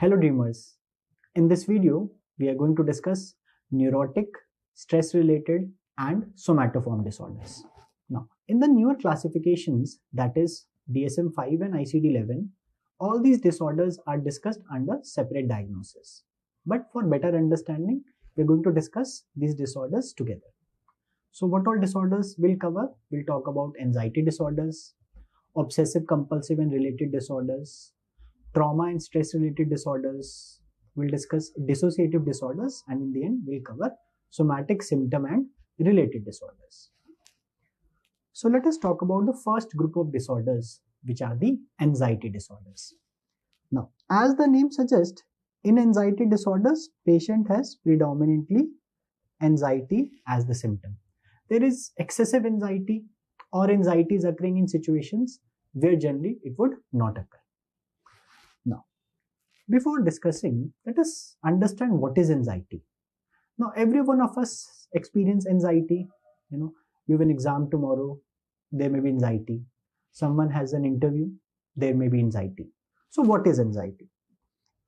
Hello dreamers. In this video, we are going to discuss neurotic, stress-related and somatoform disorders. Now, in the newer classifications, that is DSM-5 and ICD-11, all these disorders are discussed under separate diagnosis. But for better understanding, we are going to discuss these disorders together. So what all disorders we'll cover? We'll talk about anxiety disorders, obsessive compulsive and related disorders, trauma and stress related disorders. We'll discuss dissociative disorders, and in the end we'll cover somatic symptom and related disorders. So let us talk about the first group of disorders, which are the anxiety disorders. Now, as the name suggests, in anxiety disorders, patient has predominantly anxiety as the symptom. There is excessive anxiety or anxiety is occurring in situations where generally it would not occur. Now, before discussing, let us understand what is anxiety. Now, every one of us experience anxiety. You have an exam tomorrow, there may be anxiety. Someone has an interview, there may be anxiety. So what is anxiety?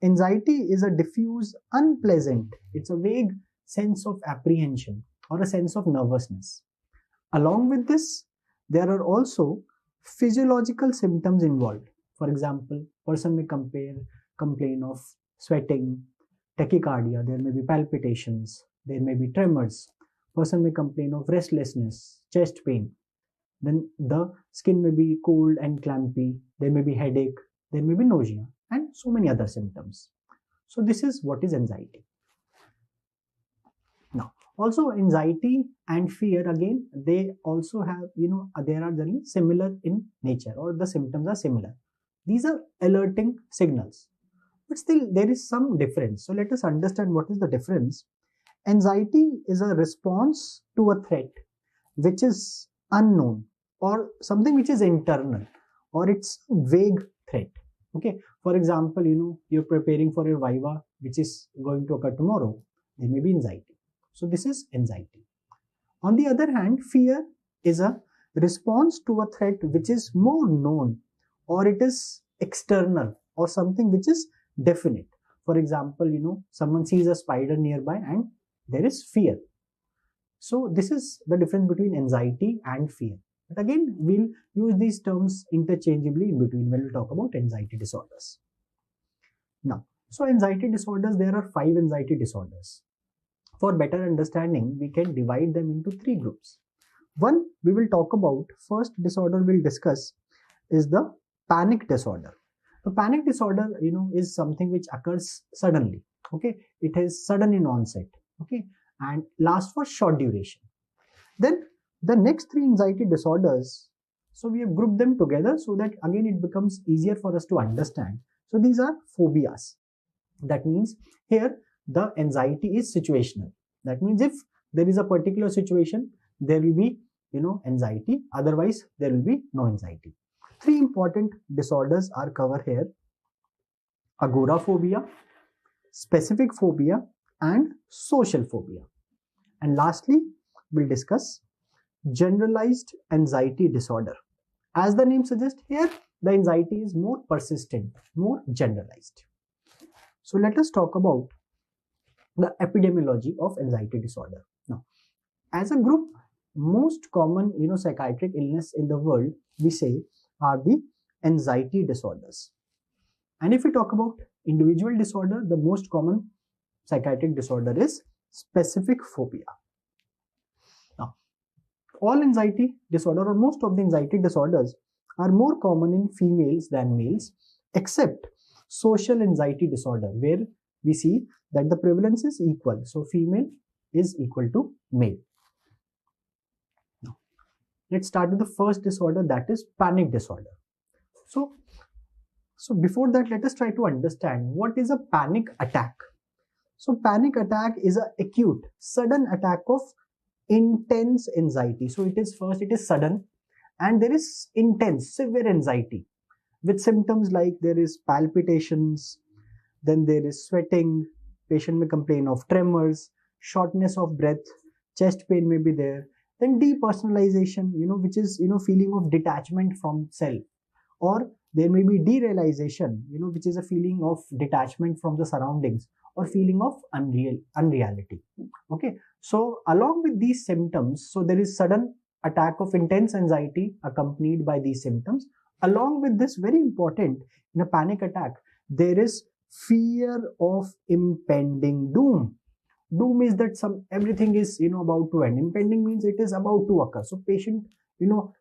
Anxiety is a diffuse, unpleasant, it's a vague sense of apprehension or a sense of nervousness. Along with this, there are also physiological symptoms involved. For example, person may complain of sweating, tachycardia, there may be palpitations, there may be tremors. Person may complain of restlessness, chest pain. Then the skin may be cold and clampy, there may be headache, there may be nausea, and so many other symptoms. So this is what is anxiety. Now, also anxiety and fear, again, they also have, they are generally similar in nature, or the symptoms are similar. These are alerting signals, but still there is some difference. So let us understand what is the difference. Anxiety is a response to a threat which is unknown, or something which is internal, or it's a vague threat. Okay, for example, you're preparing for your viva which is going to occur tomorrow. There may be anxiety. So this is anxiety. On the other hand, fear is a response to a threat which is more known, or it is external, or something which is definite. For example, someone sees a spider nearby and there is fear. So this is the difference between anxiety and fear. But again, we'll use these terms interchangeably in between when we talk about anxiety disorders. Now, so anxiety disorders, there are 5 anxiety disorders. For better understanding, we can divide them into 3 groups. One, we will talk about, first disorder we'll discuss is the panic disorder. The panic disorder, is something which occurs suddenly. Okay, it is sudden in onset. Okay, and lasts for short duration. Then the next 3 anxiety disorders, so we have grouped them together so that again it becomes easier for us to understand. So these are phobias. That means here the anxiety is situational. That means if there is a particular situation, there will be, anxiety. Otherwise, there will be no anxiety. 3 important disorders are covered here: agoraphobia, specific phobia, and social phobia. And lastly, we'll discuss generalized anxiety disorder. As the name suggests, here the anxiety is more persistent, more generalized. So let us talk about the epidemiology of anxiety disorder. Now, as a group, most common psychiatric illness in the world, we say, are the anxiety disorders. And if we talk about individual disorder, the most common psychiatric disorder is specific phobia. Now, all anxiety disorder, or most of the anxiety disorders, are more common in females than males, except social anxiety disorder, where we see that the prevalence is equal. So female is equal to male. Now, let's start with the first disorder, that is panic disorder. So before that, let us try to understand what is a panic attack. So panic attack is an acute, sudden attack of intense anxiety. So it is sudden, and there is intense, severe anxiety with symptoms like there is palpitations, then there is sweating, patient may complain of tremors, shortness of breath, chest pain may be there, then depersonalization, which is, feeling of detachment from self, or There may be derealization, which is a feeling of detachment from the surroundings or feeling of unreality. Okay, so along with these symptoms, so there is sudden attack of intense anxiety accompanied by these symptoms. Along with this, very important, in a panic attack, there is fear of impending doom. Doom is that everything is about to end. Impending means it is about to occur. So patient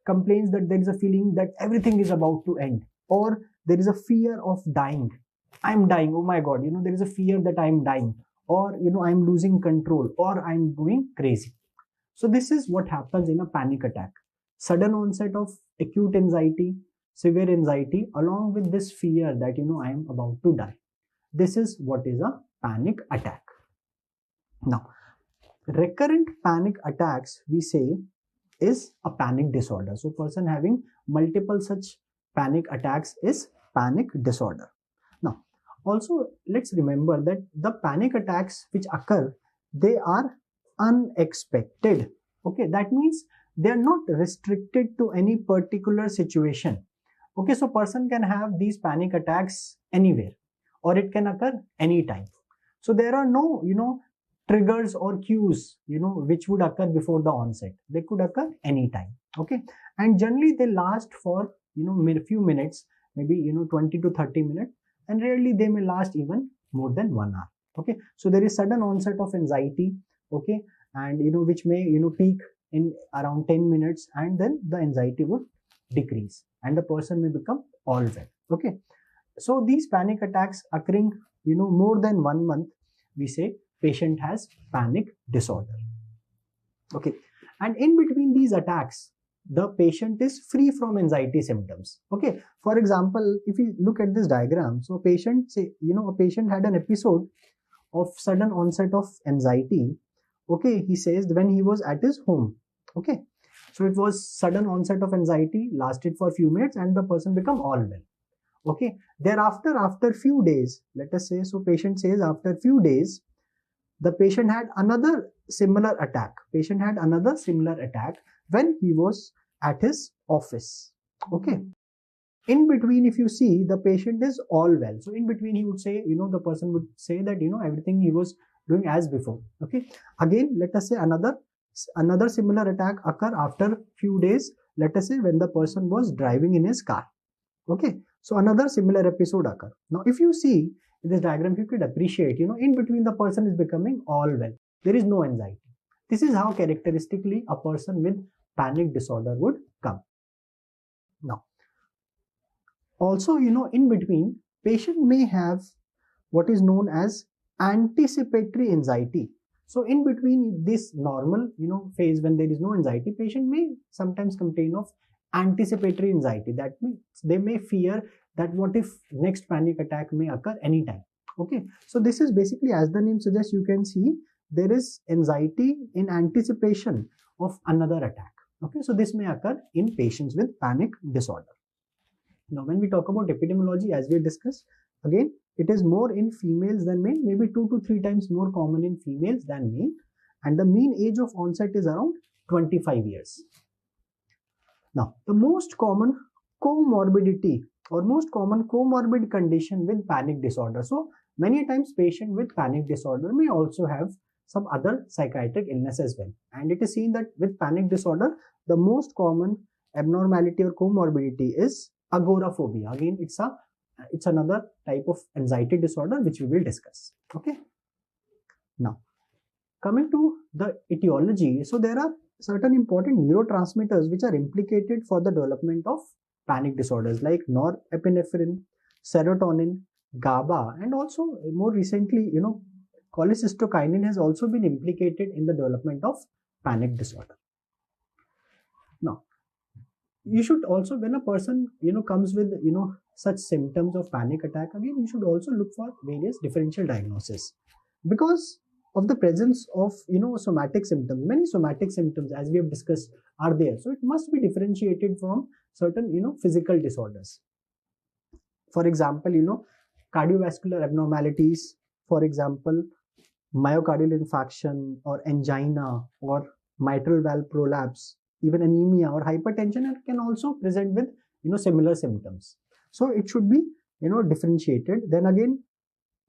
complains that there is a feeling that everything is about to end, or there is a fear of dying. I'm dying, oh my god, there is a fear that I'm dying, or I'm losing control, or I'm going crazy. So this is what happens in a panic attack. Sudden onset of acute anxiety, severe anxiety, along with this fear that I am about to die. This is what is a panic attack. Now, recurrent panic attacks, we say, is a panic disorder. So person having multiple such panic attacks is panic disorder. Now, also let's remember that the panic attacks which occur, they are unexpected. Okay, that means they are not restricted to any particular situation. Okay, so person can have these panic attacks anywhere, or it can occur anytime. So there are no, triggers or cues, which would occur before the onset. They could occur anytime. Okay, and generally they last for, few minutes, maybe, 20 to 30 minutes, and rarely they may last even more than 1 hour. Okay, so there is sudden onset of anxiety. Okay, and which may peak in around 10 minutes, and then the anxiety would decrease and the person may become all well. Okay, so these panic attacks occurring more than 1 month, we say patient has panic disorder. Okay, and in between these attacks, the patient is free from anxiety symptoms. Okay, for example, if you look at this diagram, so patient a patient had an episode of sudden onset of anxiety. Okay, he says when he was at his home. Okay, so it was sudden onset of anxiety, lasted for a few minutes, and the person become all well. Okay, thereafter, after few days, let us say, so patient says after few days, the patient had another similar attack. Patient had another similar attack when he was at his office. Okay, in between, if you see, the patient is all well. So in between, he would say, the person would say that everything he was doing as before. Okay, again, let us say another similar attack occur after few days. Let us say when the person was driving in his car. Okay, so another similar episode occur. Now, if you see in this diagram, you could appreciate, in between the person is becoming all well. There is no anxiety. This is how characteristically a person with panic disorder would come. Now, also, in between, patient may have what is known as anticipatory anxiety. So in between this normal, phase when there is no anxiety, patient may sometimes complain of anticipatory anxiety. That means they may fear that what if next panic attack may occur anytime. Okay, so this is basically, as the name suggests, you can see there is anxiety in anticipation of another attack. Okay, so this may occur in patients with panic disorder. Now, when we talk about epidemiology, as we discussed, again, it is more in females than male, maybe 2 to 3 times more common in females than male, and the mean age of onset is around 25 years. Now, the most common comorbidity or most common comorbid condition with panic disorder. So, many times patient with panic disorder may also have some other psychiatric illness as well. And it is seen that with panic disorder, the most common abnormality or comorbidity is agoraphobia. Again, it's another type of anxiety disorder which we will discuss. Okay. Now, coming to the etiology, so there are certain important neurotransmitters which are implicated for the development of panic disorders like norepinephrine, serotonin, GABA, and also more recently, cholecystokinin has also been implicated in the development of panic disorder. Now, you should also, when a person comes with such symptoms of panic attack, again you should also look for various differential diagnosis because of the presence of somatic symptoms. Many somatic symptoms, as we have discussed, are there, so it must be differentiated from certain physical disorders. For example, cardiovascular abnormalities, for example myocardial infarction or angina or mitral valve prolapse, even anemia or hypertension can also present with similar symptoms. So it should be, differentiated. Then again,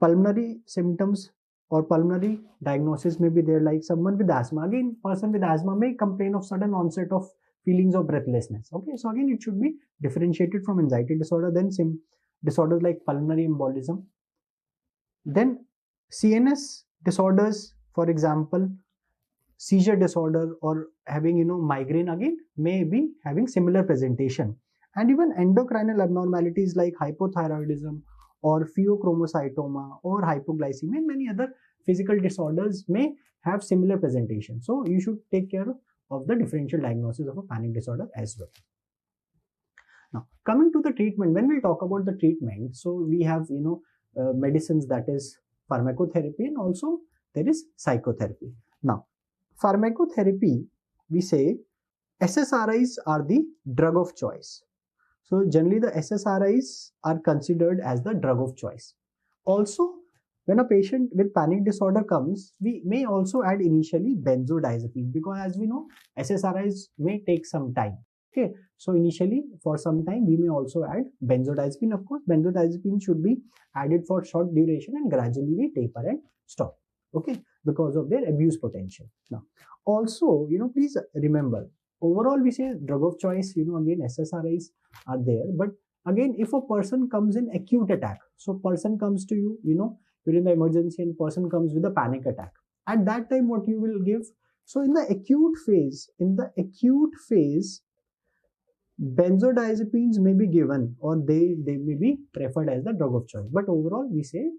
pulmonary symptoms or pulmonary diagnosis may be there, like someone with asthma. Again, person with asthma may complain of sudden onset of feelings of breathlessness. Okay, so again, it should be differentiated from anxiety disorder. Then disorders like pulmonary embolism. Then CNS disorders, for example, seizure disorder or having, migraine, again may be having similar presentation. And even endocrinal abnormalities like hypothyroidism or pheochromocytoma or hypoglycemia and many other physical disorders may have similar presentation. So you should take care of the differential diagnosis of a panic disorder as well. Now, coming to the treatment, when we talk about the treatment, so we have, medicines, that is pharmacotherapy, and also there is psychotherapy. Now, pharmacotherapy, we say SSRIs are the drug of choice. So generally the SSRIs are considered as the drug of choice. Also, when a patient with panic disorder comes, we may also add initially benzodiazepine, because as we know, SSRIs may take some time. Okay, so initially for some time we may also add benzodiazepine. Of course, benzodiazepine should be added for short duration and gradually we taper and stop. Okay, because of their abuse potential. Now, also, please remember, overall we say drug of choice, again SSRIs are there, but again, if a person comes in acute attack, so person comes to you, during the emergency, and person comes with a panic attack, at that time what you will give? So in the acute phase, benzodiazepines may be given, or they may be preferred as the drug of choice, but overall we say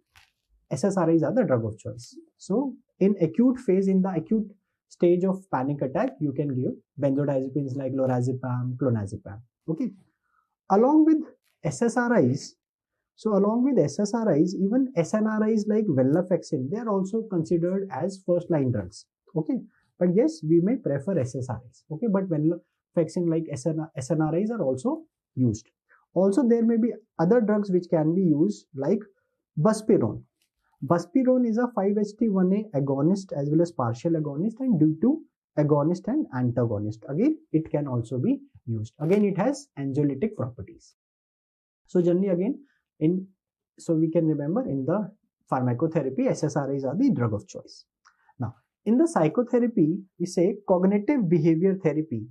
SSRIs are the drug of choice. So in acute phase, in the acute stage of panic attack, you can give benzodiazepines like lorazepam, clonazepam. Okay, along with SSRIs, even SNRIs like venlafaxine, they are also considered as first line drugs. Okay, but yes, we may prefer SSRIs. Okay, but venlafaxine like SNRIs are also used. Also, there may be other drugs which can be used like buspirone. Buspirone is a 5-HT1A agonist as well as partial agonist, and D2 agonist and antagonist. Again, it can also be used. Again, it has anxiolytic properties. So generally, again, so we can remember, in the pharmacotherapy, SSRIs are the drug of choice. Now, in the psychotherapy, we say cognitive behavior therapy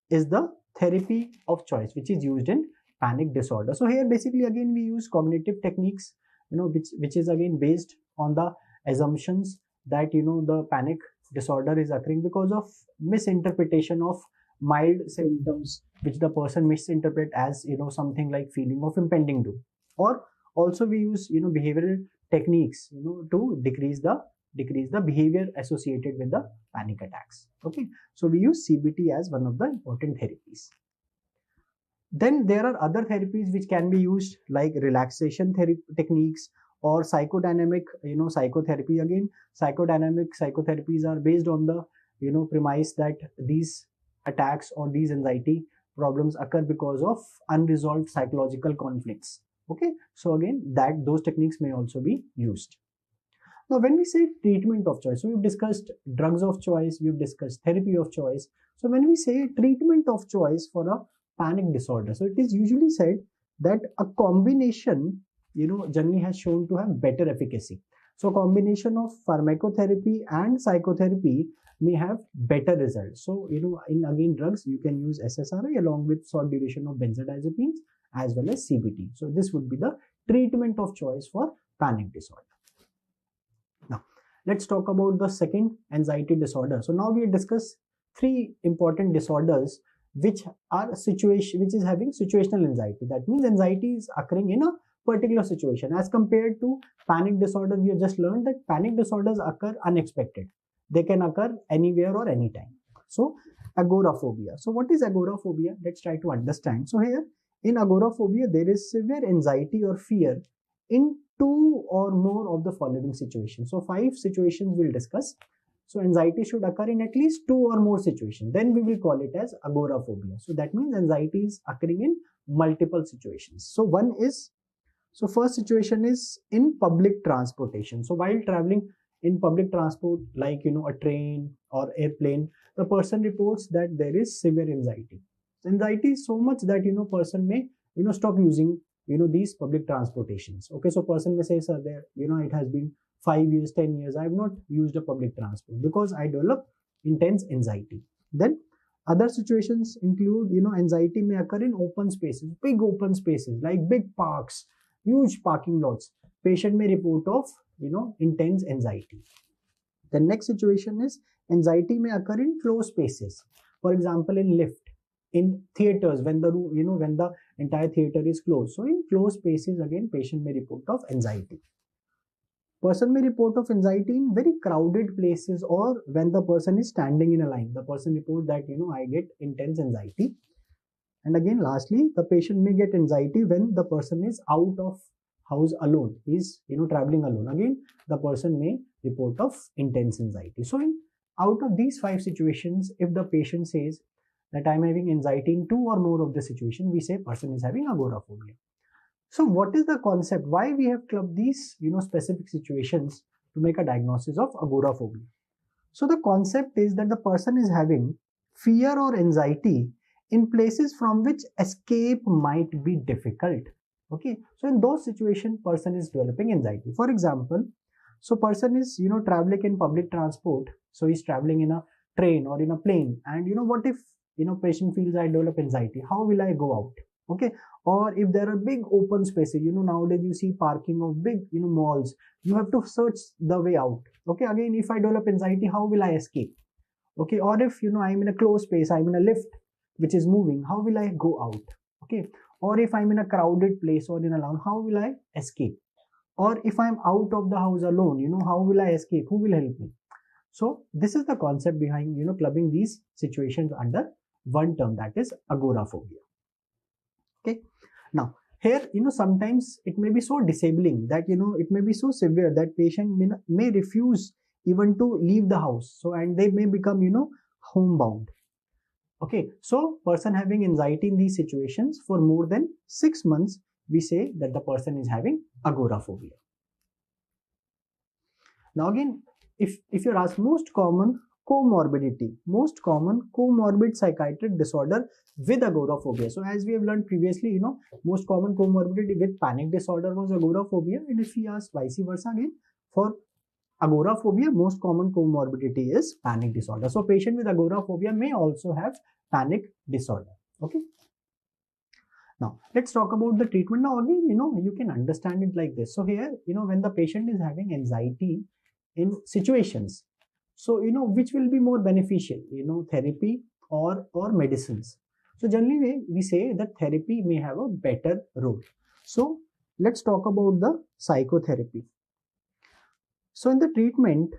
is the therapy of choice which is used in panic disorder. So here basically again we use cognitive techniques, which is again based on the assumptions that the panic disorder is occurring because of misinterpretation of mild symptoms, which the person misinterpret as something like feeling of impending doom. Or also we use behavioral techniques to decrease the behavior associated with the panic attacks. Okay, so we use CBT as one of the important therapies. Then there are other therapies which can be used like relaxation techniques or psychodynamic psychotherapy. Again, psychodynamic psychotherapies are based on the premise that these attacks or these anxiety problems occur because of unresolved psychological conflicts. Okay, so again those techniques may also be used. Now, when we say treatment of choice, so we've discussed drugs of choice, we've discussed therapy of choice. So when we say treatment of choice for a panic disorder, so it is usually said that a combination, generally has shown to have better efficacy. So combination of pharmacotherapy and psychotherapy may have better results. So, in again drugs, you can use SSRI along with short duration of benzodiazepines as well as CBT. So this would be the treatment of choice for panic disorder. Now, let's talk about the second anxiety disorder. So now we discuss three important disorders which is having situational anxiety. That means anxiety is occurring in a particular situation. As compared to panic disorder, we have just learned that panic disorders occur unexpected. They can occur anywhere or anytime. So agoraphobia. So what is agoraphobia? Let's try to understand. So here in agoraphobia, there is severe anxiety or fear in two or more of the following situations. So 5 situations we'll discuss. So anxiety should occur in at least 2 or more situations. Then we will call it as agoraphobia. So that means anxiety is occurring in multiple situations. So first situation is in public transportation. So while traveling in public transport, like a train or airplane, the person reports that there is severe anxiety. Anxiety is so much that person may stop using these public transportations. Okay, so person may say, sir, there, it has been 5 years, 10 years, I have not used a public transport because I develop intense anxiety. Then other situations include, anxiety may occur in open spaces, big open spaces like big parks, huge parking lots. Patient may report of, intense anxiety. The next situation is anxiety may occur in closed spaces. For example, in lift, in theaters, when the entire theater is closed. So in closed spaces, again, patient may report of anxiety. Person may report of anxiety in very crowded places, or when the person is standing in a line. The person report that, I get intense anxiety. And again, lastly, the patient may get anxiety when the person is out of house alone, is traveling alone. Again, the person may report of intense anxiety. So out of these 5 situations, if the patient says that I'm having anxiety in 2 or more of the situation, we say person is having agoraphobia. So what is the concept? Why we have clubbed these specific situations to make a diagnosis of agoraphobia? So the concept is that the person is having fear or anxiety in places from which escape might be difficult. Okay, so in those situations, person is developing anxiety. For example, so person is traveling in public transport. So he's traveling in a train or in a plane, and what if patient feels I develop anxiety? How will I go out? Okay, or if there are big open spaces, nowadays you see parking of big malls, you have to search the way out. Okay, again, if I develop anxiety, how will I escape? Okay, or if I'm in a closed space, I'm in a lift which is moving, how will I go out? Okay, or if I'm in a crowded place or in a lounge, how will I escape? Or if I'm out of the house alone, how will I escape? Who will help me? So this is the concept behind clubbing these situations under one term, that is agoraphobia. Okay, now here sometimes it may be so disabling that it may be so severe that patient may refuse even to leave the house, so and they may become homebound. Okay, so person having anxiety in these situations for more than 6 months, we say that the person is having agoraphobia. Now again, if you're asked most common comorbid psychiatric disorder with agoraphobia. So as we have learned previously, most common comorbidity with panic disorder was agoraphobia, and if we ask vice versa again, for agoraphobia, most common comorbidity is panic disorder. So patient with agoraphobia may also have panic disorder. Okay. Now let's talk about the treatment. Now again, you can understand it like this. So here, when the patient is having anxiety in situations, so which will be more beneficial, therapy or medicines? So generally we say that therapy may have a better role. So let's talk about the psychotherapy. So in the treatment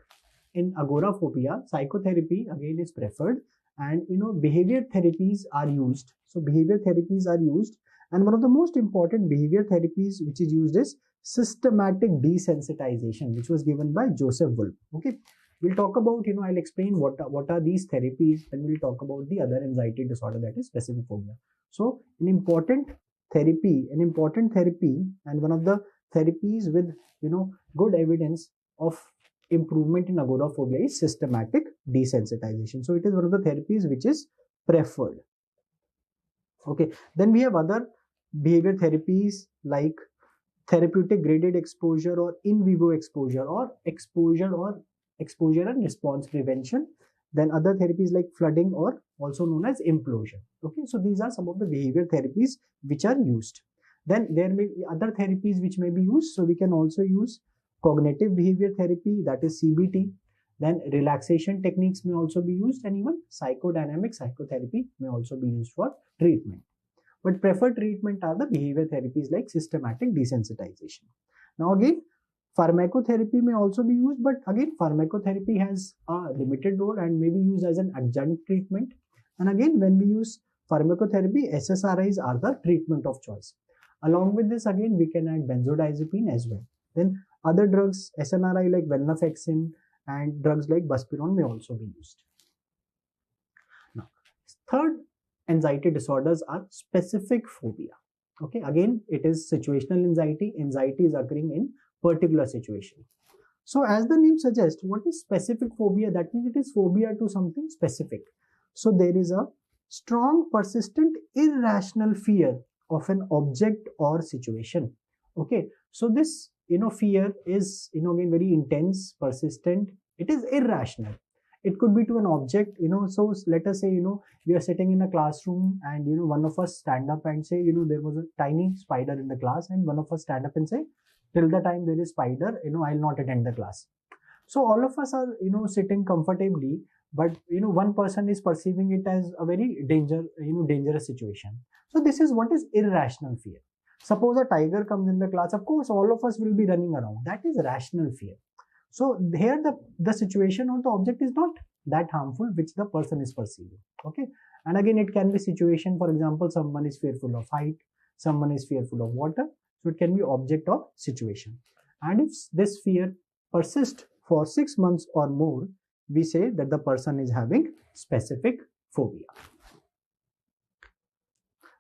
in agoraphobia, psychotherapy again is preferred, and behavior therapies are used. So behavior therapies are used, and one of the most important behavior therapies which is used is systematic desensitization, which was given by Joseph Wolf. Okay, we'll talk about, I'll explain what are these therapies, and we'll talk about the other anxiety disorder, that is specific phobia. So an important therapy, and one of the therapies with good evidence of improvement in agoraphobia is systematic desensitization. So it is one of the therapies which is preferred. Okay, then we have other behavior therapies like therapeutic graded exposure or in vivo exposure, or exposure and response prevention. Then other therapies like flooding, or also known as implosion. Okay, so these are some of the behavior therapies which are used. Then there may be other therapies which may be used. So we can also use cognitive behavior therapy, that is CBT. Then relaxation techniques may also be used, and even psychodynamic psychotherapy may also be used for treatment. But preferred treatment are the behavior therapies like systematic desensitization. Now again, pharmacotherapy may also be used, but again, pharmacotherapy has a limited role and may be used as an adjunct treatment. And again, when we use pharmacotherapy, SSRIs are the treatment of choice. Along with this, again, we can add benzodiazepine as well. Then other drugs, SNRI like venlafaxine, and drugs like buspirone may also be used. Now, third anxiety disorders are specific phobia. Okay, again, it is situational anxiety. Anxiety is occurring in particular situation. So as the name suggests, what is specific phobia? That means it is phobia to something specific. So there is a strong, persistent, irrational fear of an object or situation. Okay, so this fear is again very intense, persistent. It is irrational. It could be to an object, so let us say we are sitting in a classroom, and one of us stand up and say there was a tiny spider in the class, and one of us stand up and say, till the time there is spider, I'll not attend the class. So all of us are sitting comfortably, but one person is perceiving it as a very dangerous situation. So this is what is irrational fear. Suppose a tiger comes in the class, of course all of us will be running around. That is rational fear. So here the situation or the object is not that harmful which the person is perceiving. Okay, and again it can be situation, for example, someone is fearful of height, someone is fearful of water. So it can be object or situation. And if this fear persists for 6 months or more, we say that the person is having specific phobia.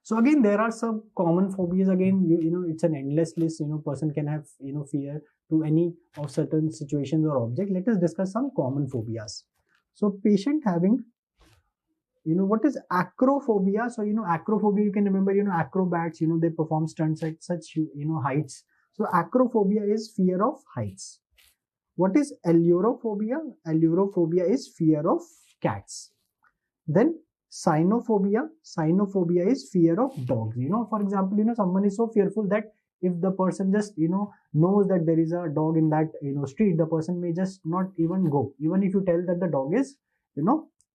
So again, there are some common phobias. Again, it's an endless list. Person can have fear to any of certain situations or object. Let us discuss some common phobias. So patient having what is acrophobia? So acrophobia, you can remember acrobats, they perform stunts at such heights. So acrophobia is fear of heights. What is allurophobia? Allurophobia is fear of cats. Then cynophobia. Cynophobia is fear of dogs. For example, someone is so fearful that if the person just knows that there is a dog in that street, the person may just not even go, even if you tell that the dog is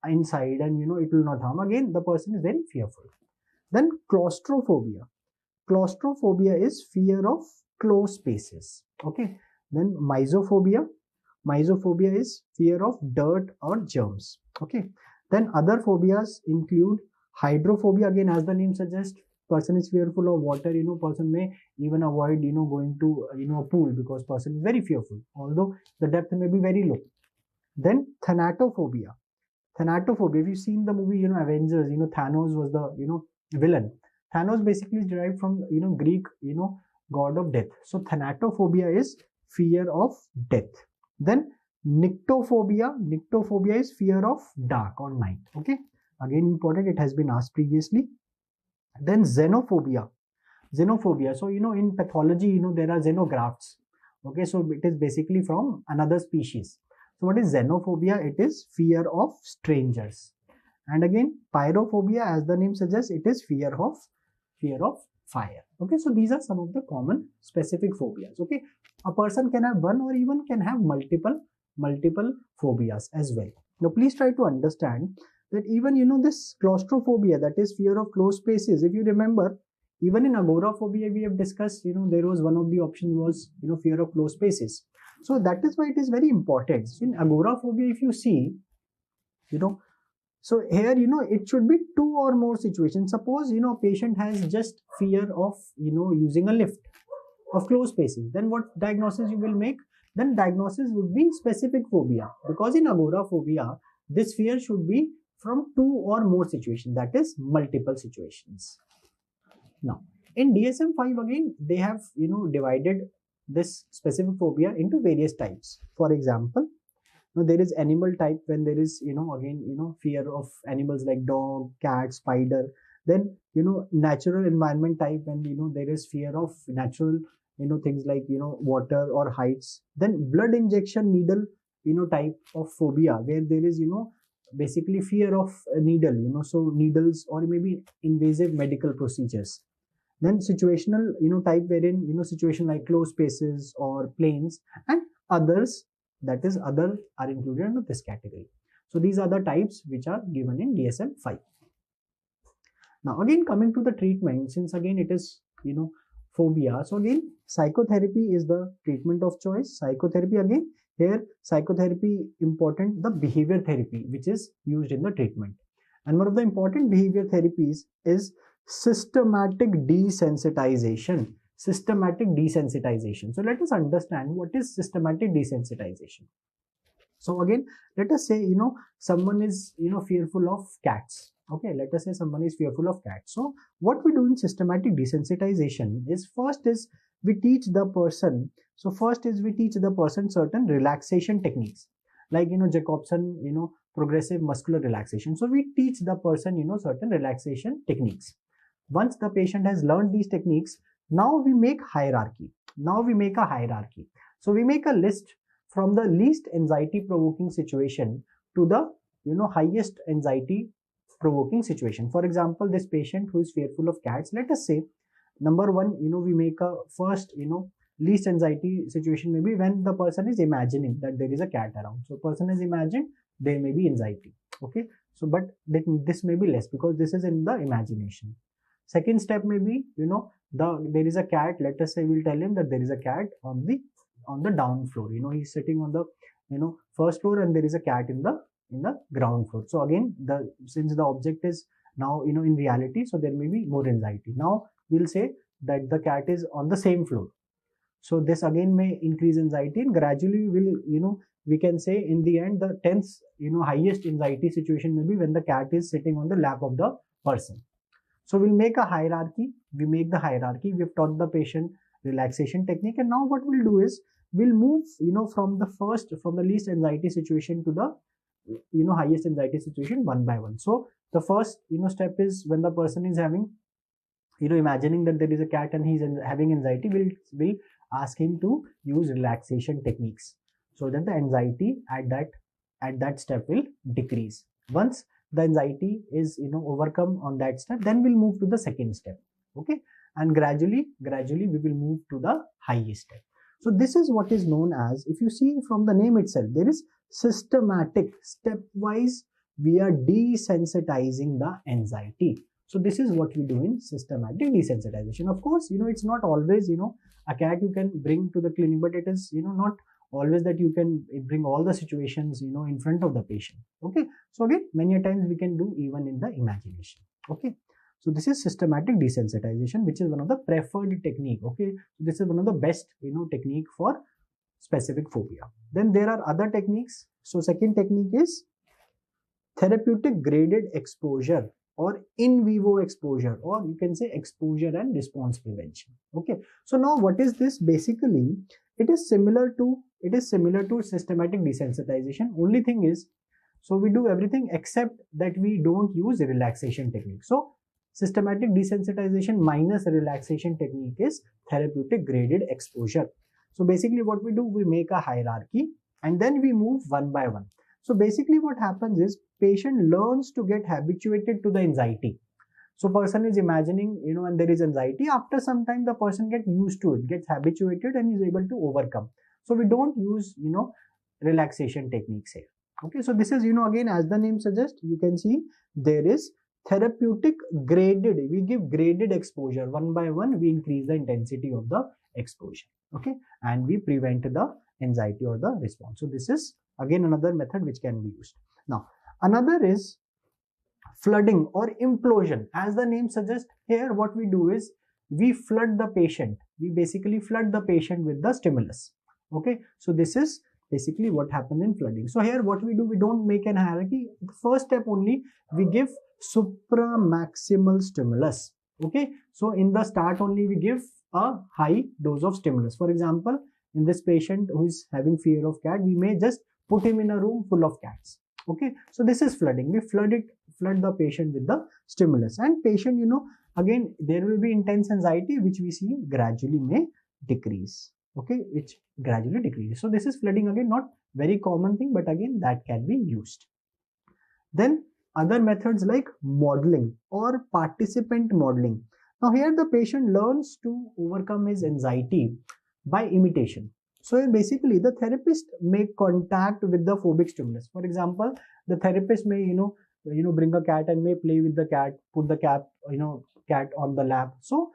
inside and it will not harm. Again, the person is very fearful. Then claustrophobia. Claustrophobia is fear of closed spaces. Okay. Then misophobia. Misophobia is fear of dirt or germs. Okay. Then other phobias include hydrophobia. Again, as the name suggests, person is fearful of water. Person may even avoid going to a pool because person is very fearful, although the depth may be very low. Then thanatophobia. Thanatophobia. If you've seen the movie Avengers, Thanos was the villain. Thanos basically is derived from Greek god of death. So thanatophobia is fear of death. Then nyctophobia. Nyctophobia is fear of dark or night. Okay, again important, it has been asked previously. Then xenophobia. Xenophobia, so in pathology there are xenografts. Okay, so it is basically from another species. So what is xenophobia? It is fear of strangers. And again pyrophobia, as the name suggests, it is fear of fire. Okay, so these are some of the common specific phobias. Okay, a person can have one or even can have multiple phobias as well. Now please try to understand that even this claustrophobia, that is fear of closed spaces. If you remember, even in agoraphobia we have discussed, there was one of the options was fear of closed spaces. So that is why it is very important. So in agoraphobia, if you see, so here it should be two or more situations. Suppose a patient has just fear of using a lift, of closed spaces. Then what diagnosis you will make? Then diagnosis would be specific phobia, because in agoraphobia this fear should be from two or more situations, that is multiple situations. Now in DSM-5 again they have divided this specific phobia into various types. For example, there is animal type, when there is again fear of animals like dog, cat, spider. Then natural environment type, when there is fear of natural things like water or heights. Then blood injection needle type of phobia, where there is basically fear of a needle, so needles or maybe invasive medical procedures. Then situational type, wherein situation like closed spaces or planes, and others, that is other, are included under this category. So these are the types which are given in DSM-5. Now again coming to the treatment, since again it is phobia, so again psychotherapy is the treatment of choice. Psychotherapy, again here psychotherapy important, the behavior therapy which is used in the treatment. And one of the important behavior therapies is systematic desensitization. Systematic desensitization. So let us understand what is systematic desensitization. So again, let us say someone is fearful of cats. Okay, let us say someone is fearful of cats. So what we do in systematic desensitization is, first is we teach the person. So first is we teach the person certain relaxation techniques, like Jacobson progressive muscular relaxation. So we teach the person certain relaxation techniques. Once the patient has learned these techniques, now we make hierarchy. Now we make a hierarchy. So we make a list from the least anxiety provoking situation to the highest anxiety provoking situation. For example, this patient who is fearful of cats, let us say number one, we make a first, least anxiety situation maybe when the person is imagining that there is a cat around. So person has imagined there may be anxiety. Okay. So, but this may be less because this is in the imagination. Second step may be, there is a cat. Let us say we'll tell him that there is a cat on the down floor. He's sitting on the, first floor and there is a cat in the ground floor. So again, since the object is now, in reality, so there may be more anxiety. Now we'll say that the cat is on the same floor. So this again may increase anxiety, and gradually we can say in the end the 10th, highest anxiety situation may be when the cat is sitting on the lap of the person. So we'll make a hierarchy. We make the hierarchy. We've taught the patient relaxation technique, and now what we'll do is we'll move, from the least anxiety situation to the, highest anxiety situation one by one. So the first, step is when the person is having, imagining that there is a cat and he's having anxiety, we'll ask him to use relaxation techniques so that the anxiety at that step will decrease. Once the anxiety is overcome on that step, then we'll move to the second step. Okay, and gradually we will move to the highest step. So this is what is known as, if you see from the name itself, there is systematic, stepwise we are desensitizing the anxiety. So this is what we do in systematic desensitization. Of course, it's not always, a cat you can bring to the clinic, but it is, not always that you can bring all the situations, in front of the patient. Okay. So again, many times we can do even in the imagination. Okay. So this is systematic desensitization, which is one of the preferred technique. Okay. This is one of the best, technique for specific phobia. Then there are other techniques. So second technique is therapeutic graded exposure, or in vivo exposure, or you can say exposure and response prevention. Okay. So now what is this? Basically, it is similar to systematic desensitization. Only thing is, so we do everything except that we don't use a relaxation technique. So systematic desensitization minus a relaxation technique is therapeutic graded exposure. So basically what we do, we make a hierarchy and then we move one by one. So basically what happens is patient learns to get habituated to the anxiety. So person is imagining, and there is anxiety. After some time, the person gets used to it, gets habituated and is able to overcome. So we don't use, relaxation techniques here. Okay. So this is, again, as the name suggests, you can see there is therapeutic graded. We give graded exposure. One by one, we increase the intensity of the exposure. Okay. And we prevent the anxiety or the response. So this is again another method which can be used. Now, another is flooding or implosion. As the name suggests, here what we do is we flood the patient. We basically flood the patient with the stimulus. Okay. So this is basically what happens in flooding. So here what we do, we don't make an hierarchy. The first step only, we give supramaximal stimulus. Okay. So in the start only, we give a high dose of stimulus. For example, in this patient who is having fear of cat, we may just put him in a room full of cats. Okay. So this is flooding. We flood the patient with the stimulus, and patient, again, there will be intense anxiety, which we see gradually may decrease. Okay. Which gradually decreases. So this is flooding, again, not very common thing, but again, that can be used. Then other methods like modeling or participant modeling. Now here the patient learns to overcome his anxiety by imitation. So basically the therapist make contact with the phobic stimulus. For example, the therapist may, bring a cat and may play with the cat, put the cat on the lap. So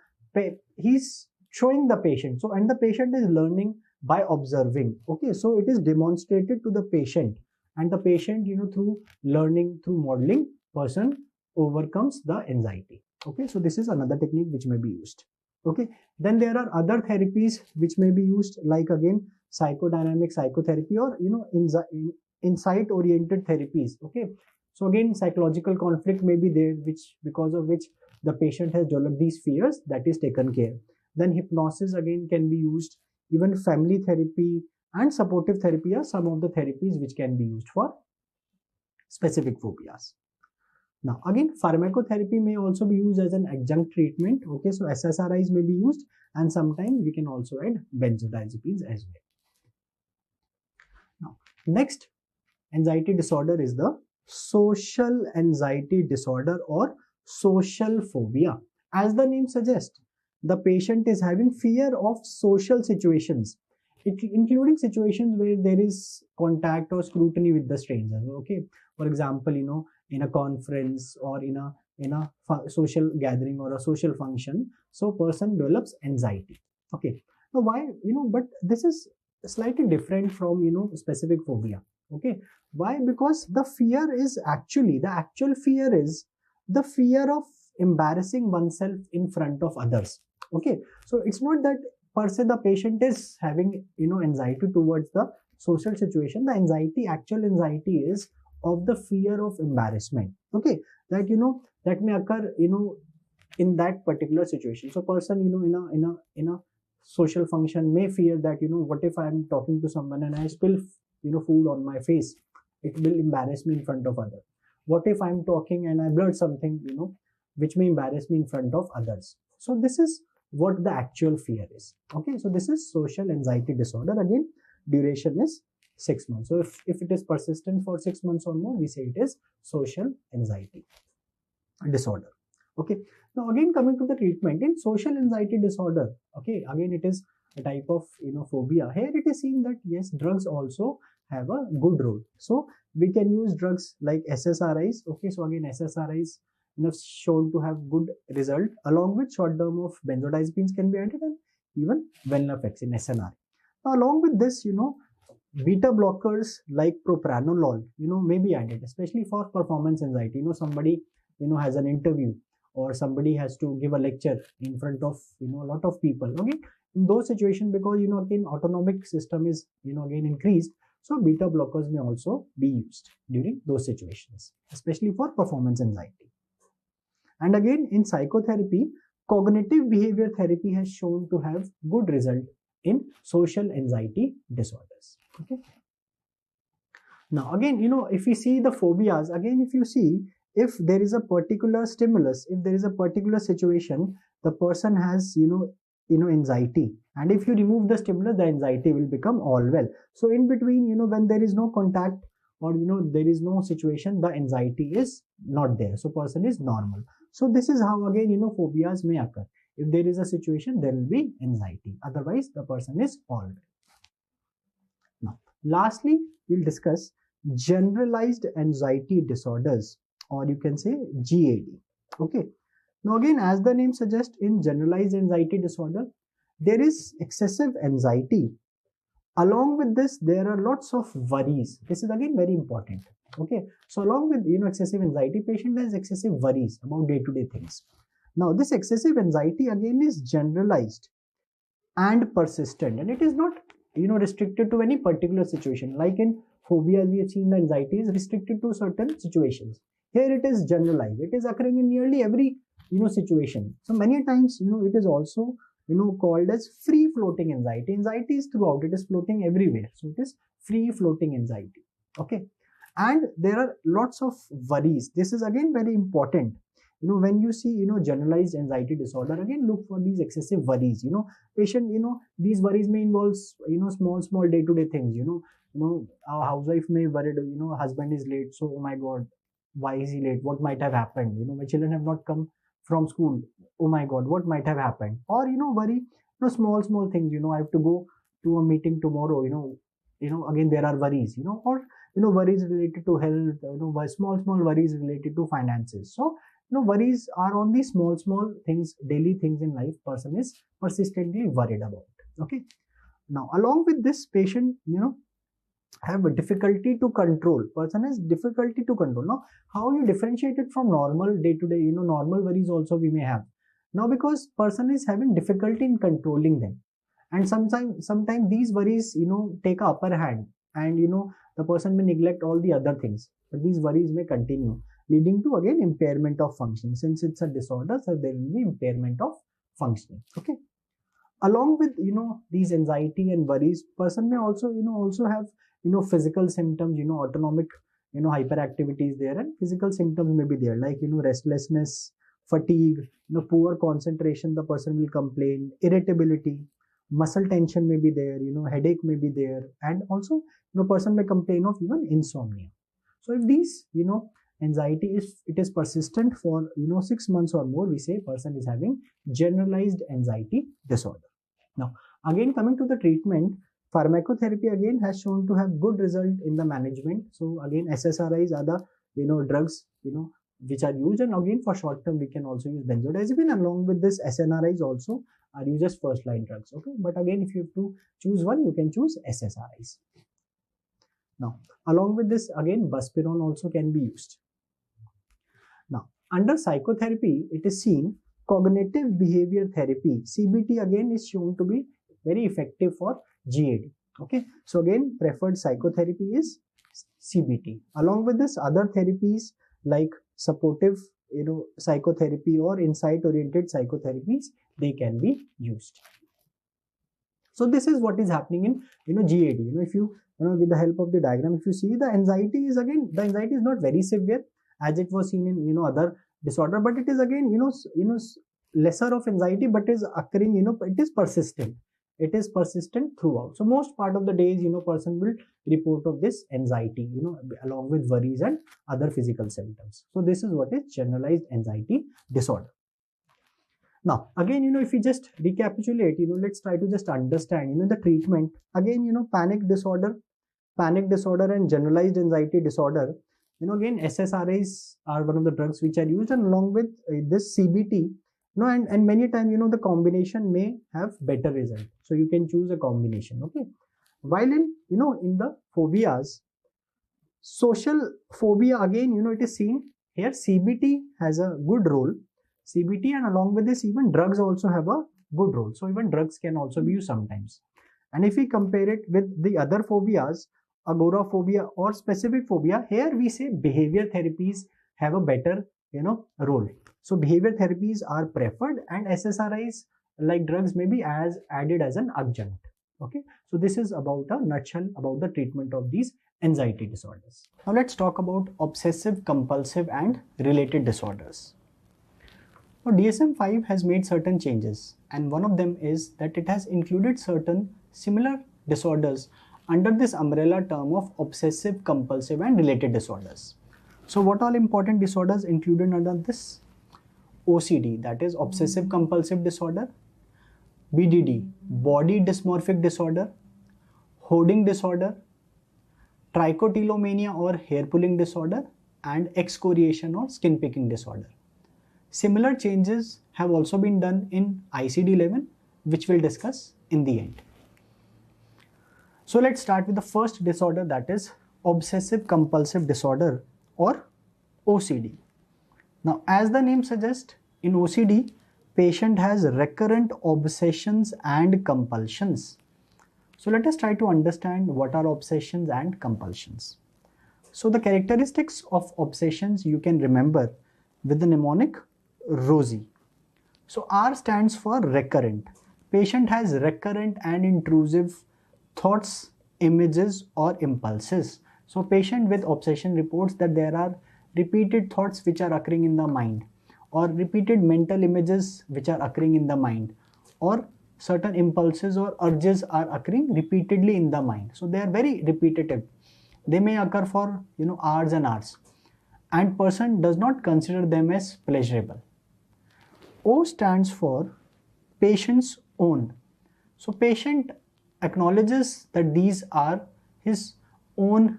he's showing the patient. So, and the patient is learning by observing. Okay. So it is demonstrated to the patient, and the patient, through learning, through modeling, person overcomes the anxiety. Okay. So this is another technique which may be used. Okay. Then there are other therapies which may be used, like again, psychodynamic psychotherapy, or, insight oriented therapies. Okay. So again, psychological conflict may be there, because of which the patient has developed these fears, that is taken care. Then hypnosis again can be used. Even family therapy and supportive therapy are some of the therapies which can be used for specific phobias. Now again, pharmacotherapy may also be used as an adjunct treatment. Okay, so SSRIs may be used, and sometimes we can also add benzodiazepines as well. Now next anxiety disorder is the social anxiety disorder or social phobia. As the name suggests, the patient is having fear of social situations, including situations where there is contact or scrutiny with the stranger. Okay, for example, in a conference or in a social gathering or a social function, so person develops anxiety. Okay, now why, but this is slightly different from specific phobia. Okay, why? Because the actual fear is the fear of embarrassing oneself in front of others. Okay, so it's not that per se the patient is having anxiety towards the social situation. The actual anxiety is of the fear of embarrassment. Okay, that that may occur in that particular situation. So person in a social function may fear that what if I'm talking to someone and I spill food on my face, it will embarrass me in front of others. What if I'm talking and I blurt something which may embarrass me in front of others. So this is what the actual fear is. Okay, so this is social anxiety disorder. Again, duration is 6 months. So if it is persistent for 6 months or more, we say it is social anxiety disorder. Okay, now again coming to the treatment in social anxiety disorder. Okay, again it is a type of phobia. Here it is seen that yes, drugs also have a good role. So we can use drugs like SSRIs. Okay, so again SSRIs shown to have good result, along with short term of benzodiazepines can be added, and even venlafaxine SNR. Now along with this, beta blockers like propranolol may be added, especially for performance anxiety. Somebody has an interview, or somebody has to give a lecture in front of a lot of people. Okay, in those situations, because again autonomic system is again increased, so beta blockers may also be used during those situations, especially for performance anxiety. And again, in psychotherapy, cognitive behavior therapy has shown to have good result in social anxiety disorders. Okay. Now again, if we see the phobias, again if you see, if there is a particular stimulus, if there is a particular situation, the person has anxiety, and if you remove the stimulus, the anxiety will become all well. So in between, when there is no contact, or there is no situation, the anxiety is not there, so person is normal. So this is how again phobias may occur. If there is a situation, there will be anxiety, otherwise the person is all well. Now lastly, we'll discuss generalized anxiety disorders, or you can say GAD. Okay, now again, as the name suggests, in generalized anxiety disorder, there is excessive anxiety. Along with this, there are lots of worries. This is again very important. Okay, so along with excessive anxiety, patient has excessive worries about day-to-day things. Now this excessive anxiety again is generalized and persistent, and it is not restricted to any particular situation. Like in phobia, we have seen the anxiety is restricted to certain situations. Here it is generalized. It is occurring in nearly every situation. So many times it is also called as free floating anxiety. Anxiety is throughout, it is floating everywhere, so it is free floating anxiety. Okay, and there are lots of worries. This is again very important. When you see generalized anxiety disorder, again look for these excessive worries. Patient, these worries may involve small day-to-day things. A housewife may worry, husband is late, so oh my god, why is he late, what might have happened, my children have not come from school, oh my god, what might have happened. Or worry small things, I have to go to a meeting tomorrow, again there are worries, or worries related to health, small worries related to finances. So worries are on these small things, daily things in life, person is persistently worried about. Okay, now along with this, patient have a difficulty to control. Person has difficulty to control. Now how you differentiate it from normal day to day, normal worries also we may have. Now because person is having difficulty in controlling them, and sometimes these worries take a upper hand, and the person may neglect all the other things, but these worries may continue, leading to again impairment of functioning. Since it's a disorder, so there will be impairment of functioning. Okay, along with these anxiety and worries, person may also also have physical symptoms, autonomic hyperactivity is there, and physical symptoms may be there, like restlessness, fatigue, poor concentration, the person will complain, irritability, muscle tension may be there, headache may be there, and also person may complain of even insomnia. So if these anxiety, if it is persistent for 6 months or more, we say person is having generalized anxiety disorder. Now again, coming to the treatment, pharmacotherapy again has shown to have good result in the management. So again, SSRIs are the drugs which are used, and again for short term we can also use benzodiazepine. Along with this, SNRIs also are used as first line drugs. Okay, but again, if you have to choose one, you can choose SSRIs. Now along with this, again buspirone also can be used. Now under psychotherapy, it is seen cognitive behavior therapy, CBT, again is shown to be very effective for GAD. Okay, so again preferred psychotherapy is CBT. Along with this, other therapies like supportive psychotherapy or insight oriented psychotherapies, they can be used. So this is what is happening in GAD. If you with the help of the diagram, if you see, the anxiety is not very severe as it was seen in other disorder, but it is again lesser of anxiety, but is occurring, it is persistent. It is persistent throughout. So most part of the days, person will report of this anxiety, along with worries and other physical symptoms. So this is what is generalized anxiety disorder. Now again, if we just recapitulate, let's try to just understand, the treatment. Again, panic disorder and generalized anxiety disorder, again SSRIs are one of the drugs which are used, and along with this CBT, and many times the combination may have better result, so you can choose a combination. Okay, while in the phobias, social phobia, again it is seen here CBT has a good role, CBT, and along with this even drugs also have a good role, so even drugs can also be used sometimes. And if we compare it with the other phobias, agoraphobia or specific phobia, here we say behavior therapies have a better role. So behavior therapies are preferred, and SSRIs like drugs may be added as an adjunct. Okay, so this is about a nutshell about the treatment of these anxiety disorders. Now let's talk about obsessive compulsive and related disorders. Now DSM-5 has made certain changes, and one of them is that it has included certain similar disorders under this umbrella term of obsessive compulsive and related disorders. So what all important disorders included under this? OCD, that is obsessive compulsive disorder, BDD, body dysmorphic disorder, hoarding disorder, trichotillomania or hair pulling disorder, and excoriation or skin picking disorder. Similar changes have also been done in ICD-11, which we'll discuss in the end. So let's start with the first disorder, that is obsessive compulsive disorder or OCD. Now, as the name suggests, in OCD, patient has recurrent obsessions and compulsions. So let us try to understand what are obsessions and compulsions. So the characteristics of obsessions you can remember with the mnemonic ROSY. So R stands for recurrent. Patient has recurrent and intrusive thoughts, images or impulses. So patient with obsession reports that there are repeated thoughts which are occurring in the mind, or repeated mental images which are occurring in the mind, or certain impulses or urges are occurring repeatedly in the mind. So they are very repetitive. They may occur for hours and hours, and person does not consider them as pleasurable. O stands for patient's own. So patient acknowledges that these are his own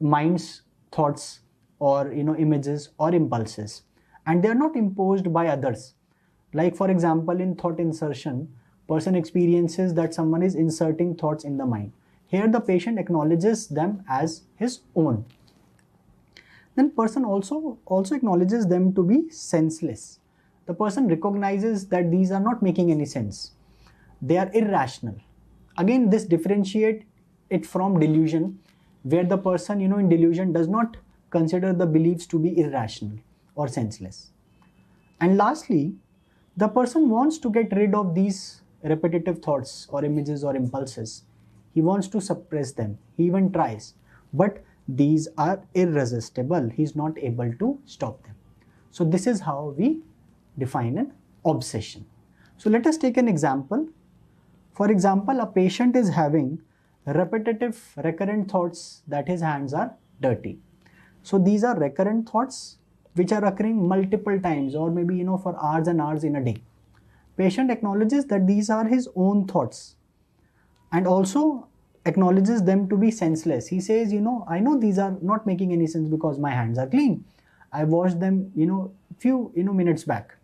mind's thoughts or images or impulses, and they are not imposed by others. Like for example, in thought insertion, person experiences that someone is inserting thoughts in the mind. Here the patient acknowledges them as his own. Then person also acknowledges them to be senseless. The person recognizes that these are not making any sense. They are irrational. Again, this differentiates it from delusion, where the person in delusion does not consider the beliefs to be irrational or senseless. And lastly, the person wants to get rid of these repetitive thoughts or images or impulses. He wants to suppress them. He even tries. But these are irresistible. He's not able to stop them. So this is how we define an obsession. So let us take an example. For example, a patient is having repetitive recurrent thoughts that his hands are dirty. So these are recurrent thoughts which are occurring multiple times, or maybe for hours and hours in a day. Patient acknowledges that these are his own thoughts and also acknowledges them to be senseless. He says, I know these are not making any sense because my hands are clean. I washed them, few minutes back.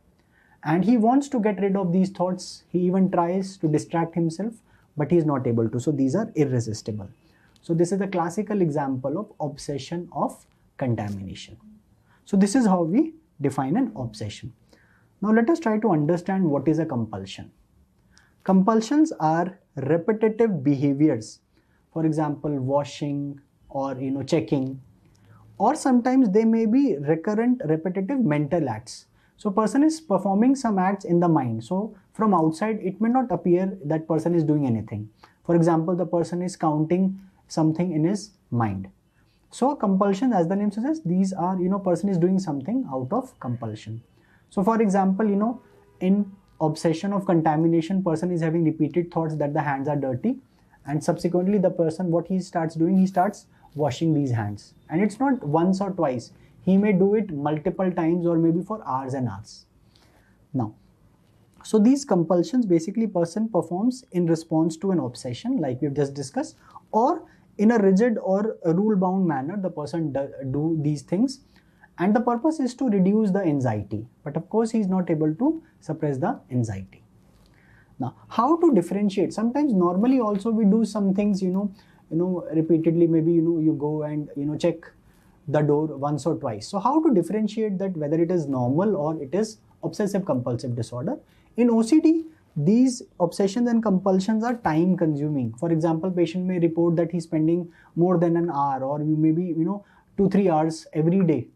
And he wants to get rid of these thoughts. He even tries to distract himself, but he is not able to. So these are irresistible. So this is a classical example of obsession of contamination. So this is how we define an obsession. Now let us try to understand what is a compulsion. Compulsions are repetitive behaviors. For example, washing or checking, or sometimes they may be recurrent repetitive mental acts. So person is performing some acts in the mind. So from outside it may not appear that person is doing anything. For example, the person is counting something in his mind. So compulsion, as the name suggests, these are person is doing something out of compulsion. So for example, in obsession of contamination, person is having repeated thoughts that the hands are dirty, and subsequently the person, what he starts doing, he starts washing these hands, and it's not once or twice. He may do it multiple times or maybe for hours and hours. Now, so these compulsions basically person performs in response to an obsession like we've just discussed, or in a rigid or a rule-bound manner the person do these things, and the purpose is to reduce the anxiety. But of course he is not able to suppress the anxiety. Now, how to differentiate? Sometimes normally also we do some things, repeatedly. Maybe you go and check the door once or twice. So how to differentiate that whether it is normal or it is obsessive compulsive disorder? In OCD, these obsessions and compulsions are time consuming. For example, patient may report that he's spending more than an hour or maybe 2-3 hours every day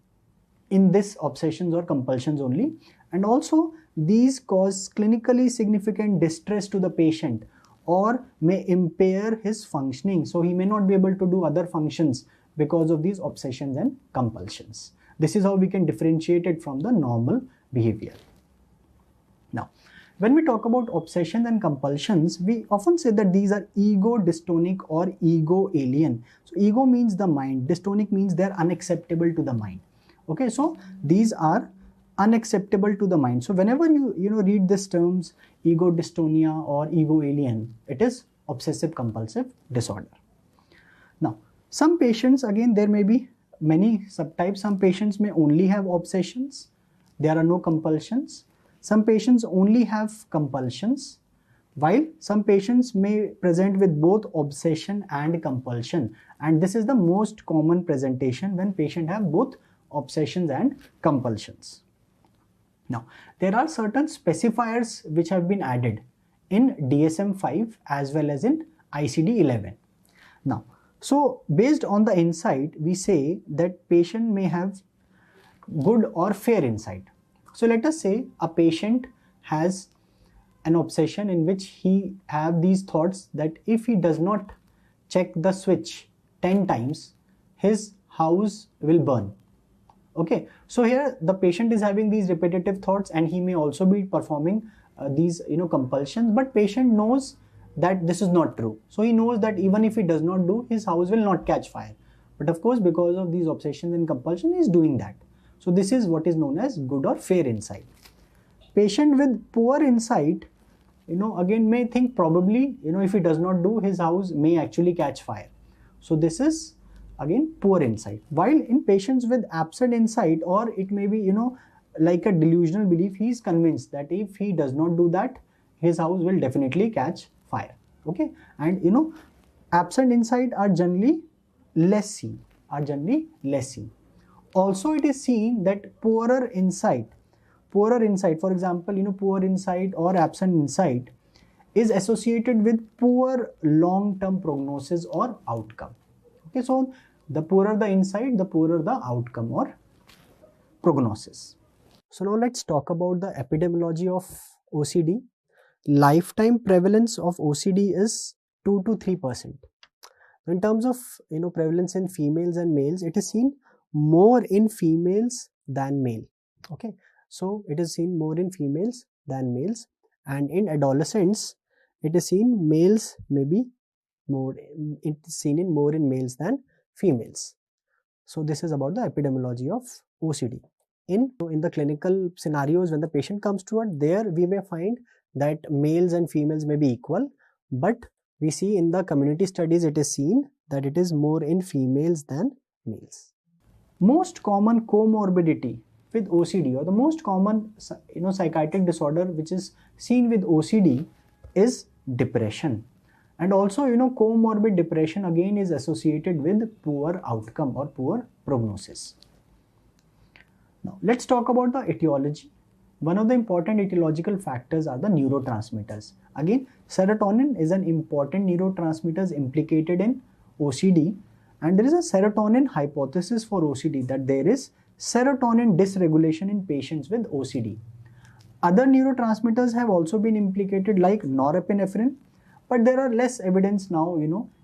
in this obsessions or compulsions only, and also these cause clinically significant distress to the patient or may impair his functioning. So he may not be able to do other functions because of these obsessions and compulsions. This is how we can differentiate it from the normal behavior. Now, when we talk about obsessions and compulsions, we often say that these are ego dystonic or ego alien. So ego means the mind, dystonic means they're unacceptable to the mind. Okay, so these are unacceptable to the mind. So whenever you read these terms, ego dystonia or ego alien, it is obsessive compulsive disorder. Now, some patients, again, there may be many subtypes. Some patients may only have obsessions. There are no compulsions. Some patients only have compulsions, while some patients may present with both obsession and compulsion. And this is the most common presentation when patients have both obsessions and compulsions. Now, there are certain specifiers which have been added in DSM-5 as well as in ICD-11. Now, so based on the insight, we say that patient may have good or fair insight. So let us say a patient has an obsession in which he have these thoughts that if he does not check the switch 10 times, his house will burn. Okay, so here the patient is having these repetitive thoughts and he may also be performing these compulsions, but patient knows that this is not true. So he knows that even if he does not do, his house will not catch fire. But of course, because of these obsessions and compulsion, he is doing that. So this is what is known as good or fair insight. Patient with poor insight, again may think probably, if he does not do, his house may actually catch fire. So this is again poor insight. While in patients with absent insight, or it may be, like a delusional belief, he is convinced that if he does not do that, his house will definitely catch fire. Okay, and absent insight are generally less seen. Also, it is seen that poorer insight, for example, poor insight or absent insight is associated with poor long-term prognosis or outcome. Okay, so the poorer the insight, the poorer the outcome or prognosis. So now let's talk about the epidemiology of OCD. Lifetime prevalence of OCD is 2 to 3%. In terms of prevalence in females and males, it is seen more in females than male. Okay, so it is seen more in females than males, and in adolescents it is seen males maybe more, it is seen in more in males than females. So this is about the epidemiology of OCD. In the clinical scenarios, when the patient comes to us, there we may find that males and females may be equal, but we see in the community studies it is seen that it is more in females than males. Most common comorbidity with OCD, or the most common psychiatric disorder which is seen with OCD, is depression. And also comorbid depression again is associated with poor outcome or poor prognosis. Now let's talk about the etiology. One of the important etiological factors are the neurotransmitters. Again, serotonin is an important neurotransmitter implicated in OCD, and there is a serotonin hypothesis for OCD, that there is serotonin dysregulation in patients with OCD. Other neurotransmitters have also been implicated, like norepinephrine, but there are less evidence now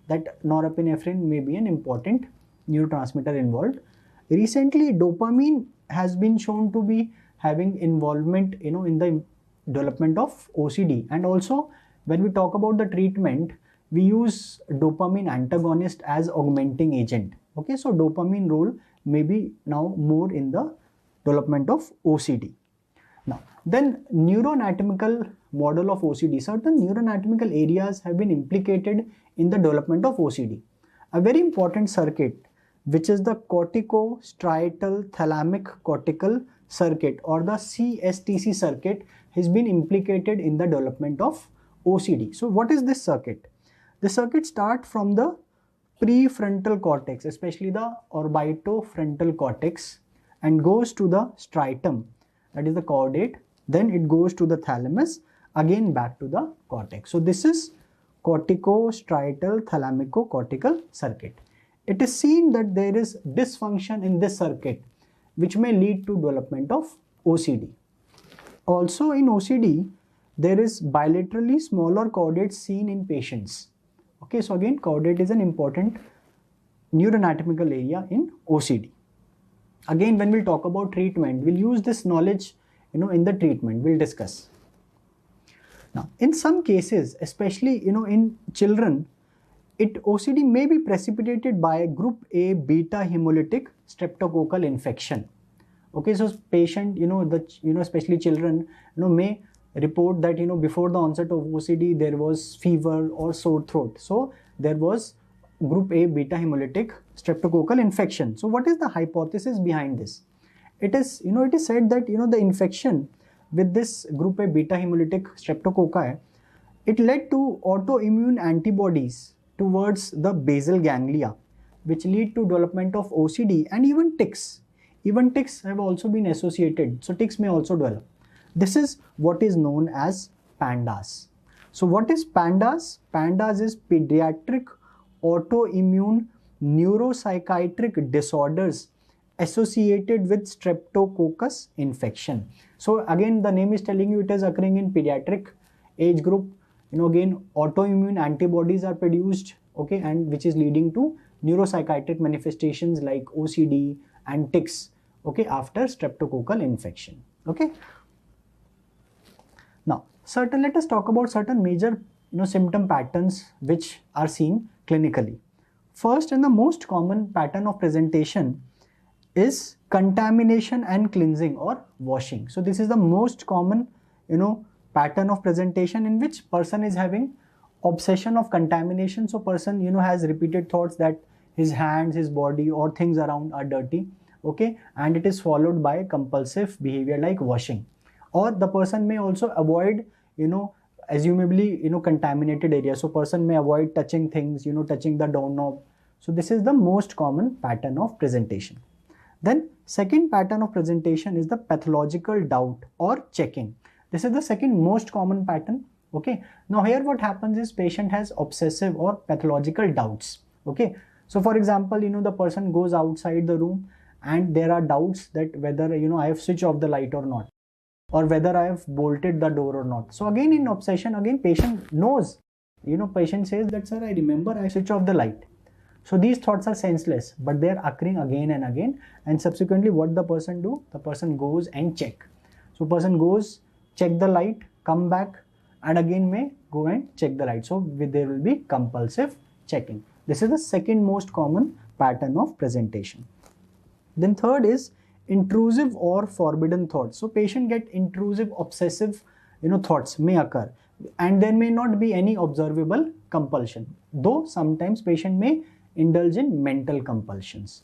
that norepinephrine may be an important neurotransmitter involved. Recently, dopamine has been shown to be having involvement in the development of OCD. And also, when we talk about the treatment, we use dopamine antagonist as augmenting agent. Okay, so dopamine role may be now more in the development of OCD. Now, then neuroanatomical model of OCD. Certain neuroanatomical areas have been implicated in the development of OCD. A very important circuit, which is the corticostriatal thalamic cortical circuit, or the CSTC circuit, has been implicated in the development of OCD. So what is this circuit? The circuit starts from the prefrontal cortex, especially the orbitofrontal cortex, and goes to the striatum, that is the caudate, then it goes to the thalamus, again back to the cortex. So this is corticostriatal thalamico-cortical circuit. It is seen that there is dysfunction in this circuit, which may lead to development of OCD. Also in OCD, there is bilaterally smaller caudate seen in patients. Okay, so again, caudate is an important neuroanatomical area in OCD. Again, when we talk about treatment, we'll use this knowledge in the treatment, we'll discuss. Now, in some cases, especially in children, OCD may be precipitated by group A beta hemolytic streptococcal infection. Okay, so patient, especially children, may report that before the onset of OCD there was fever or sore throat. So there was group A beta hemolytic streptococcal infection. So what is the hypothesis behind this? It is said that the infection with this group A beta hemolytic streptococci, it led to autoimmune antibodies towards the basal ganglia, which lead to development of OCD and even tics. Even tics have also been associated, so tics may also develop. This is what is known as PANDAS. So what is PANDAS? PANDAS is pediatric autoimmune neuropsychiatric disorders associated with streptococcus infection. So again, the name is telling you it is occurring in pediatric age group. Again, autoimmune antibodies are produced, okay, and which is leading to neuropsychiatric manifestations like OCD and tics, okay, after streptococcal infection. Okay. Now, let us talk about certain major symptom patterns which are seen clinically. First and the most common pattern of presentation is contamination and cleansing or washing. So this is the most common pattern of presentation in which person is having obsession of contamination. So person has repeated thoughts that his hands, his body or things around are dirty, okay, and it is followed by compulsive behavior like washing. Or the person may also avoid assumably contaminated areas. So person may avoid touching things, touching the doorknob. So this is the most common pattern of presentation. Then second pattern of presentation is the pathological doubt or checking. This is the second most common pattern. Okay. Now here what happens is patient has obsessive or pathological doubts. Okay. So for example, the person goes outside the room and there are doubts that whether I have switched off the light or not, or whether I have bolted the door or not. So again in obsession, again patient knows, patient says that sir, I remember I switched off the light. So these thoughts are senseless, but they are occurring again and again, and subsequently what the person do? The person goes and check. So person goes, check the light, come back, and again may go and check the light. So there will be compulsive checking. This is the second most common pattern of presentation. Then third is intrusive or forbidden thoughts. So patient get intrusive, obsessive, thoughts may occur, and there may not be any observable compulsion, though sometimes patient may indulge in mental compulsions.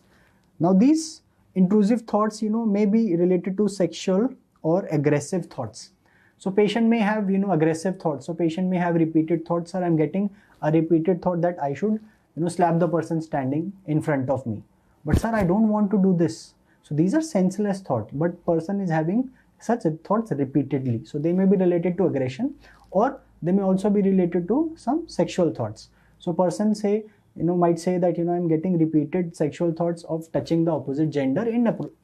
Now these intrusive thoughts, may be related to sexual or aggressive thoughts. So patient may have, aggressive thoughts. So patient may have repeated thoughts, or I'm getting a repeated thought that I should, slap the person standing in front of me. But sir, I don't want to do this. So these are senseless thoughts, but person is having such thoughts repeatedly. So they may be related to aggression, or they may also be related to some sexual thoughts. So person say, might say that, I'm getting repeated sexual thoughts of touching the opposite gender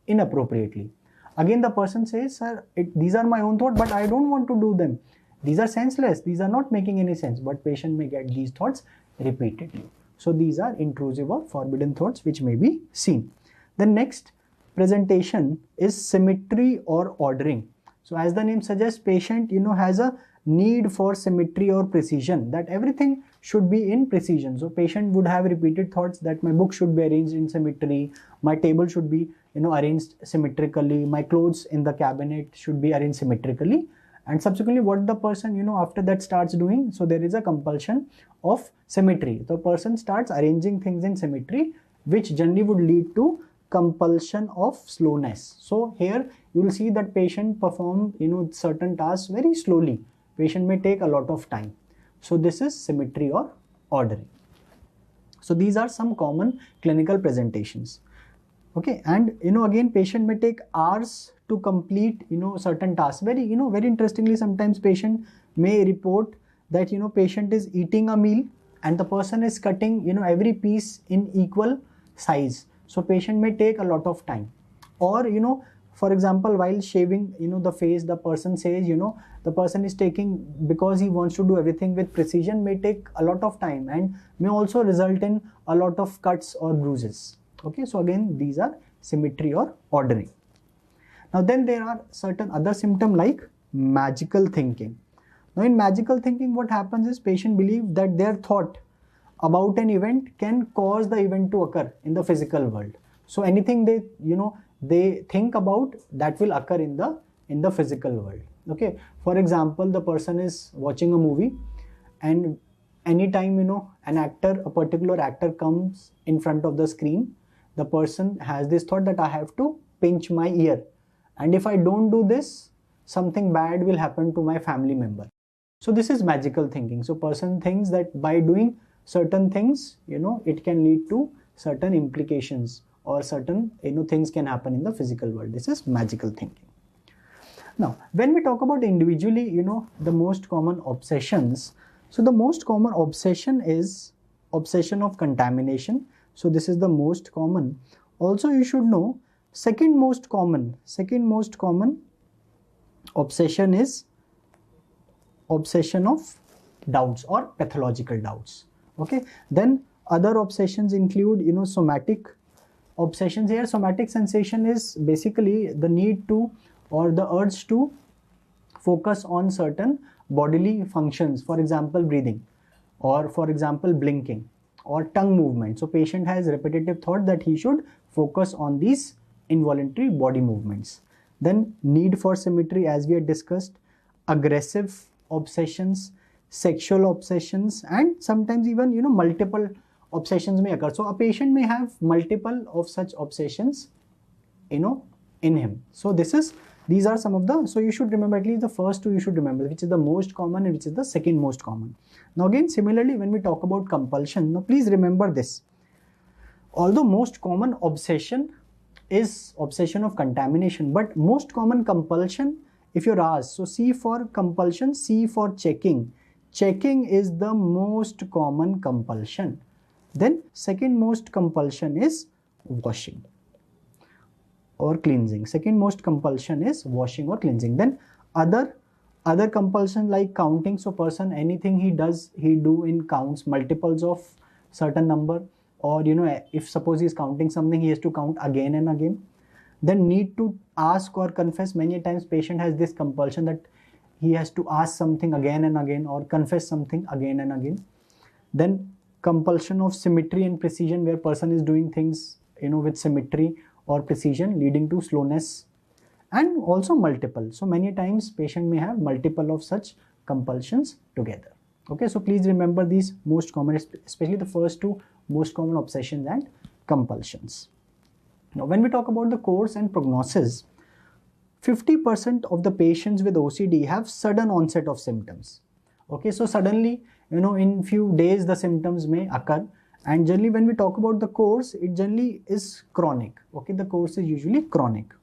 inappropriately. Again, the person says, sir, these are my own thoughts, but I don't want to do them. These are senseless. These are not making any sense, but patient may get these thoughts repeatedly. So these are intrusive or forbidden thoughts which may be seen. The next presentation is symmetry or ordering. So as the name suggests, patient, has a need for symmetry or precision, that everything should be in precision. So patient would have repeated thoughts that my book should be arranged in symmetry, my table should be, arranged symmetrically, my clothes in the cabinet should be arranged symmetrically. And subsequently what the person, after that starts doing, so there is a compulsion of symmetry. The person starts arranging things in symmetry, which generally would lead to compulsion of slowness. So here you will see that patient perform, certain tasks very slowly. Patient may take a lot of time. So this is symmetry or ordering. So these are some common clinical presentations. Okay, and again, patient may take hours to complete certain tasks. Very interestingly, sometimes patient may report that patient is eating a meal and the person is cutting every piece in equal size. So patient may take a lot of time. Or for example, while shaving the face, the person says the person is taking, because he wants to do everything with precision, may take a lot of time and may also result in a lot of cuts or bruises. Okay, so again, these are symmetry or ordering. Now then there are certain other symptoms like magical thinking. Now in magical thinking, what happens is patient believe that their thought about an event can cause the event to occur in the physical world. So anything they think about, that will occur in the physical world. Okay, for example, the person is watching a movie, and anytime a particular actor comes in front of the screen, the person has this thought that I have to pinch my ear, and if I don't do this, something bad will happen to my family member. So this is magical thinking. So person thinks that by doing certain things, it can lead to certain implications, or certain things can happen in the physical world. This is magical thinking. Now when we talk about individually, the most common obsessions, so the most common obsession is obsession of contamination. So this is the most common. Also you should know, second most common obsession is obsession of doubts or pathological doubts. Okay, then other obsessions include somatic obsessions. Here somatic sensation is basically the need to, or the urge to focus on certain bodily functions, for example breathing, or for example blinking, or tongue movement. So patient has repetitive thought that he should focus on these involuntary body movements. Then need for symmetry, as we had discussed, aggressive obsessions, sexual obsessions, and sometimes even multiple obsessions may occur. So a patient may have multiple of such obsessions in him. So these are some of the, so you should remember at least the first two, you should remember which is the most common and which is the second most common. Now again, similarly, when we talk about compulsion, now please remember this. Although most common obsession is obsession of contamination, but most common compulsion, if you're asked, so C for compulsion, C for checking. Checking is the most common compulsion. Then second most compulsion is washing or cleansing. Second most compulsion is washing or cleansing. Then other compulsion like counting. So person, anything he do in counts, multiples of certain number. or if suppose he's counting something, he has to count again and again. Then need to ask or confess. Many times patient has this compulsion that he has to ask something again and again or confess something again and again. Then compulsion of symmetry and precision, where person is doing things with symmetry or precision, leading to slowness. And also multiple. So many times patient may have multiple of such compulsions together. Okay, so please remember these most common, especially the first two most common obsessions and compulsions. Now, when we talk about the course and prognosis, 50% of the patients with OCD have sudden onset of symptoms. Okay, so suddenly, in few days the symptoms may occur, and generally when we talk about the course, it generally is chronic. Okay, the course is usually chronic.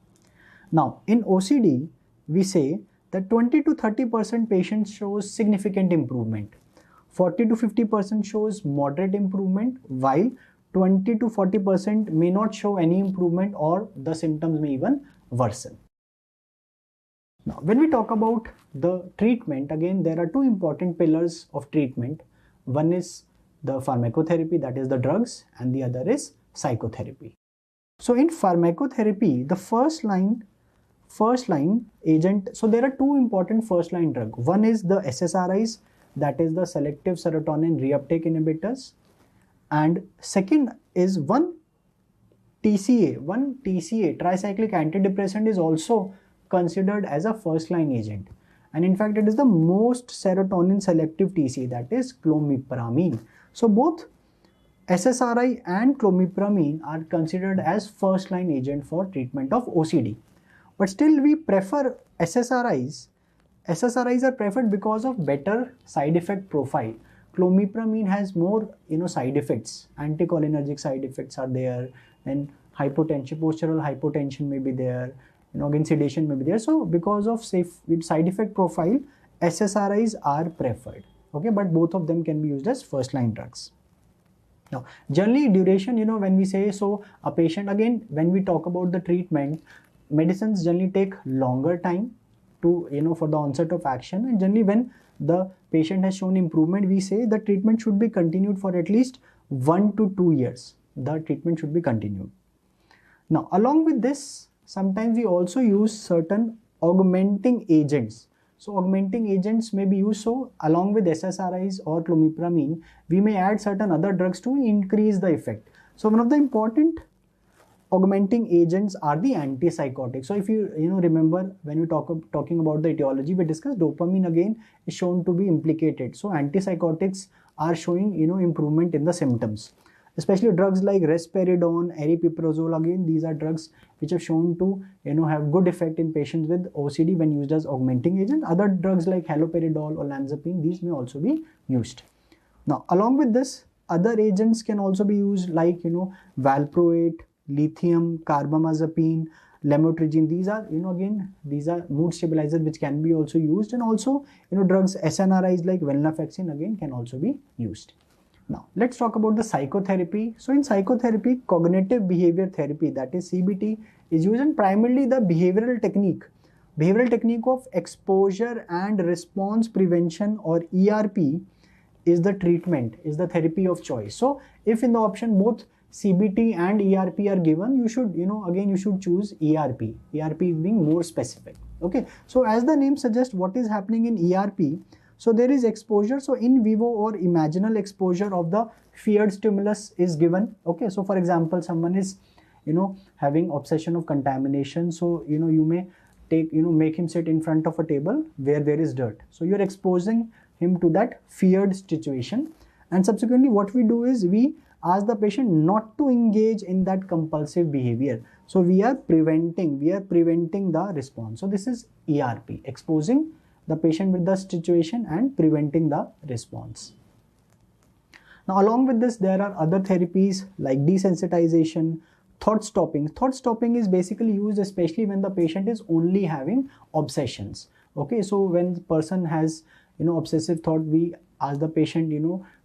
Now, in OCD, we say that 20 to 30% patients shows significant improvement. 40 to 50% shows moderate improvement, while 20 to 40% may not show any improvement, or the symptoms may even worsen. Now, when we talk about the treatment, again, there are two important pillars of treatment. One is the pharmacotherapy, that is the drugs, and the other is psychotherapy. So in pharmacotherapy, the first line agent, so there are two important first line drugs. One is the SSRIs, that is the selective serotonin reuptake inhibitors, and second is one TCA, tricyclic antidepressant, is also considered as a first line agent, and in fact it is the most serotonin selective TCA, that is clomipramine. So both SSRI and clomipramine are considered as first line agent for treatment of OCD, but still we prefer SSRIs. SSRIs are preferred because of better side effect profile. Clomipramine has more side effects, anticholinergic side effects are there, and hypotension, postural hypotension may be there, again sedation may be there. So because of safe side effect profile, SSRIs are preferred. Okay, but both of them can be used as first line drugs. Now, generally duration, when we say, so a patient, again, when we talk about the treatment, medicines generally take longer time to, for the onset of action, and generally when the patient has shown improvement, we say the treatment should be continued for at least 1 to 2 years. The treatment should be continued. Now, along with this, sometimes we also use certain augmenting agents. So augmenting agents may be used. So along with SSRIs or clomipramine, we may add certain other drugs to increase the effect. So one of the important augmenting agents are the antipsychotics. So if you remember, when we talking about the etiology, we discussed dopamine again is shown to be implicated. So antipsychotics are showing improvement in the symptoms, especially drugs like risperidone, aripiprazole. Again, these are drugs which have shown to have good effect in patients with OCD when used as augmenting agent. Other drugs like haloperidol, olanzapine, these may also be used. Now, along with this, other agents can also be used like valproate, lithium, carbamazepine, lamotrigine. These are these are mood stabilizers which can be also used, and also drugs SNRIs like venlafaxine again can also be used. Now, let's talk about the psychotherapy. So in psychotherapy, cognitive behavior therapy, that is CBT, is used, and primarily the behavioral technique of exposure and response prevention, or ERP, is the treatment, is the therapy of choice. So if in the option both CBT and ERP are given, you should again you should choose ERP. ERP being more specific. Okay, so as the name suggests, what is happening in ERP? So there is exposure, so in vivo or imaginal exposure of the feared stimulus is given. Okay, so for example, someone is having obsession of contamination, so you may take make him sit in front of a table where there is dirt, so you're exposing him to that feared situation, and subsequently what we do is we ask the patient not to engage in that compulsive behavior. So we are preventing the response. So this is ERP, exposing the patient with the situation and preventing the response. Now, along with this, there are other therapies like desensitization, thought stopping. Thought stopping is basically used especially when the patient is only having obsessions. Okay, so when the person has obsessive thought, we ask the patient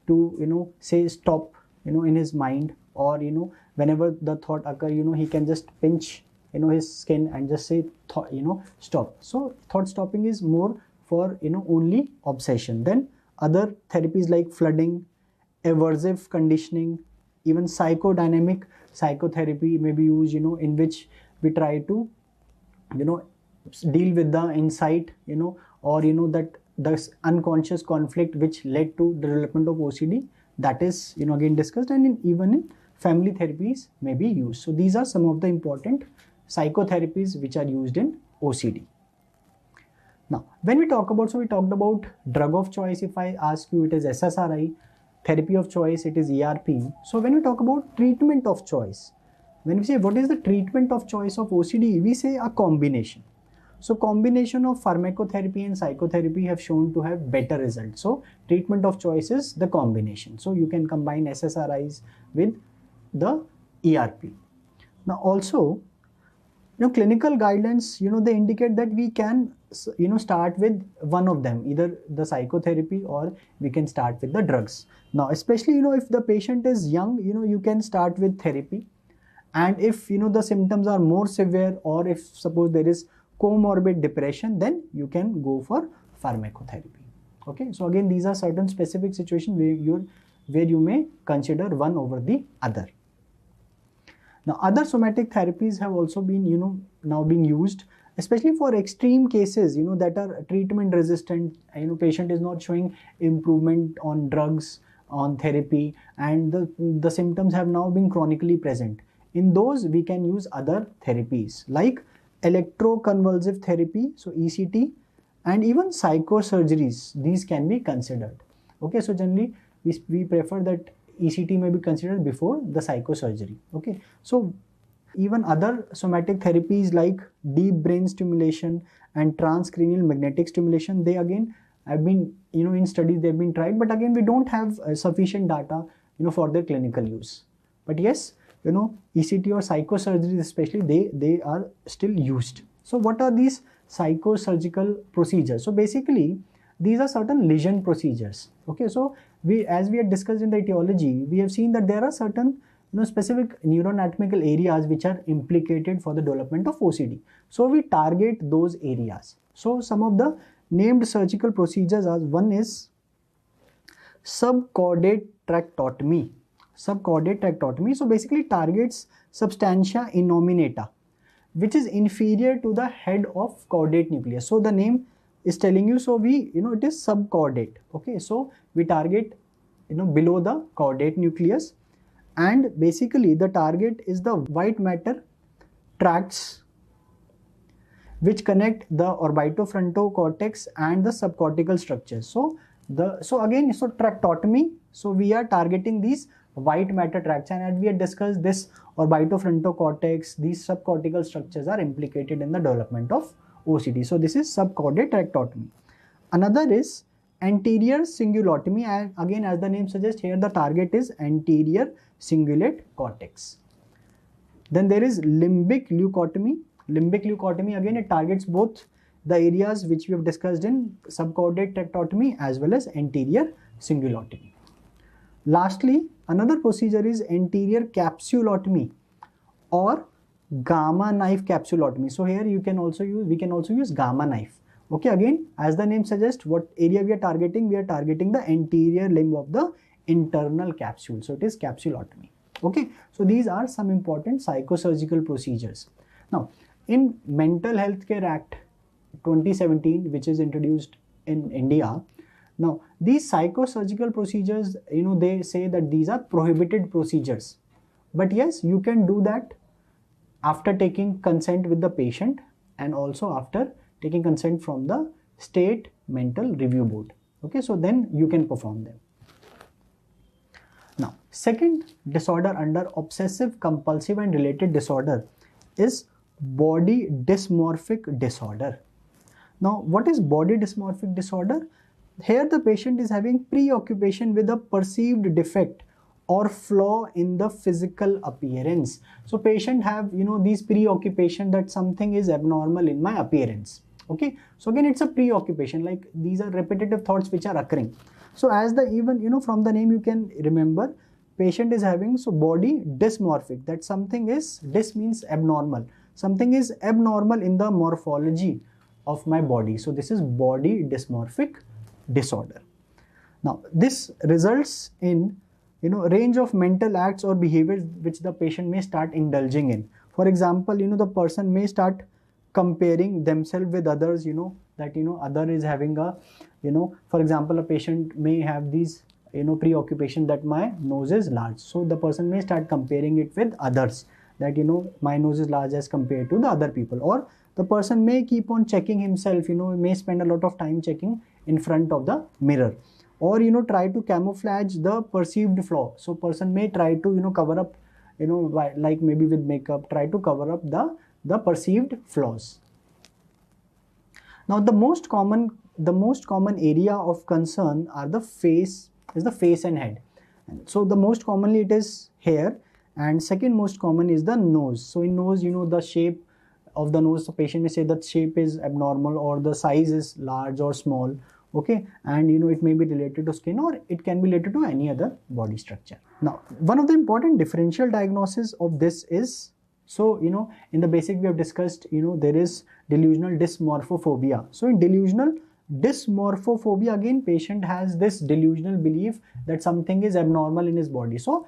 to say stop in his mind, or whenever the thought occur, he can just pinch his skin and just say stop. So thought stopping is more for only obsession. Then other therapies like flooding, aversive conditioning, even psychodynamic psychotherapy may be used, in which we try to, deal with the insight, or that the unconscious conflict which led to the development of OCD, that is, again discussed, and even in family therapies may be used. So these are some of the important psychotherapies which are used in OCD. Now, when we talk about, so we talked about drug of choice. If I ask you, it is SSRI. Therapy of choice, it is ERP. So when we talk about treatment of choice, when we say what is the treatment of choice of OCD, we say a combination. So combination of pharmacotherapy and psychotherapy have shown to have better results. So treatment of choice is the combination. So you can combine SSRIs with the ERP. Now also, clinical guidelines, they indicate that we can, start with one of them, either the psychotherapy or we can start with the drugs. Now, especially, if the patient is young, you can start with therapy. And if, the symptoms are more severe, or if suppose there is comorbid depression, then you can go for pharmacotherapy. Okay. So again, these are certain specific situations where you may consider one over the other. Now, other somatic therapies have also been, now being used, especially for extreme cases, that are treatment resistant. Patient is not showing improvement on drugs, on therapy, and the symptoms have now been chronically present. In those, we can use other therapies like electroconvulsive therapy, so ECT, and even psychosurgeries. These can be considered. Okay, so generally we prefer that ECT may be considered before the psychosurgery. Okay, so even other somatic therapies like deep brain stimulation and transcranial magnetic stimulation, they again have been, in studies they've been tried, but again we don't have sufficient data, for their clinical use. But yes, ECT or psychosurgery especially, they are still used. So what are these psychosurgical procedures? So basically, these are certain lesion procedures. Okay, so as we had discussed in the etiology, we have seen that there are certain specific neuroanatomical areas which are implicated for the development of OCD. So we target those areas. So some of the named surgical procedures are, one is subcaudate tractotomy. Subcaudate tractotomy, so basically targets substantia innominata, which is inferior to the head of caudate nucleus. So the name is telling you, so it is subcaudate. Okay, so we target, below the caudate nucleus, and basically the target is the white matter tracts which connect the orbitofrontocortex and the subcortical structures. So tractotomy, so we are targeting these white matter tracts, and as we had discussed, this orbitofrontocortex, these subcortical structures are implicated in the development of OCD. So this is subcaudate tractotomy. Another is anterior cingulotomy, and again, as the name suggests, here the target is anterior cingulate cortex. Then there is limbic leucotomy. Limbic leucotomy, again, it targets both the areas which we have discussed in subcaudate tractotomy as well as anterior cingulotomy. Lastly, another procedure is anterior capsulotomy or gamma knife capsulotomy. So here we can also use gamma knife. Okay, again, as the name suggests, what area we are targeting? We are targeting the anterior limb of the internal capsule. So it is capsulotomy. Okay, so these are some important psychosurgical procedures. Now, in Mental Health Care Act 2017, which is introduced in India, now these psychosurgical procedures, they say that these are prohibited procedures. But yes, you can do that after taking consent with the patient, and also after taking consent from the state mental review board. Okay, so then you can perform them. Now, second disorder under obsessive compulsive and related disorder is body dysmorphic disorder. Now, what is body dysmorphic disorder? Here the patient is having preoccupation with a perceived defect or flaw in the physical appearance. So patient have, these preoccupation that something is abnormal in my appearance. Okay, so again, it's a preoccupation, like these are repetitive thoughts which are occurring. So as the even, from the name you can remember, patient is having, so body dysmorphic, that something is, dys means abnormal, something is abnormal in the morphology of my body. So this is body dysmorphic disorder. Now, this results in range of mental acts or behaviors which the patient may start indulging in. For example, the person may start comparing themselves with others, that other is having a, for example, a patient may have these preoccupation that my nose is large, so the person may start comparing it with others, that my nose is large as compared to the other people. Or the person may keep on checking himself, may spend a lot of time checking in front of the mirror, or try to camouflage the perceived flaw. So person may try to cover up, like maybe with makeup, try to cover up the perceived flaws. Now the most common area of concern are the face and head. So the most commonly it is hair, and second most common is the nose. So in nose, the shape of the nose, the patient may say that shape is abnormal or the size is large or small. Okay, and it may be related to skin or it can be related to any other body structure. Now one of the important differential diagnosis of this is, so in the basic we have discussed, there is delusional dysmorphophobia. So in delusional dysmorphophobia, again patient has this delusional belief that something is abnormal in his body. So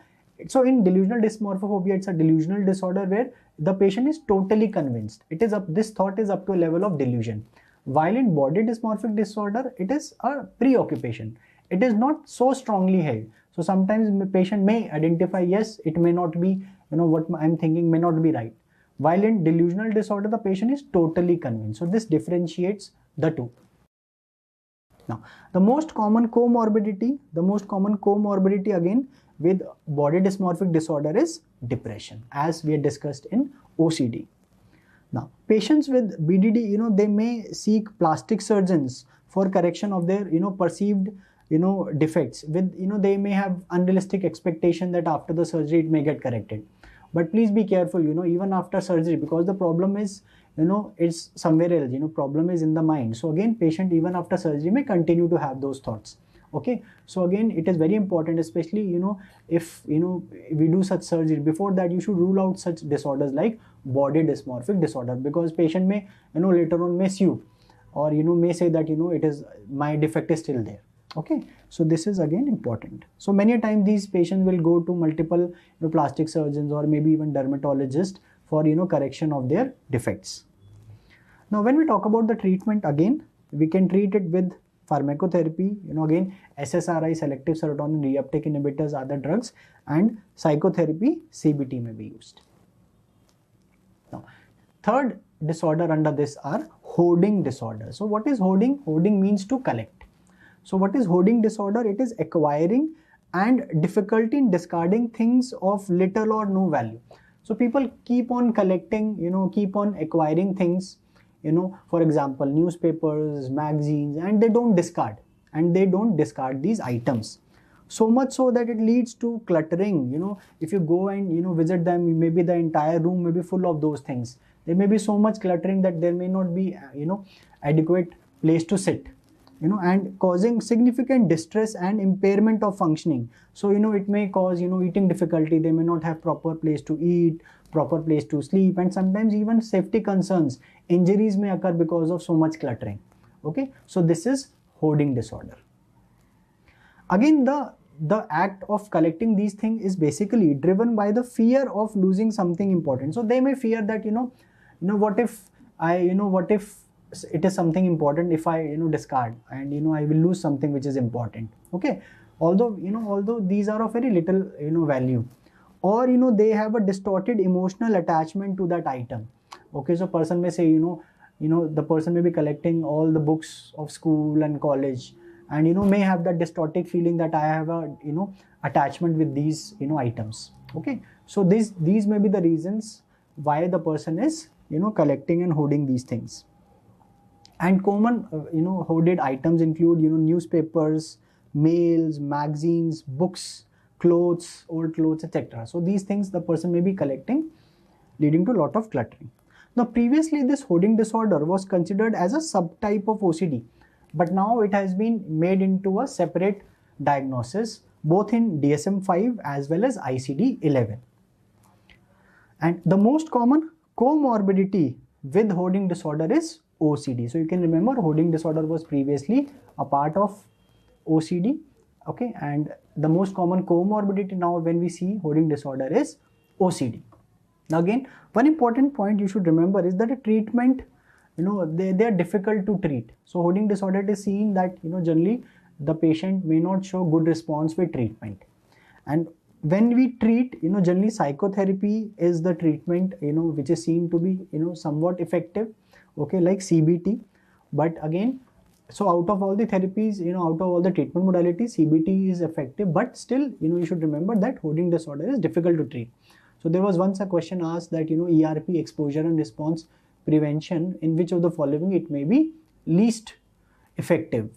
in delusional dysmorphophobia, it's a delusional disorder where the patient is totally convinced. This thought is up to a level of delusion. While in body dysmorphic disorder, it is a preoccupation. It is not so strongly held. So sometimes the patient may identify, yes, it may not be, what I'm thinking may not be right. While in delusional disorder, the patient is totally convinced. So this differentiates the two. Now, the most common comorbidity again with body dysmorphic disorder is depression, as we had discussed in OCD. Now, patients with BDD, they may seek plastic surgeons for correction of their, perceived, defects. With, they may have unrealistic expectation that after the surgery it may get corrected. But please be careful, even after surgery, because the problem is, it's somewhere else. Problem is in the mind. So again, patient even after surgery may continue to have those thoughts. Okay, so again, it is very important, especially if we do such surgery. Before that, you should rule out such disorders like body dysmorphic disorder, because patient may later on may sue, or may say that it is my defect is still there. Okay, so this is again important. So many a time these patients will go to multiple plastic surgeons or maybe even dermatologists for correction of their defects. Now when we talk about the treatment, again we can treat it with pharmacotherapy, again SSRI, selective serotonin reuptake inhibitors, are the drugs, and psychotherapy, CBT may be used. Now third disorder under this are hoarding disorder. So what is hoarding? Hoarding means to collect. So what is hoarding disorder? It is acquiring and difficulty in discarding things of little or no value. So people keep on collecting, keep on acquiring things, for example, newspapers, magazines, and they don't discard. These items. So much so that it leads to cluttering. If you go and visit them, maybe the entire room may be full of those things. There may be so much cluttering that there may not be adequate place to sit, and causing significant distress and impairment of functioning. So it may cause eating difficulty. They may not have proper place to eat, proper place to sleep, and sometimes even safety concerns, injuries may occur because of so much cluttering. Okay, so this is hoarding disorder. Again, the act of collecting these things is basically driven by the fear of losing something important. So they may fear that what if it is something important, if I discard, and I will lose something which is important. Okay, although these are of very little value, or they have a distorted emotional attachment to that item. Okay, so person may say the person may be collecting all the books of school and college, and may have that distorted feeling that I have a attachment with these items. Okay, so these may be the reasons why the person is collecting and hoarding these things. And common hoarded items include newspapers, mails, magazines, books, clothes, old clothes, etc. So these things the person may be collecting, leading to a lot of cluttering. Now previously this hoarding disorder was considered as a subtype of OCD, but now it has been made into a separate diagnosis both in DSM-5 as well as ICD-11. And the most common comorbidity with hoarding disorder is OCD. So you can remember hoarding disorder was previously a part of OCD. Okay, and the most common comorbidity now when we see hoarding disorder is OCD. Now again, one important point you should remember is that a treatment, they are difficult to treat. So hoarding disorder, it is seen that generally the patient may not show good response with treatment. And when we treat, generally psychotherapy is the treatment, which is seen to be, somewhat effective, okay, like CBT. But again, so out of all the therapies, out of all the treatment modalities, CBT is effective, but still, you should remember that hoarding disorder is difficult to treat. So there was once a question asked that, ERP, exposure and response prevention, in which of the following it may be least effective?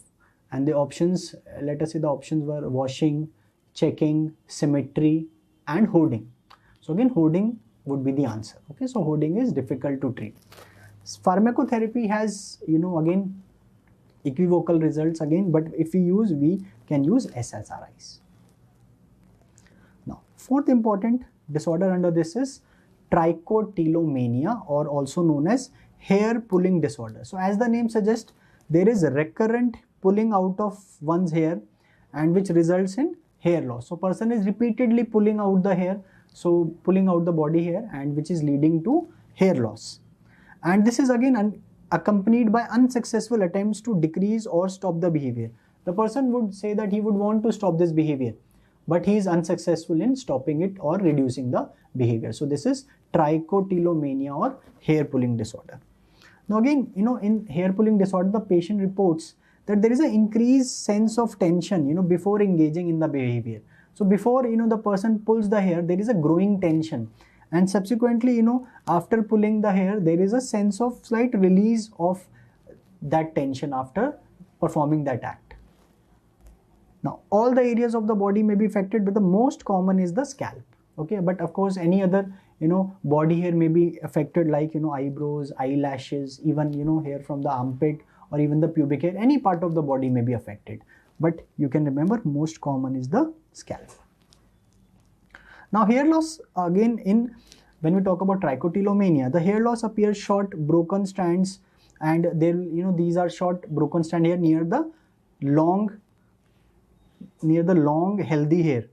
And the options, let us say the options were washing, checking, symmetry, and hoarding. So again, hoarding would be the answer. Okay, so hoarding is difficult to treat. Pharmacotherapy has, again, equivocal results again, but if we can use SSRIs. Now, fourth important disorder under this is trichotillomania, or also known as hair pulling disorder. So as the name suggests, there is a recurrent pulling out of one's hair, and which results in hair loss. So person is repeatedly pulling out the hair, so pulling out the body hair, and which is leading to hair loss. And this is again accompanied by unsuccessful attempts to decrease or stop the behavior. The person would say that he would want to stop this behavior, but he is unsuccessful in stopping it or reducing the behavior. So this is trichotillomania, or hair pulling disorder. Now again, in hair pulling disorder, the patient reports that there is an increased sense of tension, before engaging in the behavior. So before, the person pulls the hair, there is a growing tension. And subsequently, after pulling the hair, there is a sense of slight release of that tension after performing that act. Now, all the areas of the body may be affected, but the most common is the scalp. Okay, but of course, any other, body hair may be affected, like, eyebrows, eyelashes, even, hair from the armpit, or even the pubic hair. Any part of the body may be affected. But you can remember, most common is the scalp. Now, hair loss, again, when we talk about trichotillomania, the hair loss appears short, broken strands, and there, these are short, broken strand here near the long, healthy hair.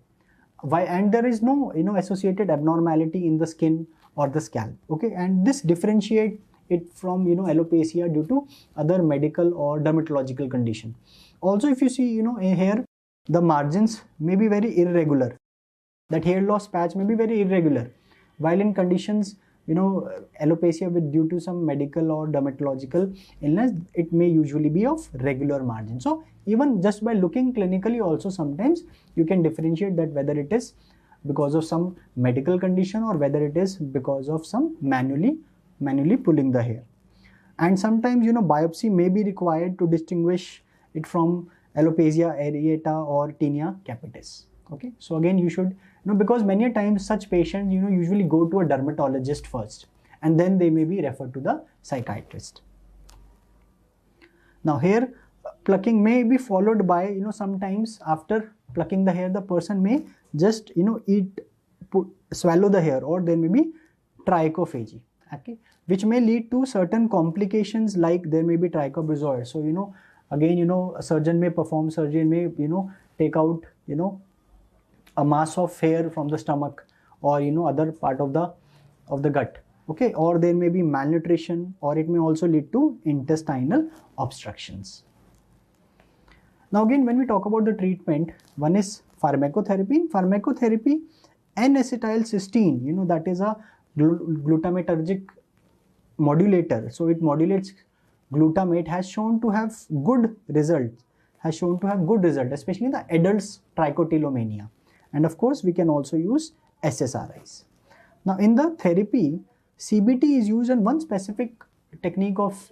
Why? And there is no, associated abnormality in the skin or the scalp. Okay, and this differentiate it from, alopecia due to other medical or dermatological condition. Also, if you see, in hair, the margins may be very irregular. That hair loss patch may be very irregular, while in conditions, alopecia with due to some medical or dermatological illness, it may usually be of regular margin. So even just by looking clinically also, sometimes you can differentiate that whether it is because of some medical condition or whether it is because of some manually pulling the hair. And sometimes, biopsy may be required to distinguish it from alopecia areata or tinea capitis. Okay, so again, you should, because many times such patients, usually go to a dermatologist first, and then they may be referred to the psychiatrist. Now, hair plucking may be followed by, sometimes after plucking the hair, the person may just, swallow the hair, or there may be trichophagy, okay, which may lead to certain complications, like there may be trichobizoid. So, again, a surgeon may perform surgery and may, take out, a mass of hair from the stomach, or other part of the gut. Okay, or there may be malnutrition, or it may also lead to intestinal obstructions. Now again, when we talk about the treatment, one is pharmacotherapy. In pharmacotherapy, N-acetylcysteine, that is a glutamatergic modulator. So it modulates glutamate, has shown to have good results, especially in the adults trichotillomania. And of course, we can also use SSRIs. Now, in the therapy, CBT is used, and one specific technique of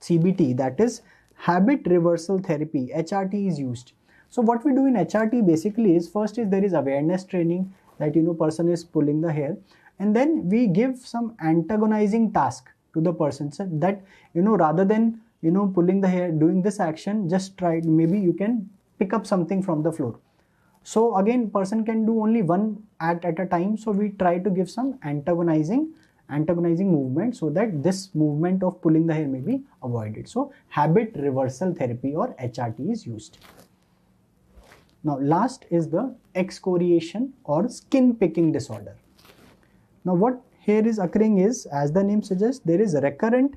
CBT, that is habit reversal therapy, HRT, is used. So what we do in HRT basically is, first is there is awareness training that, person is pulling the hair, and then we give some antagonizing task to the person, so that, rather than, pulling the hair, doing this action, just try, maybe you can pick up something from the floor. So again, person can do only one act at a time. So we try to give some antagonizing movement, so that this movement of pulling the hair may be avoided. So habit reversal therapy, or HRT, is used. Now last is the excoriation or skin picking disorder. Now what here is occurring is, as the name suggests, there is recurrent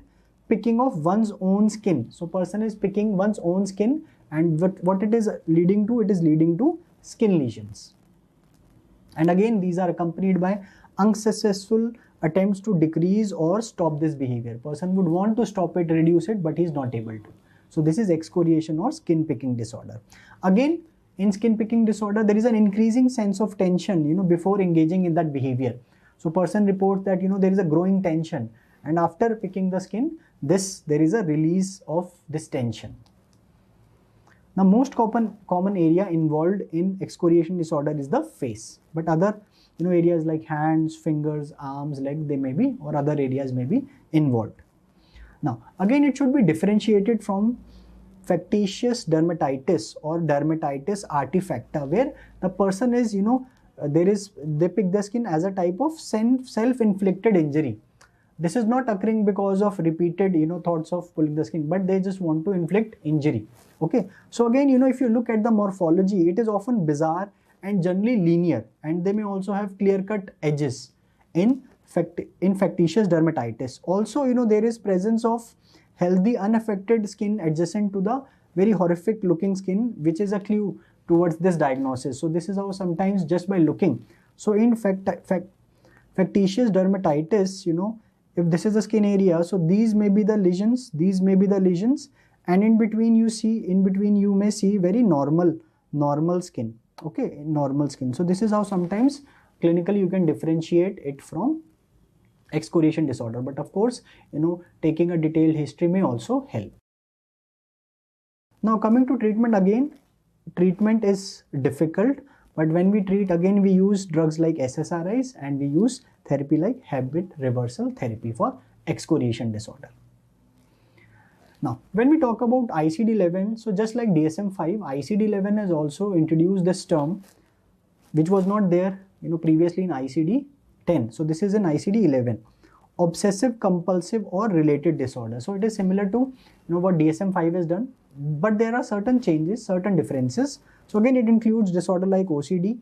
picking of one's own skin. So person is picking one's own skin, and what it is leading to, it is leading to skin lesions. And again, these are accompanied by unsuccessful attempts to decrease or stop this behavior. Person would want to stop it, reduce it, but he is not able to. So this is excoriation or skin picking disorder. Again, in skin picking disorder, there is an increasing sense of tension, before engaging in that behavior. So person reports that, there is a growing tension, and after picking the skin, there is a release of this tension. Now, most common area involved in excoriation disorder is the face, but other areas like hands, fingers, arms, leg, they may be, or other areas may be involved. Now, again, it should be differentiated from factitious dermatitis or dermatitis artifacta, where the person is, they pick the skin as a type of self-inflicted injury. This is not occurring because of repeated, thoughts of pulling the skin, but they just want to inflict injury. Okay. So again, if you look at the morphology, it is often bizarre and generally linear, and they may also have clear-cut edges in factitious dermatitis. Also, there is presence of healthy, unaffected skin adjacent to the very horrific looking skin, which is a clue towards this diagnosis. So this is how sometimes just by looking. So in factitious dermatitis, if this is the skin area, so these may be the lesions, and in between you may see very normal skin. Okay, normal skin. So this is how sometimes clinically you can differentiate it from excoriation disorder. But of course, taking a detailed history may also help. Now coming to treatment again, treatment is difficult, but when we treat, again we use drugs like SSRIs, and we use therapy like habit reversal therapy for excoriation disorder. Now, when we talk about ICD-11, so just like DSM-5, ICD-11 has also introduced this term, which was not there, previously in ICD-10. So this is in ICD-11, obsessive compulsive or related disorder. So it is similar to what DSM-5 has done, but there are certain changes, certain differences. So again, it includes disorder like OCD,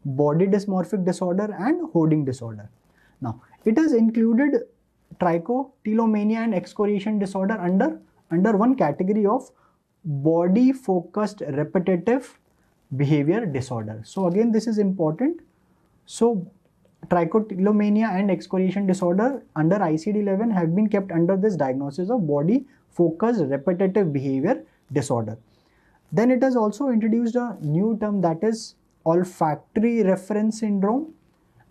body dysmorphic disorder, and hoarding disorder. Now, it has included trichotillomania and excoriation disorder under one category of body focused repetitive behavior disorder. So again, this is important. So trichotillomania and excoriation disorder under ICD-11 have been kept under this diagnosis of body focused repetitive behavior disorder. Then it has also introduced a new term, that is olfactory reference syndrome,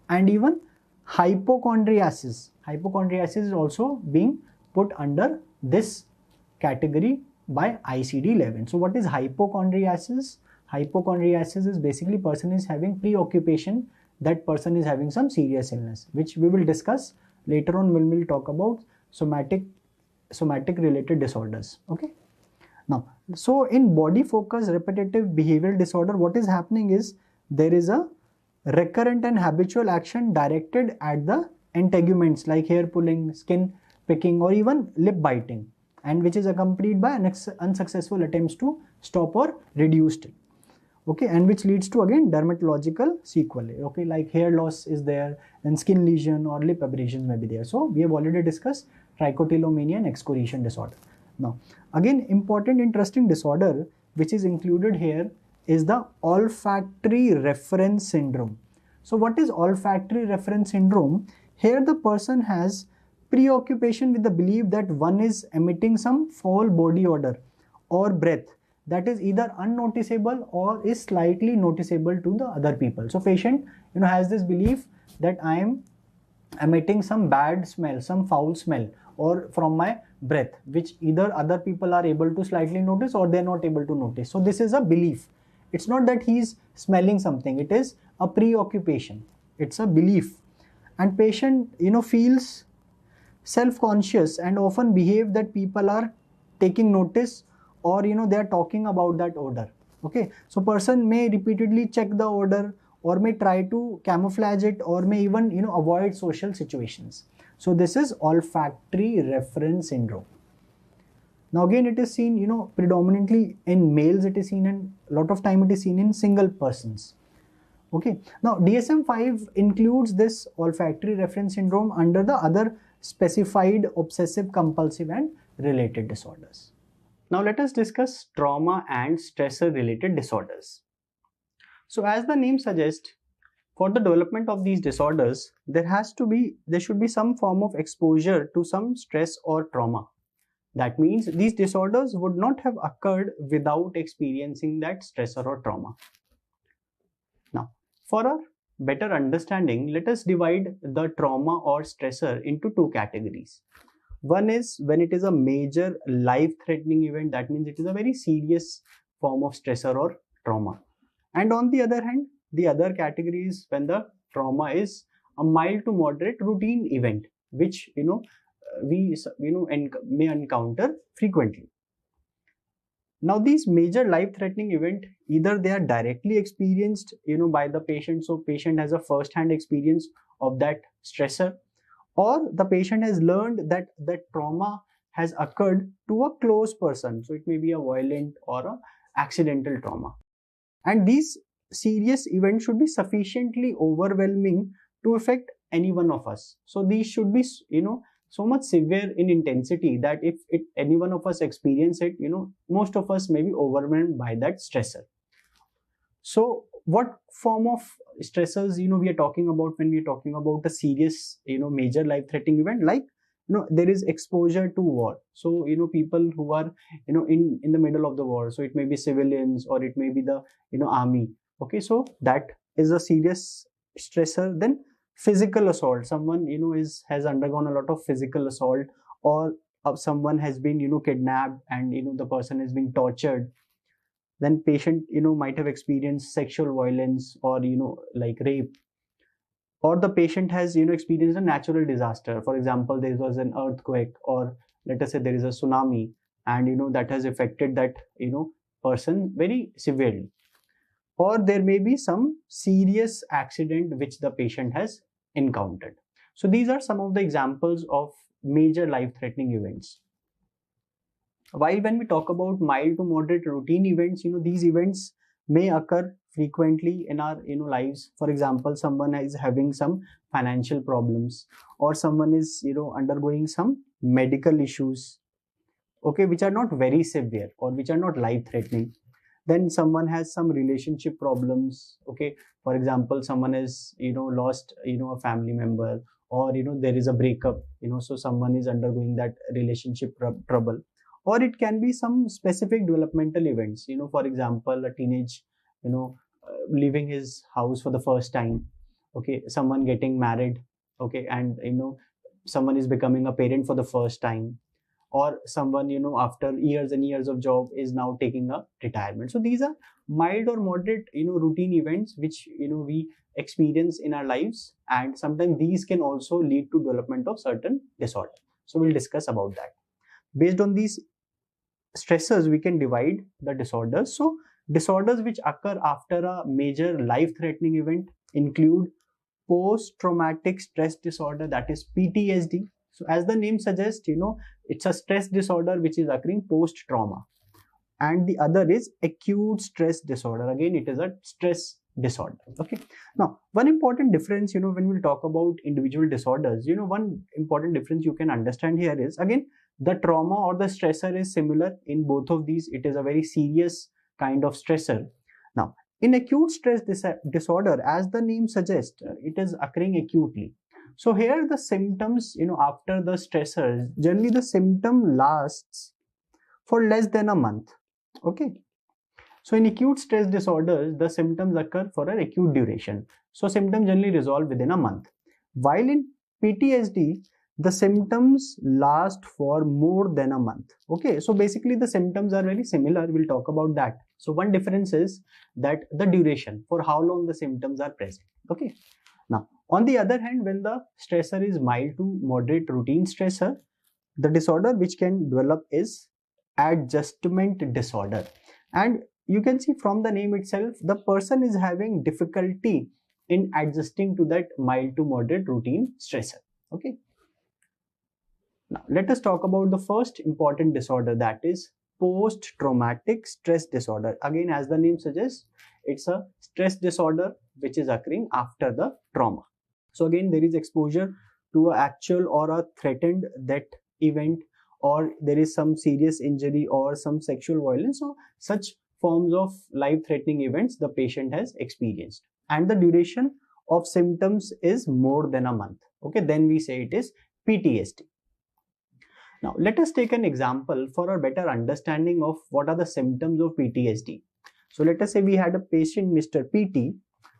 and even hypochondriasis. Hypochondriasis is also being put under this category by ICD-11. So what is hypochondriasis? Hypochondriasis is basically person is having preoccupation that person is having some serious illness, which we will discuss later on when we'll talk about somatic related disorders. Okay. Now, so in body focused repetitive behavioral disorder, what is happening is there is a recurrent and habitual action directed at the integuments like hair pulling, skin picking, or even lip biting, and which is accompanied by unsuccessful attempts to stop or reduce it. Okay, and which leads to again dermatological sequelae. Okay, like hair loss is there, and skin lesion or lip abrasions may be there. So we have already discussed trichotillomania and excoriation disorder. Now, again, important interesting disorder which is included here is the olfactory reference syndrome. So what is olfactory reference syndrome? Here the person has preoccupation with the belief that one is emitting some foul body odor or breath that is either unnoticeable or is slightly noticeable to the other people. So patient has this belief that I am emitting some bad smell, some foul smell, or from my breath, which either other people are able to slightly notice or they're not able to notice. So this is a belief. It's not that he's smelling something, it is a preoccupation, it's a belief. And patient feels self-conscious and often behave that people are taking notice, or they are talking about that odor. Okay, so person may repeatedly check the odor, or may try to camouflage it, or may even avoid social situations. So this is olfactory reference syndrome. Now again, it is seen, predominantly in males, it is seen, and a lot of time it is seen in single persons. Okay. Now DSM-5 includes this olfactory reference syndrome under the other specified obsessive compulsive and related disorders. Now let us discuss trauma and stressor related disorders. So as the name suggests, for the development of these disorders, there should be some form of exposure to some stress or trauma. That means these disorders would not have occurred without experiencing that stressor or trauma. Now, for a better understanding, let us divide the trauma or stressor into two categories. One is when it is a major life-threatening event, that means it is a very serious form of stressor or trauma. And on the other hand, the other category is when the trauma is a mild to moderate routine event, which we may encounter frequently. Now these major life-threatening event, either they are directly experienced by the patient, so patient has a first-hand experience of that stressor, or the patient has learned that that trauma has occurred to a close person, so it may be a violent or a accidental trauma. And these serious events should be sufficiently overwhelming to affect any one of us. So these should be so much severe in intensity that if any one of us experience it, most of us may be overwhelmed by that stressor. So what form of stressors we are talking about when we are talking about a serious major life threatening event? Like there is exposure to war, so people who are in the middle of the war, so it may be civilians or it may be the army. Okay, so that is a serious stressor. Then physical assault, someone has undergone a lot of physical assault, or someone has been kidnapped and the person is being tortured. Then patient might have experienced sexual violence or like rape, or the patient has experienced a natural disaster. For example, there was an earthquake, or let us say there is a tsunami, and that has affected that person very severely. Or there may be some serious accident which the patient has encountered. So these are some of the examples of major life-threatening events. While when we talk about mild to moderate routine events, these events may occur frequently in our lives. For example, someone is having some financial problems, or someone is undergoing some medical issues, okay, which are not very severe or which are not life threatening. Then someone has some relationship problems, okay, for example, someone has lost a family member, or there is a breakup, so someone is undergoing that relationship trouble. Or it can be some specific developmental events, for example, a teenage leaving his house for the first time, okay, someone getting married, okay, and someone is becoming a parent for the first time, or someone after years and years of job is now taking a retirement. So these are mild or moderate routine events which we experience in our lives, and sometimes these can also lead to development of certain disorder. So we'll discuss about that. Based on these stressors, we can divide the disorders. So disorders which occur after a major life threatening event include post-traumatic stress disorder, that is PTSD. So as the name suggests, it's a stress disorder which is occurring post-trauma. And the other is acute stress disorder. Again, it is a stress disorder. Okay. Now, one important difference, when we talk about individual disorders, one important difference you can understand here is, again, the trauma or the stressor is similar in both of these. It is a very serious kind of stressor. Now, in acute stress disorder, as the name suggests, it is occurring acutely. So here the symptoms, after the stressors, generally the symptom lasts for less than a month. Okay. So in acute stress disorders, the symptoms occur for an acute duration. So symptoms generally resolve within a month. While in PTSD, the symptoms last for more than a month. Okay, so basically the symptoms are very similar. We'll talk about that. So one difference is that the duration, for how long the symptoms are present. Okay. Now, on the other hand, when the stressor is mild to moderate routine stressor, the disorder which can develop is adjustment disorder. And you can see from the name itself, the person is having difficulty in adjusting to that mild to moderate routine stressor. Okay. Now, let us talk about the first important disorder, that is post-traumatic stress disorder. Again, as the name suggests, it's a stress disorder which is occurring after the trauma. So again, there is exposure to an actual or a threatened death event, or there is some serious injury or some sexual violence. So such forms of life-threatening events the patient has experienced, and the duration of symptoms is more than a month. Okay, then we say it is PTSD. Now, let us take an example for a better understanding of what are the symptoms of PTSD. So, let us say we had a patient, Mr. PT,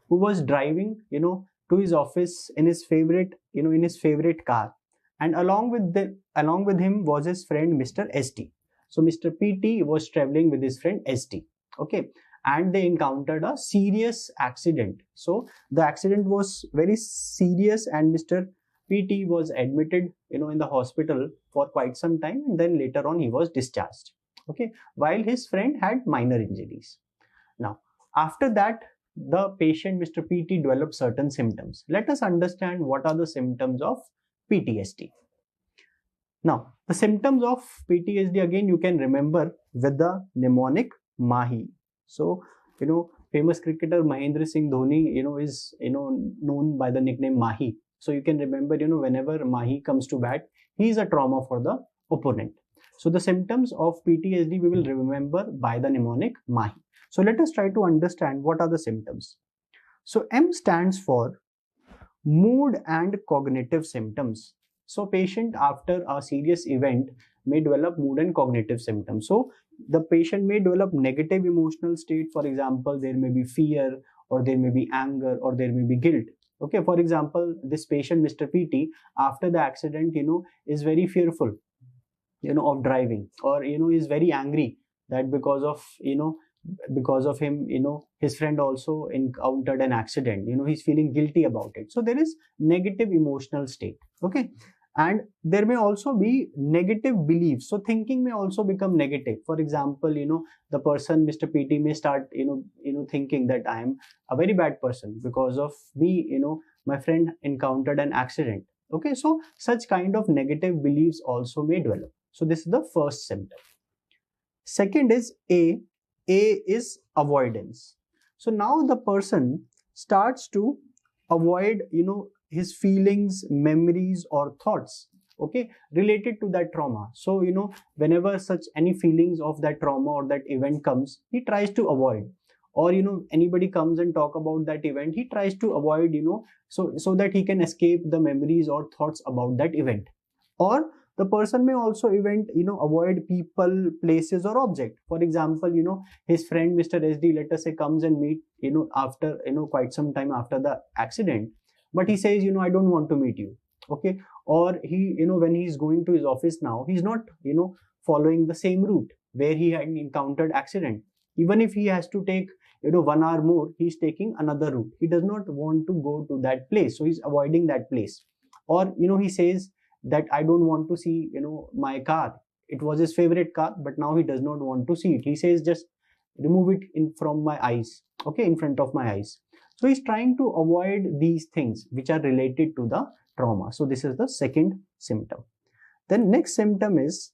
who was driving, to his office in his favorite car, and along with him was his friend, Mr. ST. So, Mr. PT was traveling with his friend ST. Okay, and they encountered a serious accident. So, the accident was very serious, and Mr. PT was admitted, in the hospital for quite some time, and then later on he was discharged. Okay, while his friend had minor injuries. Now, after that, the patient, Mr. PT, developed certain symptoms. Let us understand what are the symptoms of PTSD. Now, the symptoms of PTSD, again, you can remember with the mnemonic MAHI. So, famous cricketer Mahendra Singh Dhoni, is, known by the nickname MAHI. So you can remember, whenever Mahi comes to bat, he is a trauma for the opponent. So the symptoms of PTSD we will remember by the mnemonic Mahi. So let us try to understand what are the symptoms. So M stands for mood and cognitive symptoms. So patient after a serious event may develop mood and cognitive symptoms. So the patient may develop negative emotional state. For example, there may be fear, or there may be anger, or there may be guilt. Okay, for example, this patient, Mr. PT, after the accident, is very fearful, of driving, or, is very angry that because of him, his friend also encountered an accident, he's feeling guilty about it. So there is negative emotional state. Okay. And there may also be negative beliefs. So thinking may also become negative. For example, the person, Mr. PT, may start, thinking that I am a very bad person because of me, my friend encountered an accident. Okay, so such kind of negative beliefs also may develop. So this is the first symptom. Second is A. A is avoidance. So now the person starts to avoid, his feelings, memories, or thoughts, okay, related to that trauma. So, whenever such any feelings of that trauma or that event comes, he tries to avoid. Or, anybody comes and talk about that event, he tries to avoid, so that he can escape the memories or thoughts about that event. Or the person may also avoid people, places, or object. For example, his friend, Mr. SD, let us say, comes and meet, after, quite some time after the accident. But he says, I don't want to meet you. Okay. Or he, when he's going to his office now, he's not, following the same route where he had encountered accident. Even if he has to take, 1 hour more, he's taking another route. He does not want to go to that place. So he's avoiding that place. Or, he says that I don't want to see, my car. It was his favorite car, but now he does not want to see it. He says, just remove it from my eyes. Okay. In front of my eyes. So he's trying to avoid these things which are related to the trauma. So this is the second symptom. Then next symptom is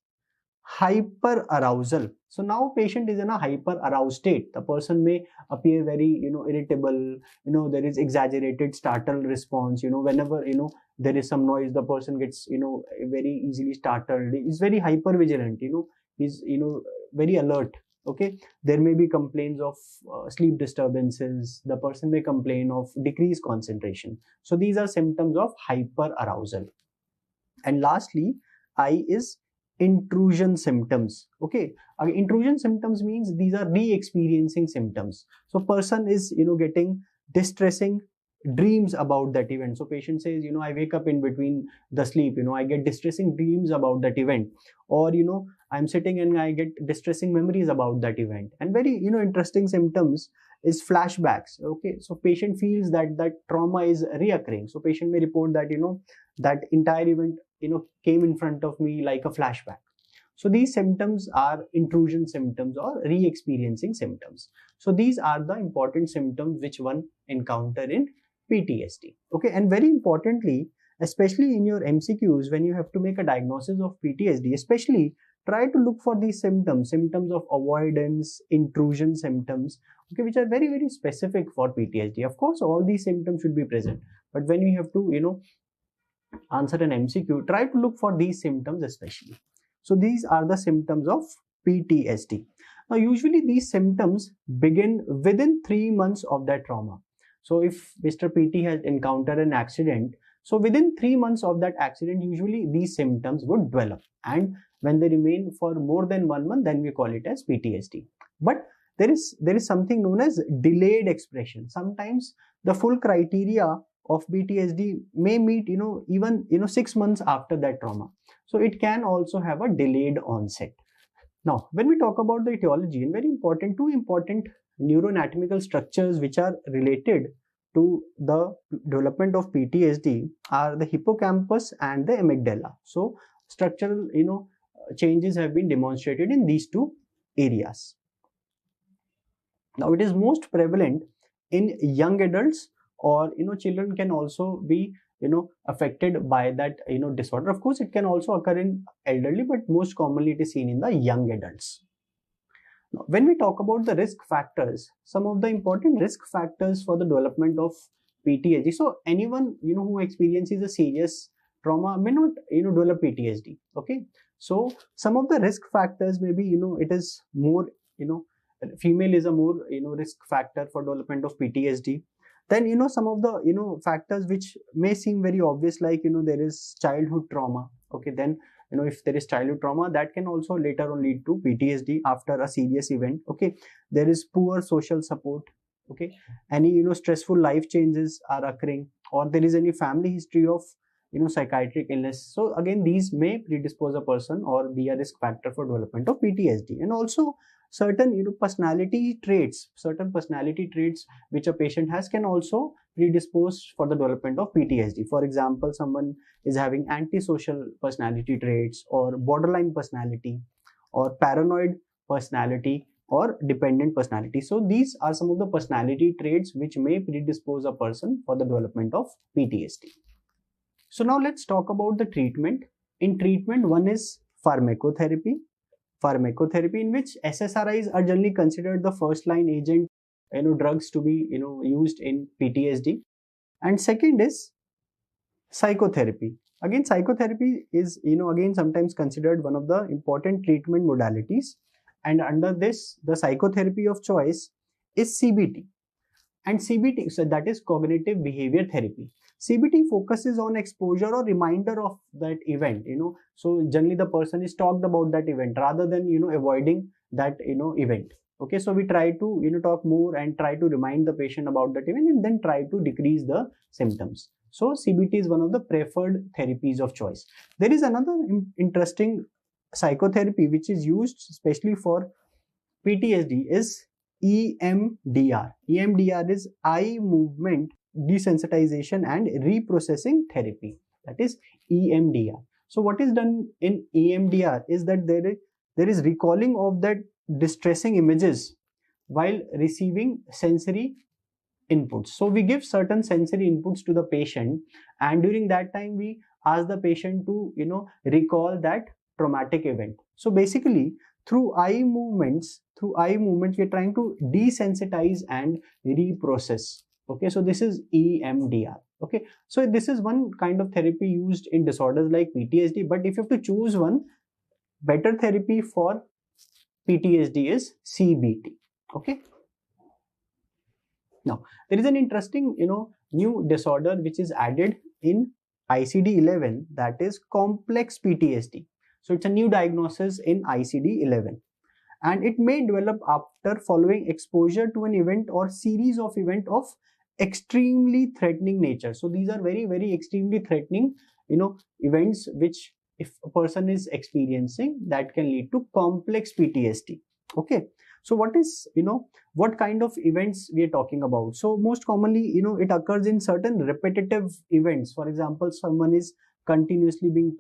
hyper arousal. So now patient is in a hyper aroused state. The person may appear very, irritable, there is exaggerated startle response, whenever, there is some noise, the person gets, very easily startled. He's very hyper vigilant, he's, very alert. Okay, there may be complaints of sleep disturbances. The person may complain of decreased concentration. So these are symptoms of hyper arousal. And lastly, I is intrusion symptoms. Okay, intrusion symptoms means these are re-experiencing symptoms. So person is, getting distressing dreams about that event. So patient says, I wake up in between the sleep, I get distressing dreams about that event. Or, I'm sitting and I get distressing memories about that event. And very, interesting symptoms is flashbacks. Okay, so patient feels that that trauma is reoccurring. So patient may report that, that entire event, came in front of me like a flashback. So these symptoms are intrusion symptoms or re-experiencing symptoms. So these are the important symptoms which one encounter in PTSD. Okay, and very importantly, especially in your MCQs when you have to make a diagnosis of PTSD, especially try to look for these symptoms of avoidance, intrusion symptoms, okay, which are very, very specific for PTSD. Of course, all these symptoms should be present, but when you have to, answer an MCQ, try to look for these symptoms especially. So these are the symptoms of PTSD. Now, usually these symptoms begin within 3 months of that trauma. So if Mr. PT has encountered an accident, so within 3 months of that accident, usually these symptoms would develop. And when they remain for more than 1 month, then we call it as PTSD. But there is something known as delayed expression. Sometimes the full criteria of PTSD may meet, even 6 months after that trauma. So it can also have a delayed onset. Now, when we talk about the etiology, and two important neuroanatomical structures which are related to the development of PTSD are the hippocampus and the amygdala. So structural, changes have been demonstrated in these two areas. Now, it is most prevalent in young adults, or children can also be affected by that disorder. Of course, it can also occur in elderly, but most commonly it is seen in the young adults. Now, when we talk about the risk factors, some of the important risk factors for the development of PTSD. So anyone who experiences a serious trauma may not develop PTSD. Okay, so some of the risk factors may be it is more female is a more risk factor for development of PTSD. Then some of the factors which may seem very obvious, like there is childhood trauma. Okay, then if there is childhood trauma, that can also later on lead to PTSD after a serious event. Okay, there is poor social support. Okay, any stressful life changes are occurring, or there is any family history of psychiatric illness. So again, these may predispose a person or be a risk factor for development of PTSD. And also certain personality traits which a patient has can also predispose for the development of PTSD. For example, someone is having antisocial personality traits, or borderline personality, or paranoid personality, or dependent personality. So these are some of the personality traits which may predispose a person for the development of PTSD. So now let's talk about the treatment. In treatment, one is pharmacotherapy, in which SSRIs are generally considered the first line agent, drugs to be used in PTSD. And second is psychotherapy. Again, psychotherapy is again sometimes considered one of the important treatment modalities, and under this, the psychotherapy of choice is CBT. And CBT, so that is cognitive behavior therapy. CBT focuses on exposure or reminder of that event, so generally the person is talked about that event rather than avoiding that event. Okay, so we try to talk more and try to remind the patient about that event, and then try to decrease the symptoms. So CBT is one of the preferred therapies of choice. There is another interesting psychotherapy which is used especially for PTSD is EMDR. EMDR is eye movement desensitization and reprocessing therapy. That is EMDR. So what is done in EMDR is that there is recalling of that distressing images while receiving sensory inputs. So we give certain sensory inputs to the patient, and during that time we ask the patient to recall that traumatic event. So basically, through eye movements, we are trying to desensitize and reprocess. Okay, so this is EMDR. Okay, so this is one kind of therapy used in disorders like PTSD. But if you have to choose one, better therapy for PTSD is CBT. Okay. Now, there is an interesting, new disorder which is added in ICD-11, that is complex PTSD. So it's a new diagnosis in ICD-11, and it may develop after following exposure to an event or series of events of extremely threatening nature. So these are very, very extremely threatening, events which if a person is experiencing, that can lead to complex PTSD. Okay. So what kind of events we are talking about? So most commonly, it occurs in certain repetitive events. For example, someone is continuously being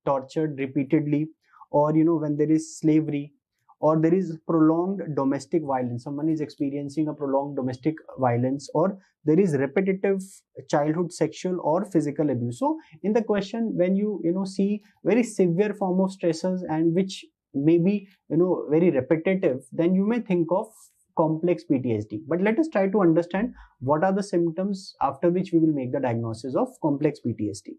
tortured repeatedly, or when there is slavery, or there is prolonged domestic violence, someone is experiencing a prolonged domestic violence, or there is repetitive childhood sexual or physical abuse. So in the question, when you see very severe form of stressors and which may be very repetitive, then you may think of complex PTSD. But let us try to understand what are the symptoms after which we will make the diagnosis of complex PTSD.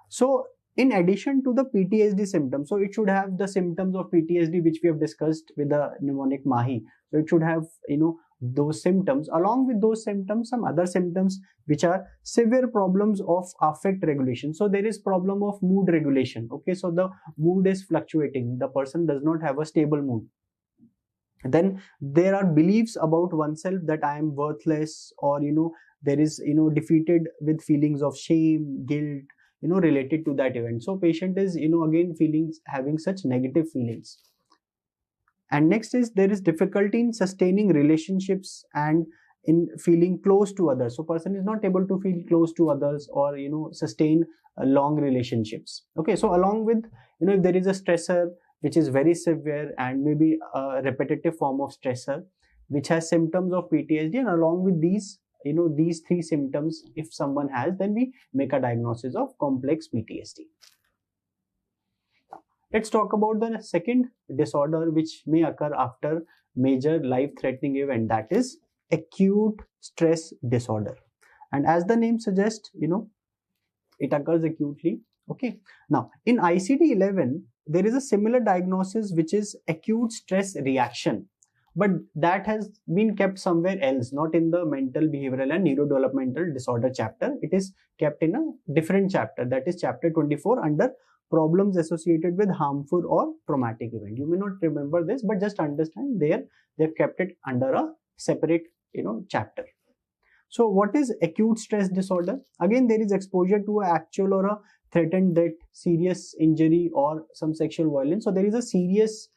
So in addition to the PTSD symptoms, so it should have the symptoms of PTSD which we have discussed with the mnemonic MAHI. So it should have those symptoms. Along with those symptoms, some other symptoms which are severe problems of affect regulation. So there is problem of mood regulation. Okay, so the mood is fluctuating. The person does not have a stable mood. Then there are beliefs about oneself that I am worthless, or there is defeated with feelings of shame, guilt, related to that event. So patient is again having such negative feelings. And next is there is difficulty in sustaining relationships and in feeling close to others. So person is not able to feel close to others or sustain long relationships. Okay, so along with if there is a stressor which is very severe and maybe a repetitive form of stressor which has symptoms of PTSD, and along with these these three symptoms if someone has, then we make a diagnosis of complex PTSD. Let's talk about the second disorder which may occur after major life-threatening event, that is acute stress disorder. And as the name suggests, it occurs acutely. Okay. Now in ICD-11, there is a similar diagnosis which is acute stress reaction, but that has been kept somewhere else, not in the mental, behavioral and neurodevelopmental disorder chapter. It is kept in a different chapter, that is chapter 24 under problems associated with harmful or traumatic event. You may not remember this, but just understand they've kept it under a separate chapter. So what is acute stress disorder? Again, there is exposure to an actual or a threatened death, serious injury or some sexual violence. So there is a serious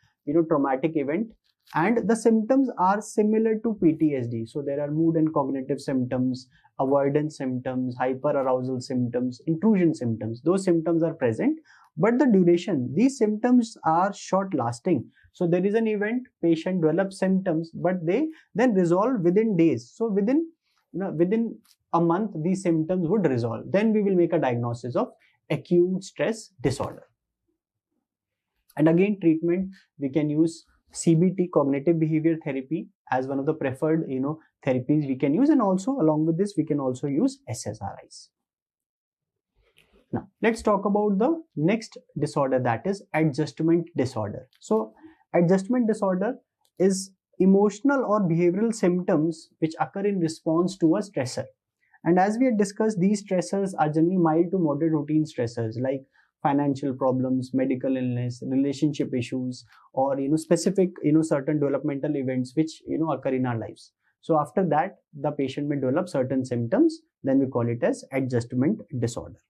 traumatic event, and the symptoms are similar to PTSD. So there are mood and cognitive symptoms, avoidance symptoms, hyperarousal symptoms, intrusion symptoms. Those symptoms are present, but the duration, these symptoms are short lasting. So there is an event, patient develops symptoms, but they then resolve within days. So within a month, these symptoms would resolve. Then we will make a diagnosis of acute stress disorder. And again, treatment, we can use CBT, cognitive behavior therapy, as one of the preferred therapies we can use, and also along with this we can also use SSRIs. Now let's talk about the next disorder, that is adjustment disorder. So adjustment disorder is emotional or behavioral symptoms which occur in response to a stressor. And as we had discussed, these stressors are generally mild to moderate routine stressors like financial problems, medical illness, relationship issues, or specific certain developmental events which occur in our lives. So after that, the patient may develop certain symptoms, then we call it as adjustment disorder.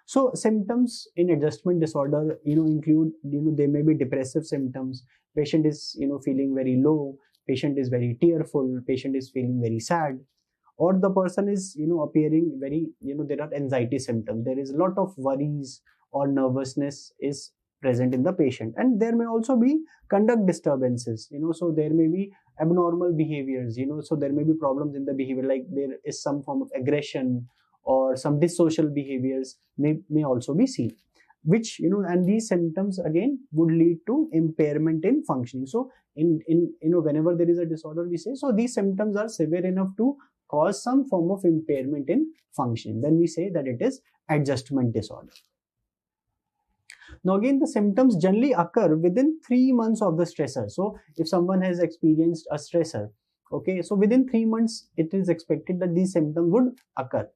So symptoms in adjustment disorder include there may be depressive symptoms, patient is feeling very low, patient is very tearful, patient is feeling very sad, or the person is appearing very there are anxiety symptoms, there is a lot of worries or nervousness is present in the patient. And there may also be conduct disturbances, so there may be abnormal behaviors, so there may be problems in the behavior, like there is some form of aggression or some dissocial behaviors may also be seen, which and these symptoms again would lead to impairment in functioning. So in whenever there is a disorder, we say so these symptoms are severe enough to cause some form of impairment in functioning, then we say that it is adjustment disorder. Now again, the symptoms generally occur within 3 months of the stressor. So if someone has experienced a stressor, okay, so within 3 months it is expected that these symptoms would occur.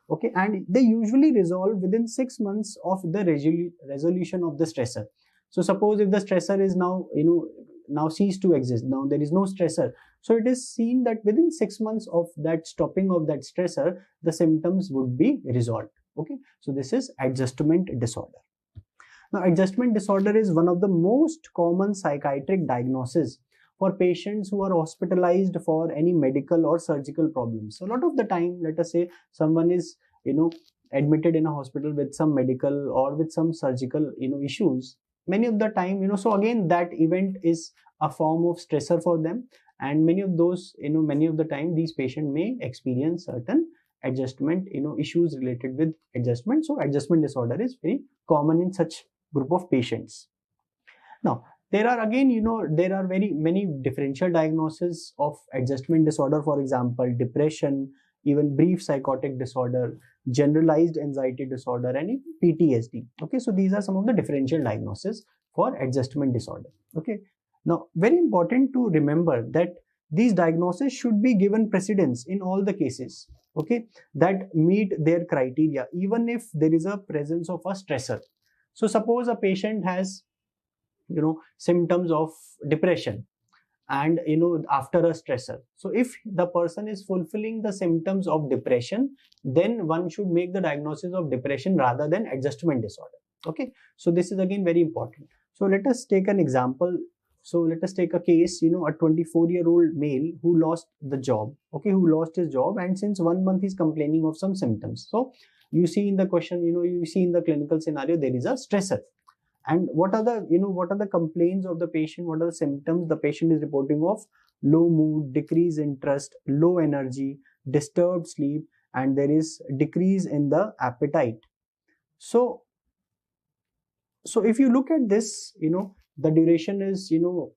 Okay, and they usually resolve within 6 months of the resolution of the stressor. So suppose if the stressor is now now ceased to exist, now there is no stressor, so it is seen that within 6 months of that stopping of that stressor, the symptoms would be resolved. Okay, so this is adjustment disorder. Now adjustment disorder is one of the most common psychiatric diagnoses for patients who are hospitalized for any medical or surgical problems. So a lot of the time, let us say someone is admitted in a hospital with some medical or with some surgical issues. Many of the time, so again that event is a form of stressor for them, and many of those, many of the time these patients may experience certain adjustment issues related with adjustment. So adjustment disorder is very common in such group of patients. Now there are again, there are very many differential diagnoses of adjustment disorder. For example, depression, even brief psychotic disorder, generalized anxiety disorder, and even PTSD. Okay, so these are some of the differential diagnoses for adjustment disorder. Okay, now very important to remember that these diagnoses should be given precedence in all the cases, okay, that meet their criteria, even if there is a presence of a stressor. So suppose a patient has symptoms of depression, and after a stressor, so if the person is fulfilling the symptoms of depression, then one should make the diagnosis of depression rather than adjustment disorder. Okay, so this is again very important. So let us take an example. So let us take a case, a 24-year-old male who lost the job, okay, who lost his job, and since 1 month he's complaining of some symptoms. So you see in the question, you see in the clinical scenario, there is a stressor. And what are the complaints of the patient? What are the symptoms the patient is reporting of? Low mood, decreased interest, low energy, disturbed sleep, and there is decrease in the appetite. So if you look at this, the duration is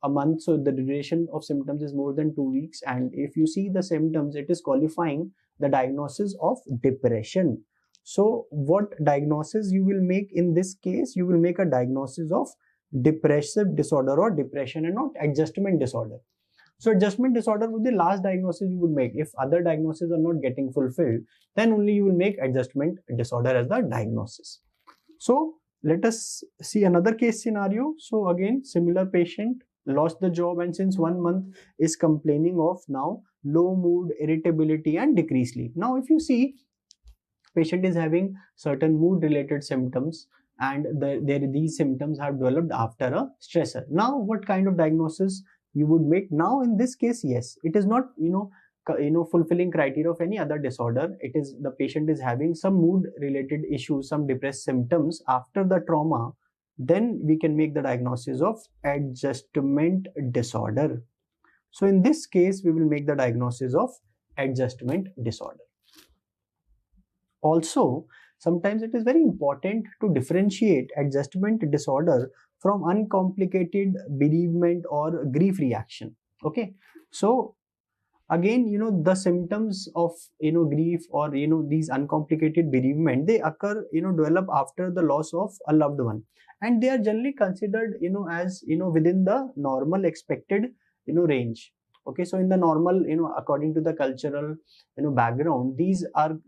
a month, so the duration of symptoms is more than 2 weeks, and if you see the symptoms, it is qualifying the diagnosis of depression. So what diagnosis you will make in this case? You will make a diagnosis of depressive disorder or depression, and not adjustment disorder. So adjustment disorder would be the last diagnosis you would make. If other diagnoses are not getting fulfilled, then only you will make adjustment disorder as the diagnosis. So let us see another case scenario. So again, similar patient lost the job, and since 1 month is complaining of now low mood, irritability, and decreased sleep. Now if you see, patient is having certain mood related symptoms, and these symptoms have developed after a stressor. Now what kind of diagnosis you would make? Now in this case, yes, it is not fulfilling criteria of any other disorder. It is the patient is having some mood related issues, some depressed symptoms after the trauma. Then we can make the diagnosis of adjustment disorder. So in this case, we will make the diagnosis of adjustment disorder. Also, sometimes it is very important to differentiate adjustment disorder from uncomplicated bereavement or grief reaction. Okay, so again, the symptoms of grief or these uncomplicated bereavement, they occur, develop after the loss of a loved one, and they are generally considered as within the normal expected range. Okay, so in the normal, according to the cultural background, these are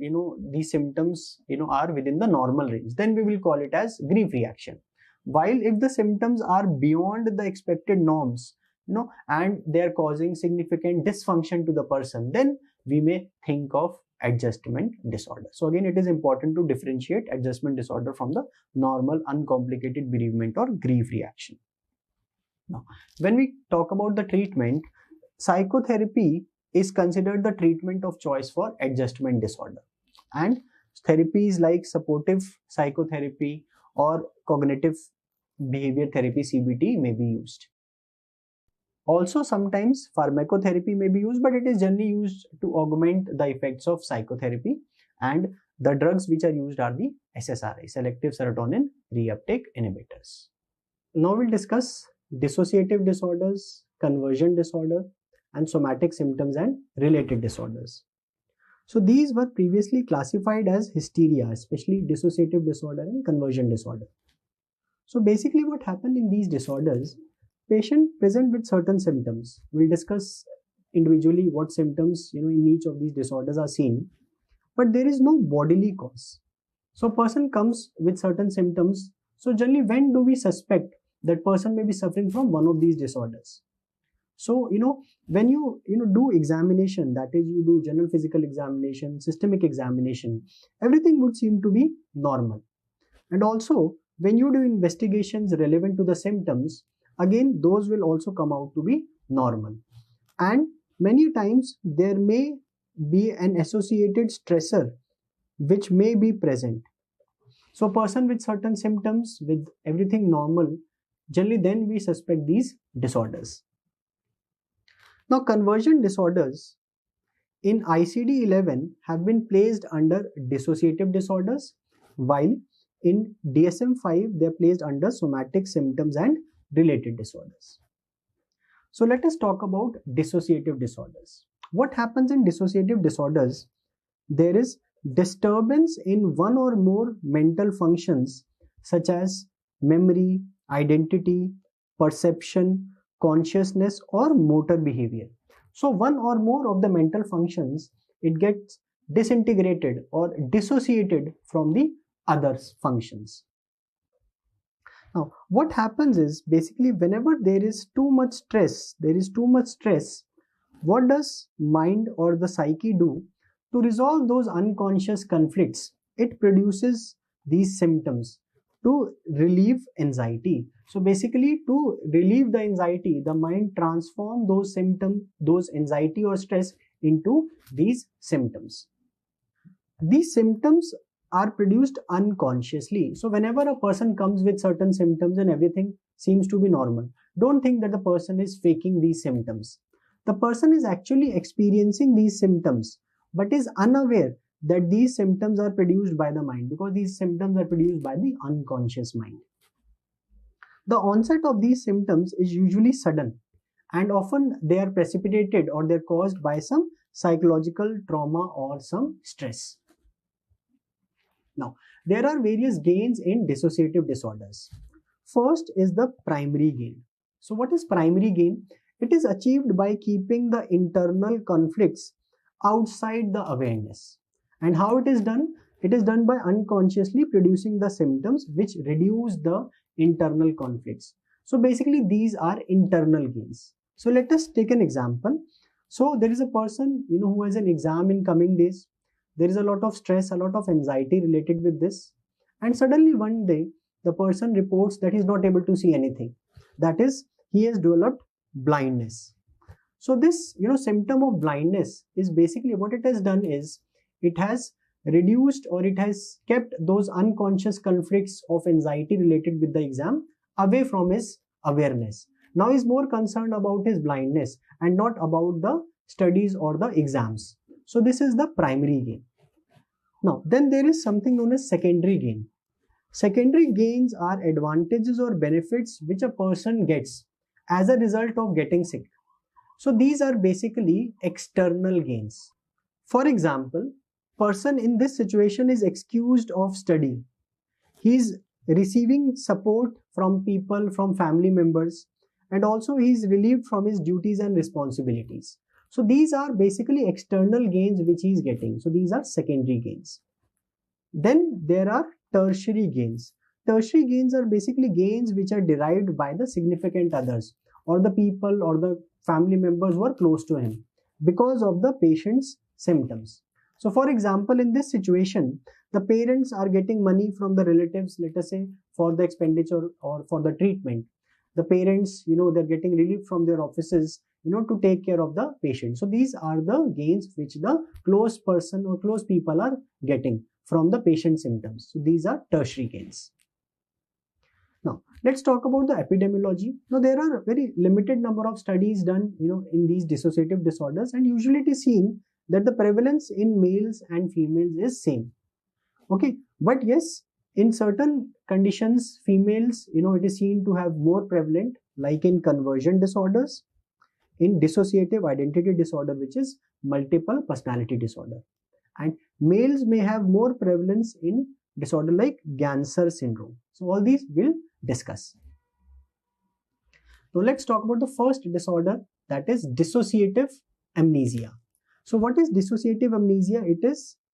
these symptoms are within the normal range, then we will call it as grief reaction. While if the symptoms are beyond the expected norms, and they are causing significant dysfunction to the person, then we may think of adjustment disorder. So again, it is important to differentiate adjustment disorder from the normal uncomplicated bereavement or grief reaction. Now, when we talk about the treatment, psychotherapy is considered the treatment of choice for adjustment disorder, and therapies like supportive psychotherapy or cognitive behavior therapy, CBT, may be used. Also, sometimes pharmacotherapy may be used, but it is generally used to augment the effects of psychotherapy, and the drugs which are used are the SSRI, selective serotonin reuptake inhibitors. Now we'll discuss dissociative disorders, conversion disorder, and somatic symptoms and related disorders. So these were previously classified as hysteria, especially dissociative disorder and conversion disorder. So basically what happened in these disorders, patient present with certain symptoms. We'll discuss individually what symptoms in each of these disorders are seen, but there is no bodily cause. So person comes with certain symptoms. So generally, when do we suspect that person may be suffering from one of these disorders? So when you do examination, that is, you do general physical examination, systemic examination, everything would seem to be normal. And also when you do investigations relevant to the symptoms, again those will also come out to be normal. And many times there may be an associated stressor which may be present. So a person with certain symptoms, with everything normal, generally then we suspect these disorders. Now, conversion disorders in ICD-11 have been placed under dissociative disorders, while in DSM-5 they are placed under somatic symptoms and related disorders. So let us talk about dissociative disorders. What happens in dissociative disorders? There is disturbance in one or more mental functions such as memory, identity, perception, consciousness, or motor behavior. So one or more of the mental functions, it gets disintegrated or dissociated from the other functions. Now, what happens is basically whenever there is too much stress, what does mind or the psyche do to resolve those unconscious conflicts? It produces these symptoms to relieve anxiety. So basically, to relieve the anxiety, the mind transforms those symptoms, those anxiety or stress into these symptoms. These symptoms are produced unconsciously. So whenever a person comes with certain symptoms and everything seems to be normal, don't think that the person is faking these symptoms. The person is actually experiencing these symptoms, but is unaware that these symptoms are produced by the mind, because these symptoms are produced by the unconscious mind. The onset of these symptoms is usually sudden, and often they are precipitated or they're caused by some psychological trauma or some stress. Now, there are various gains in dissociative disorders. First is the primary gain. So what is primary gain? It is achieved by keeping the internal conflicts outside the awareness. And how it is done? It is done by unconsciously producing the symptoms which reduce the internal conflicts. So basically these are internal gains. So let us take an example. So there is a person, who has an exam in coming days. There is a lot of stress, a lot of anxiety related with this. And suddenly one day, the person reports that he is not able to see anything. That is, he has developed blindness. So this, symptom of blindness is basically what it has done is, it has reduced or it has kept those unconscious conflicts of anxiety related with the exam away from his awareness. Now he is more concerned about his blindness and not about the studies or the exams. So this is the primary gain. Now, then there is something known as secondary gain. Secondary gains are advantages or benefits which a person gets as a result of getting sick. So these are basically external gains. For example, person in this situation is excused of study. He is receiving support from people, from family members, and also he is relieved from his duties and responsibilities. So these are basically external gains which he is getting. So these are secondary gains. Then there are tertiary gains. Tertiary gains are basically gains which are derived by the significant others or the people or the family members who are close to him because of the patient's symptoms. So for example, in this situation, the parents are getting money from the relatives, let us say, for the expenditure or for the treatment. The parents, they're getting relief from their offices, to take care of the patient. So these are the gains which the close person or close people are getting from the patient symptoms. So these are tertiary gains. Now, let's talk about the epidemiology. Now, there are very limited number of studies done, in these dissociative disorders, and usually it is seen that the prevalence in males and females is same. Okay, but yes, in certain conditions, females, it is seen to have more prevalent, like in conversion disorders, in dissociative identity disorder, which is multiple personality disorder. And males may have more prevalence in disorder like Ganser syndrome. So all these we'll discuss. So let's talk about the first disorder, that is dissociative amnesia. So what is dissociative amnesia?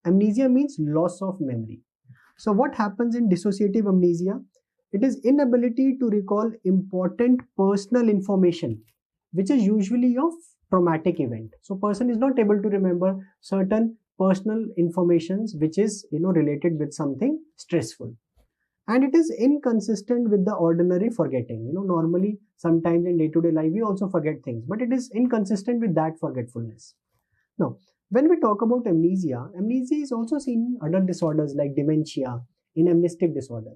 Amnesia means loss of memory. So what happens in dissociative amnesia? It is inability to recall important personal information, which is usually of traumatic event. So person is not able to remember certain personal informations which is related with something stressful. And it is inconsistent with the ordinary forgetting. Normally sometimes in day-to-day life we also forget things, but it is inconsistent with that forgetfulness. Now, when we talk about amnesia, amnesia is also seen in other disorders like dementia, in amnestic disorder.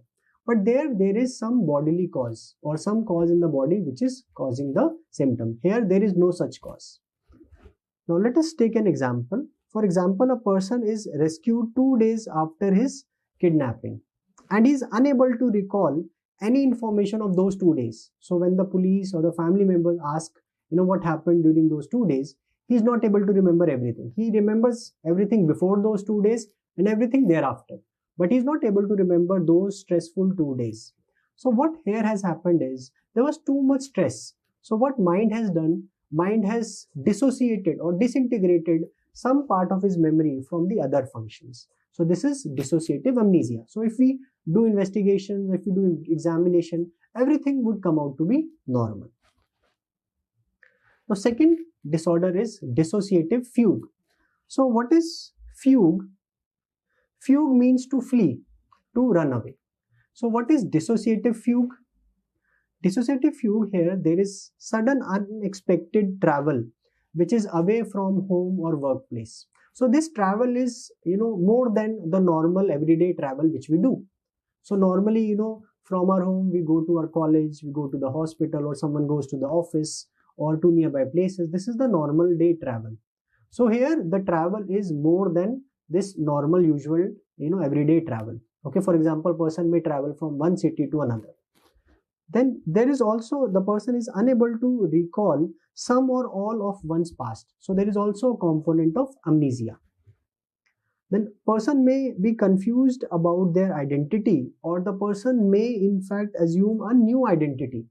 But there is some bodily cause or some cause in the body which is causing the symptom. Here there is no such cause. Now let us take an example. For example, a person is rescued 2 days after his kidnapping and he is unable to recall any information of those 2 days. So when the police or the family members ask, what happened during those 2 days, he is not able to remember everything. He remembers everything before those 2 days and everything thereafter, but he is not able to remember those stressful 2 days. So what here has happened is there was too much stress. So what mind has done, mind has dissociated or disintegrated some part of his memory from the other functions. So this is dissociative amnesia. So if we do investigation, if we do examination, everything would come out to be normal. The second disorder is dissociative fugue. So what is fugue? Fugue means to flee, to run away. So what is dissociative fugue? Dissociative fugue, here there is sudden unexpected travel which is away from home or workplace. So this travel is more than the normal everyday travel which we do. So normally from our home we go to our college, we go to the hospital, or someone goes to the office or to nearby places. This is the normal day travel. So here the travel is more than this normal usual everyday travel. Okay, for example, person may travel from one city to another. Then there is also the person is unable to recall some or all of one's past. So there is also a component of amnesia. Then person may be confused about their identity, or the person may in fact assume a new identity.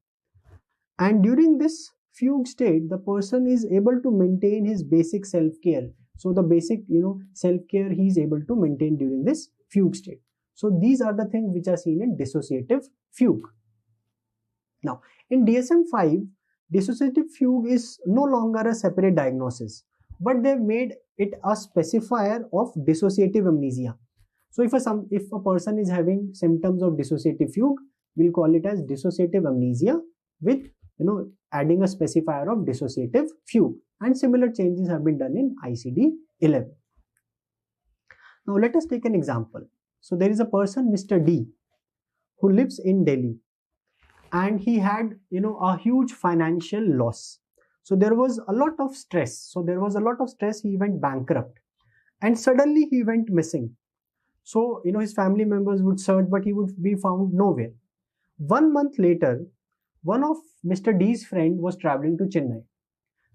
And during this fugue state, the person is able to maintain his basic self-care. So the basic self-care he is able to maintain during this fugue state. So these are the things which are seen in dissociative fugue. Now, in DSM-5, dissociative fugue is no longer a separate diagnosis, but they've made it a specifier of dissociative amnesia. So if a person is having symptoms of dissociative fugue, we'll call it as dissociative amnesia with adding a specifier of dissociative fugue. And similar changes have been done in ICD-11. Now let us take an example. So there is a person, Mr. D, who lives in Delhi, and he had a huge financial loss. So there was a lot of stress. He went bankrupt and suddenly he went missing. So his family members would search, but he would be found nowhere. 1 month later, one of Mr. D's friend was traveling to Chennai.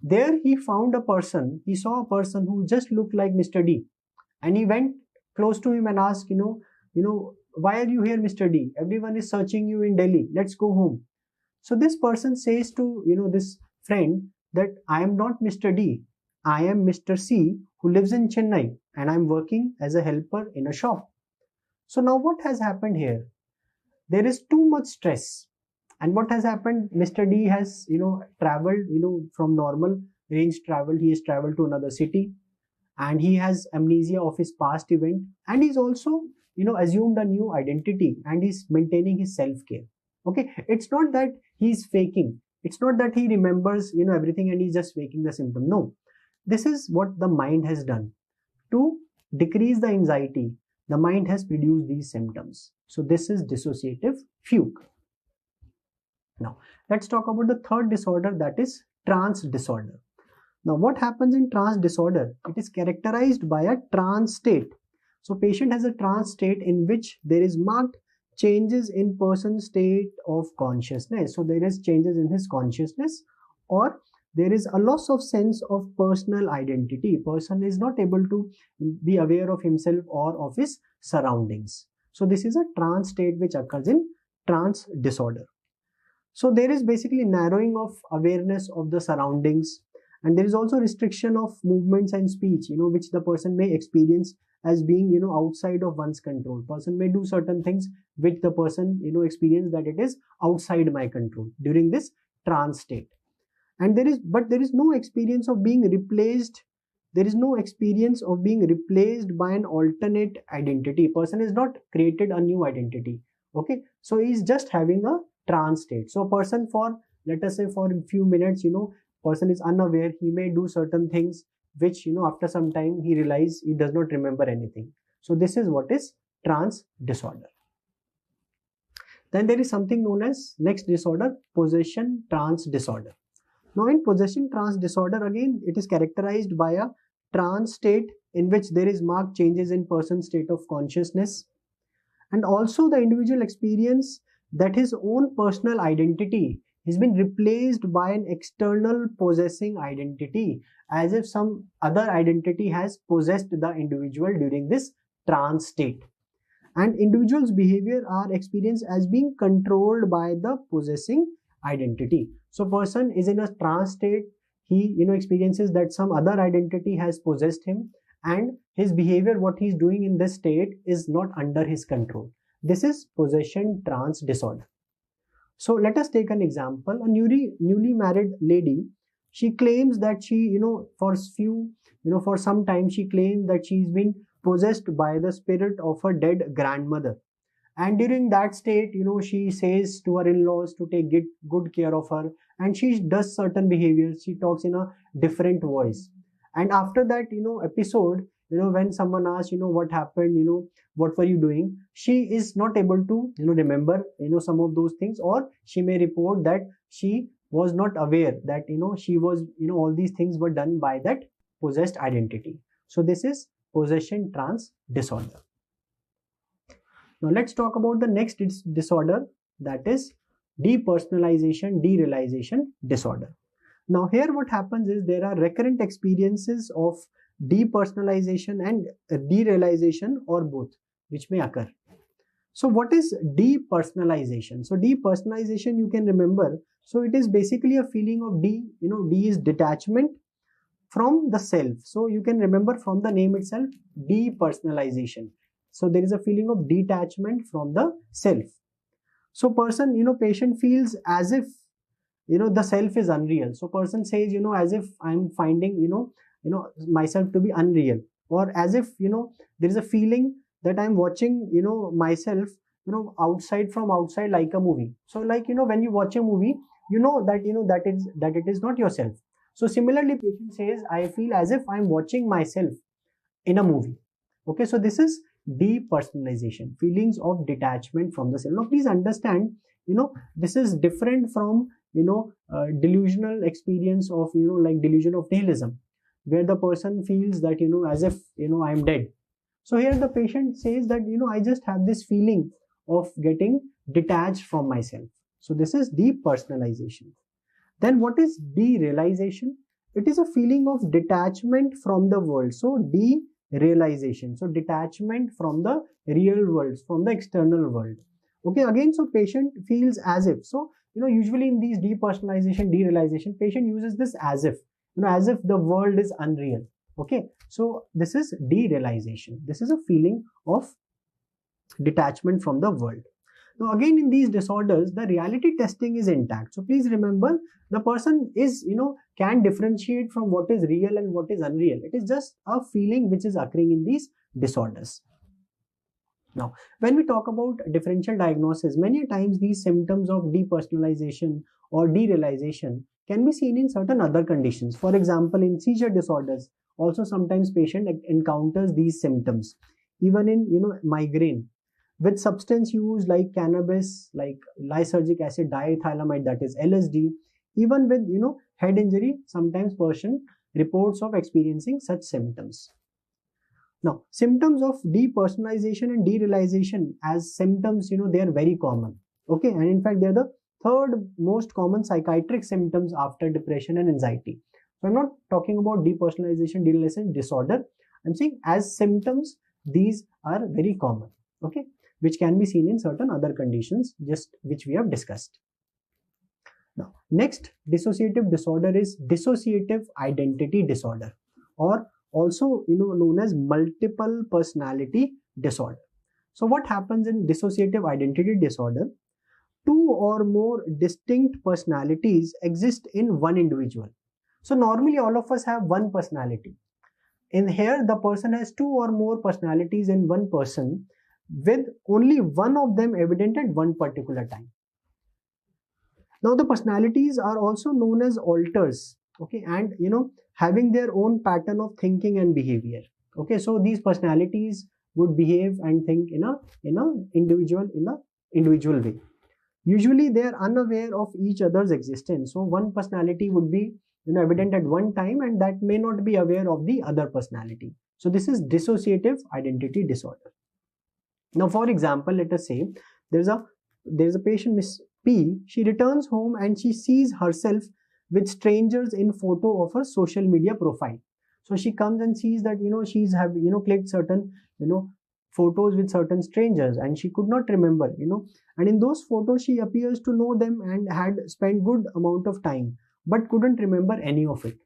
There he saw a person who just looked like Mr. D, and he went close to him and asked, why are you here, Mr. D? Everyone is searching you in Delhi. Let's go home. So this person says to this friend that I am not Mr. D. I am Mr. C, who lives in Chennai, and I'm working as a helper in a shop. So now what has happened here? There is too much stress. And what has happened? Mr. D has traveled from normal range travel. He has traveled to another city, and he has amnesia of his past event, and he's also assumed a new identity, and he's maintaining his self-care. Okay, it's not that he's faking, it's not that he remembers everything and he's just faking the symptom. No, this is what the mind has done to decrease the anxiety. The mind has produced these symptoms. So this is dissociative fugue. Now let's talk about the third disorder, that is trance disorder. Now what happens in trance disorder? It is characterized by a trance state. So patient has a trance state in which there is marked changes in person's state of consciousness. So there is changes in his consciousness, or there is a loss of sense of personal identity. Person is not able to be aware of himself or of his surroundings. So this is a trance state which occurs in trance disorder. So there is basically narrowing of awareness of the surroundings, and there is also restriction of movements and speech, which the person may experience as being, outside of one's control. Person may do certain things which the person, experience that it is outside my control during this trance state. And there is no experience of being replaced. There is no experience of being replaced by an alternate identity. Person is not created a new identity. Okay, so he is just having a trance state. So person, for let us say for a few minutes, person is unaware. He may do certain things which after some time he realizes he does not remember anything. So this is what is trance disorder. Then there is something known as next disorder, possession trance disorder. Now in possession trance disorder, again it is characterized by a trance state in which there is marked changes in person's state of consciousness, and also the individual experience that his own personal identity has been replaced by an external possessing identity, as if some other identity has possessed the individual during this trance state. And individual's behavior are experienced as being controlled by the possessing identity. So person is in a trance state, he experiences that some other identity has possessed him, and his behavior, what he's doing in this state, is not under his control. This is possession trance disorder. So let us take an example. A newly married lady, she claims that she, for some time she claims that she's been possessed by the spirit of her dead grandmother. And during that state, she says to her in-laws to take good care of her, and she does certain behaviors. She talks in a different voice. And after that, episode, when someone asks, what happened, what were you doing, she is not able to, remember, some of those things, or she may report that she was not aware that, she was, all these things were done by that possessed identity. So this is possession trance disorder. Now let's talk about the next disorder, that is depersonalization, derealization disorder. Now here what happens is there are recurrent experiences of depersonalization and derealization, or both, which may occur. So what is depersonalization? So depersonalization, you can remember, so it is basically a feeling of D is detachment from the self. So you can remember from the name itself, depersonalization. So there is a feeling of detachment from the self. So person, patient feels as if, the self is unreal. So person says, as if I'm finding, myself to be unreal, or as if, there is a feeling that I'm watching, myself, outside from outside, like a movie. So like, when you watch a movie, that it is not yourself. So similarly, patient says, I feel as if I'm watching myself in a movie. Okay, so this is depersonalization, feelings of detachment from the self. Now please understand, this is different from, delusional experience of, like delusion of nihilism, where the person feels that, as if, I'm dead. So here the patient says that, I just have this feeling of getting detached from myself. So this is depersonalization. Then what is derealization? It is a feeling of detachment from the world. So derealization. So detachment from the real world, from the external world. Okay, again, so patient feels as if. So, usually in these depersonalization, derealization, patient uses this as if, as if the world is unreal. Okay, so this is derealization. This is a feeling of detachment from the world. Now again, in these disorders, the reality testing is intact. So please remember, the person is, can differentiate from what is real and what is unreal. It is just a feeling which is occurring in these disorders. Now, when we talk about differential diagnosis, many times these symptoms of depersonalization or derealization can be seen in certain other conditions. For example, in seizure disorders, also sometimes patient encounters these symptoms. Even in, migraine, with substance use like cannabis, like lysergic acid diethylamide, that is LSD, even with, head injury, sometimes person reports of experiencing such symptoms. Now, symptoms of depersonalization and derealization as symptoms, they are very common. Okay, and in fact, they are the third most common psychiatric symptoms after depression and anxiety. So I'm not talking about depersonalization, derealization disorder. I'm saying as symptoms, these are very common. Okay, which can be seen in certain other conditions, just which we have discussed. Now, next dissociative disorder is dissociative identity disorder, or also known as multiple personality disorder. So what happens in dissociative identity disorder? Two or more distinct personalities exist in one individual. So normally all of us have one personality. In here, the person has two or more personalities in one person, with only one of them evident at one particular time. Now the personalities are also known as alters, okay, and having their own pattern of thinking and behavior. Okay, so these personalities would behave and think in a individual way. Usually they are unaware of each other's existence. So one personality would be evident at one time, and that may not be aware of the other personality. So this is dissociative identity disorder. Now, for example, let us say there's a there's a patient, Miss P. She returns home and she sees herself with strangers in photo of her social media profile. So she comes and sees that she's have clicked certain photos with certain strangers, and she could not remember and in those photos she appears to know them and had spent good amount of time, but couldn't remember any of it.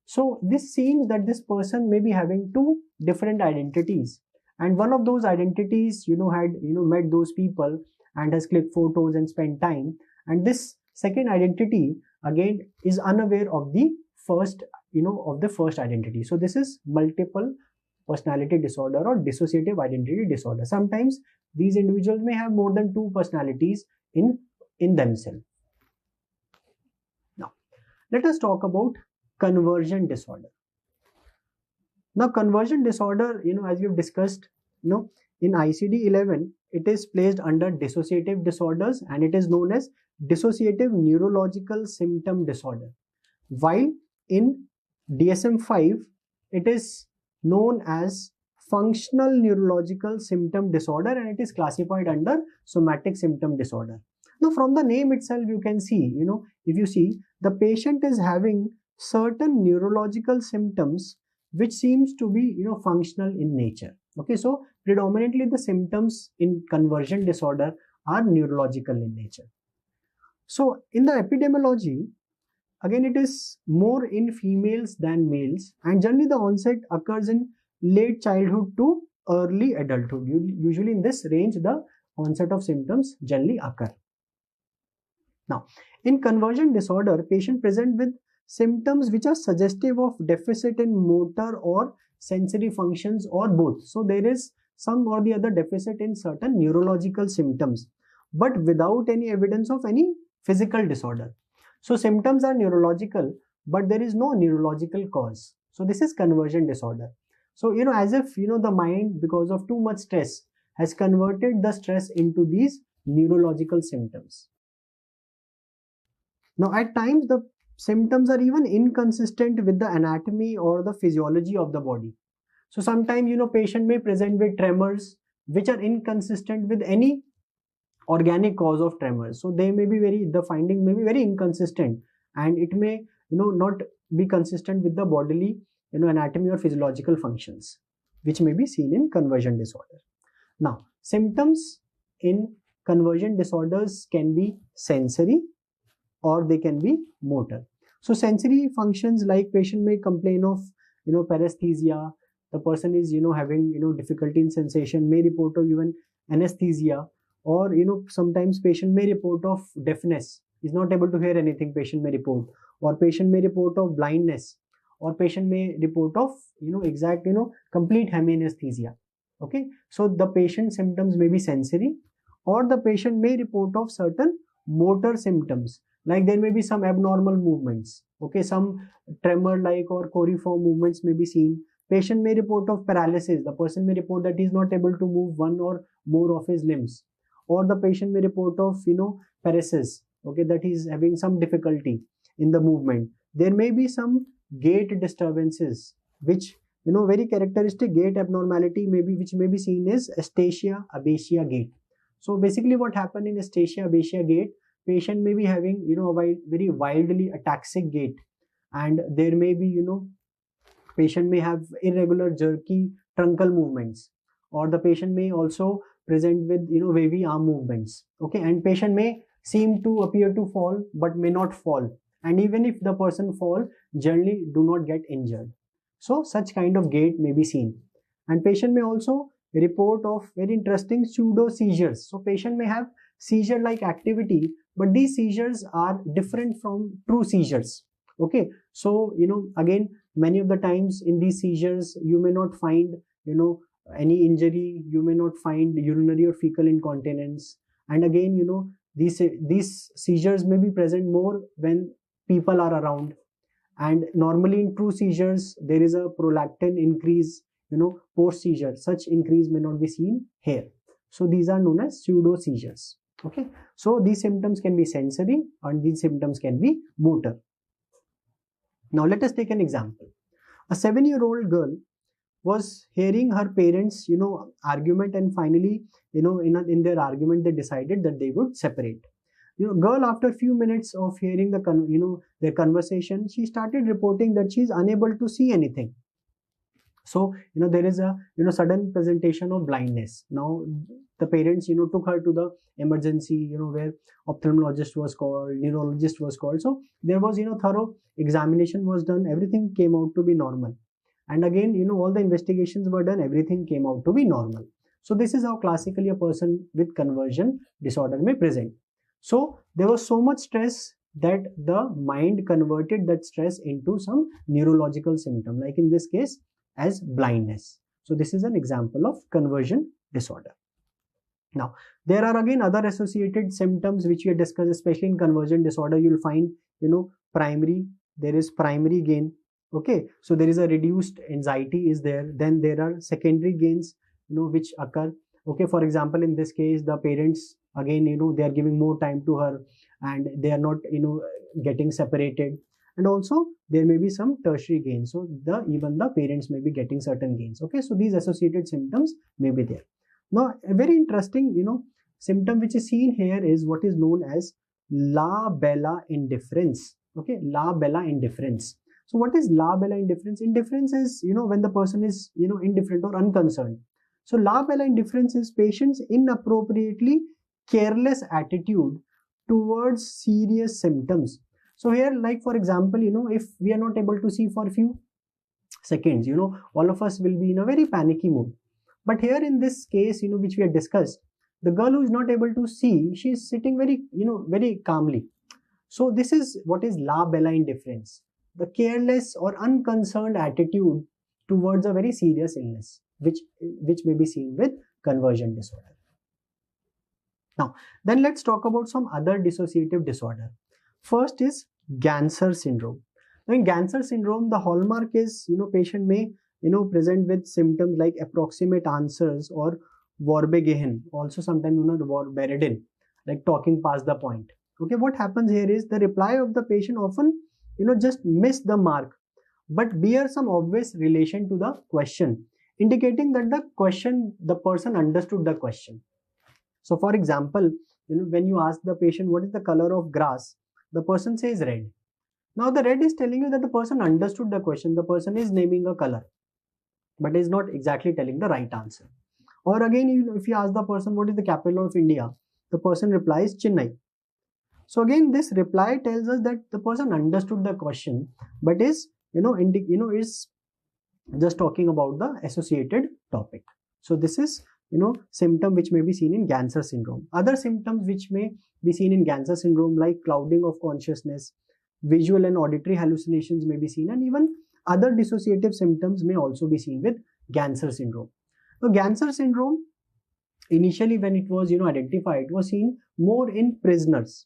So this seems that this person may be having two different identities, and one of those identities had met those people and has clicked photos and spent time, and this second identity again is unaware of the first identity. So this is multiple personality disorder or dissociative identity disorder. Sometimes these individuals may have more than two personalities in themselves. Now let us talk about conversion disorder. Now conversion disorder, as we've discussed, in ICD-11 it is placed under dissociative disorders, and it is known as dissociative neurological symptom disorder, while in DSM-5 it is known as functional neurological symptom disorder, and it is classified under somatic symptom disorder. Now from the name itself you can see, if you see, the patient is having certain neurological symptoms which seems to be functional in nature. Okay, so predominantly the symptoms in conversion disorder are neurological in nature. So in the epidemiology, again it is more in females than males, and generally the onset occurs in late childhood to early adulthood. Usually in this range the onset of symptoms generally occur. Now in conversion disorder, patient present with symptoms which are suggestive of deficit in motor or sensory functions or both. So there is some or the other deficit in certain neurological symptoms, but without any evidence of any physical disorder. So symptoms are neurological, but there is no neurological cause. So this is conversion disorder. So as if the mind, because of too much stress, has converted the stress into these neurological symptoms. Now at times the symptoms are even inconsistent with the anatomy or the physiology of the body. So sometimes patient may present with tremors which are inconsistent with any organic cause of tremors. So they may be the finding may be very inconsistent, and it may not be consistent with the bodily anatomy or physiological functions, which may be seen in conversion disorder. Now symptoms in conversion disorders can be sensory or they can be motor. So sensory functions, like patient may complain of paresthesia, the person is having difficulty in sensation, may report of even anesthesia, or sometimes patient may report of deafness, is not able to hear anything, patient may report, or patient may report of blindness, or patient may report of complete hemianesthesia. Okay, so the patient symptoms may be sensory, or the patient may report of certain motor symptoms, like there may be some abnormal movements, okay, some tremor like or coriform movements may be seen. Patient may report of paralysis, the person may report that he is not able to move one or more of his limbs, or the patient may report of paresis, okay, that he is having some difficulty in the movement. There may be some gait disturbances, which very characteristic gait abnormality which may be seen is astasia abasia gait. So basically what happened in astasia abasia gait, patient may be having a very wildly ataxic gait, and there may be patient may have irregular jerky truncal movements, or the patient may also present with wavy arm movements. Okay, and patient may seem to appear to fall but may not fall, and even if the person fall, generally do not get injured. So such kind of gait may be seen, and patient may also report of very interesting pseudo seizures. So patient may have seizure like activity, but these seizures are different from true seizures. Okay, so again, many of the times in these seizures you may not find any injury, you may not find urinary or fecal incontinence, and again these seizures may be present more when people are around, and normally in true seizures there is a prolactin increase post seizure. Such increase may not be seen here. So these are known as pseudo seizures. Okay, so these symptoms can be sensory and these symptoms can be motor. Now let us take an example. A 7-year-old girl was hearing her parents, argument, and finally, in their argument, they decided that they would separate. Girl, after a few minutes of hearing their conversation, she started reporting that she is unable to see anything. So there is a sudden presentation of blindness. Now the parents took her to the emergency, where ophthalmologist was called, neurologist was called. So there was thorough examination was done, everything came out to be normal. And again, all the investigations were done, everything came out to be normal. So this is how classically a person with conversion disorder may present. So there was so much stress that the mind converted that stress into some neurological symptom, like in this case as blindness. So this is an example of conversion disorder. Now there are again other associated symptoms which we have discussed, especially in conversion disorder. You'll find there is primary gain. Okay, so there is a reduced anxiety is there. Then there are secondary gains which occur. Okay, for example, in this case the parents again they are giving more time to her and they are not getting separated. And also there may be some tertiary gains, so even the parents may be getting certain gains. Okay, so these associated symptoms may be there. Now a very interesting symptom which is seen here is what is known as la bella indifference. Okay, la bella indifference. So what is la bella indifference? Indifference is when the person is indifferent or unconcerned. So la bella indifference is patient's inappropriately careless attitude towards serious symptoms. So here, like for example, if we are not able to see for a few seconds, all of us will be in a very panicky mood. But here in this case, which we have discussed, the girl who is not able to see, she is sitting very, very calmly. So this is what is la bella indifference, the careless or unconcerned attitude towards a very serious illness, which may be seen with conversion disorder. Now, then let's talk about some other dissociative disorder. First is Ganser syndrome. Now, in Ganser syndrome, the hallmark is, patient may, present with symptoms like approximate answers or Vorbegehen, also sometimes known as Vorberidan, like talking past the point. Okay, what happens here is the reply of the patient often, just miss the mark, but bear some obvious relation to the question, indicating that the person understood the question. So for example, when you ask the patient what is the color of grass, the person says red. Now the red is telling you that the person understood the question, the person is naming a color, but is not exactly telling the right answer. Or again, if you ask the person what is the capital of India, the person replies Chennai. So again, this reply tells us that the person understood the question, but is is just talking about the associated topic. So this is symptom which may be seen in Ganser syndrome. Other symptoms which may be seen in Ganser syndrome like clouding of consciousness, visual and auditory hallucinations may be seen, and even other dissociative symptoms may also be seen with Ganser syndrome. Now Ganser syndrome, initially when it was identified, it was seen more in prisoners.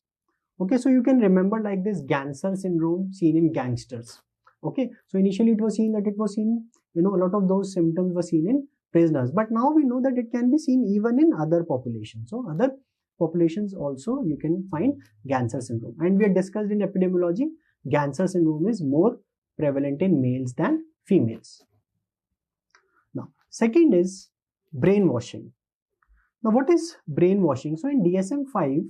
Okay, so you can remember like this Ganser syndrome seen in gangsters. Okay, so initially it was seen a lot of those symptoms were seen in prisoners, but now we know that it can be seen even in other populations. So other populations also you can find Ganser syndrome, and we have discussed in epidemiology, Ganser syndrome is more prevalent in males than females. Now second is brainwashing. Now what is brainwashing? So in DSM-5,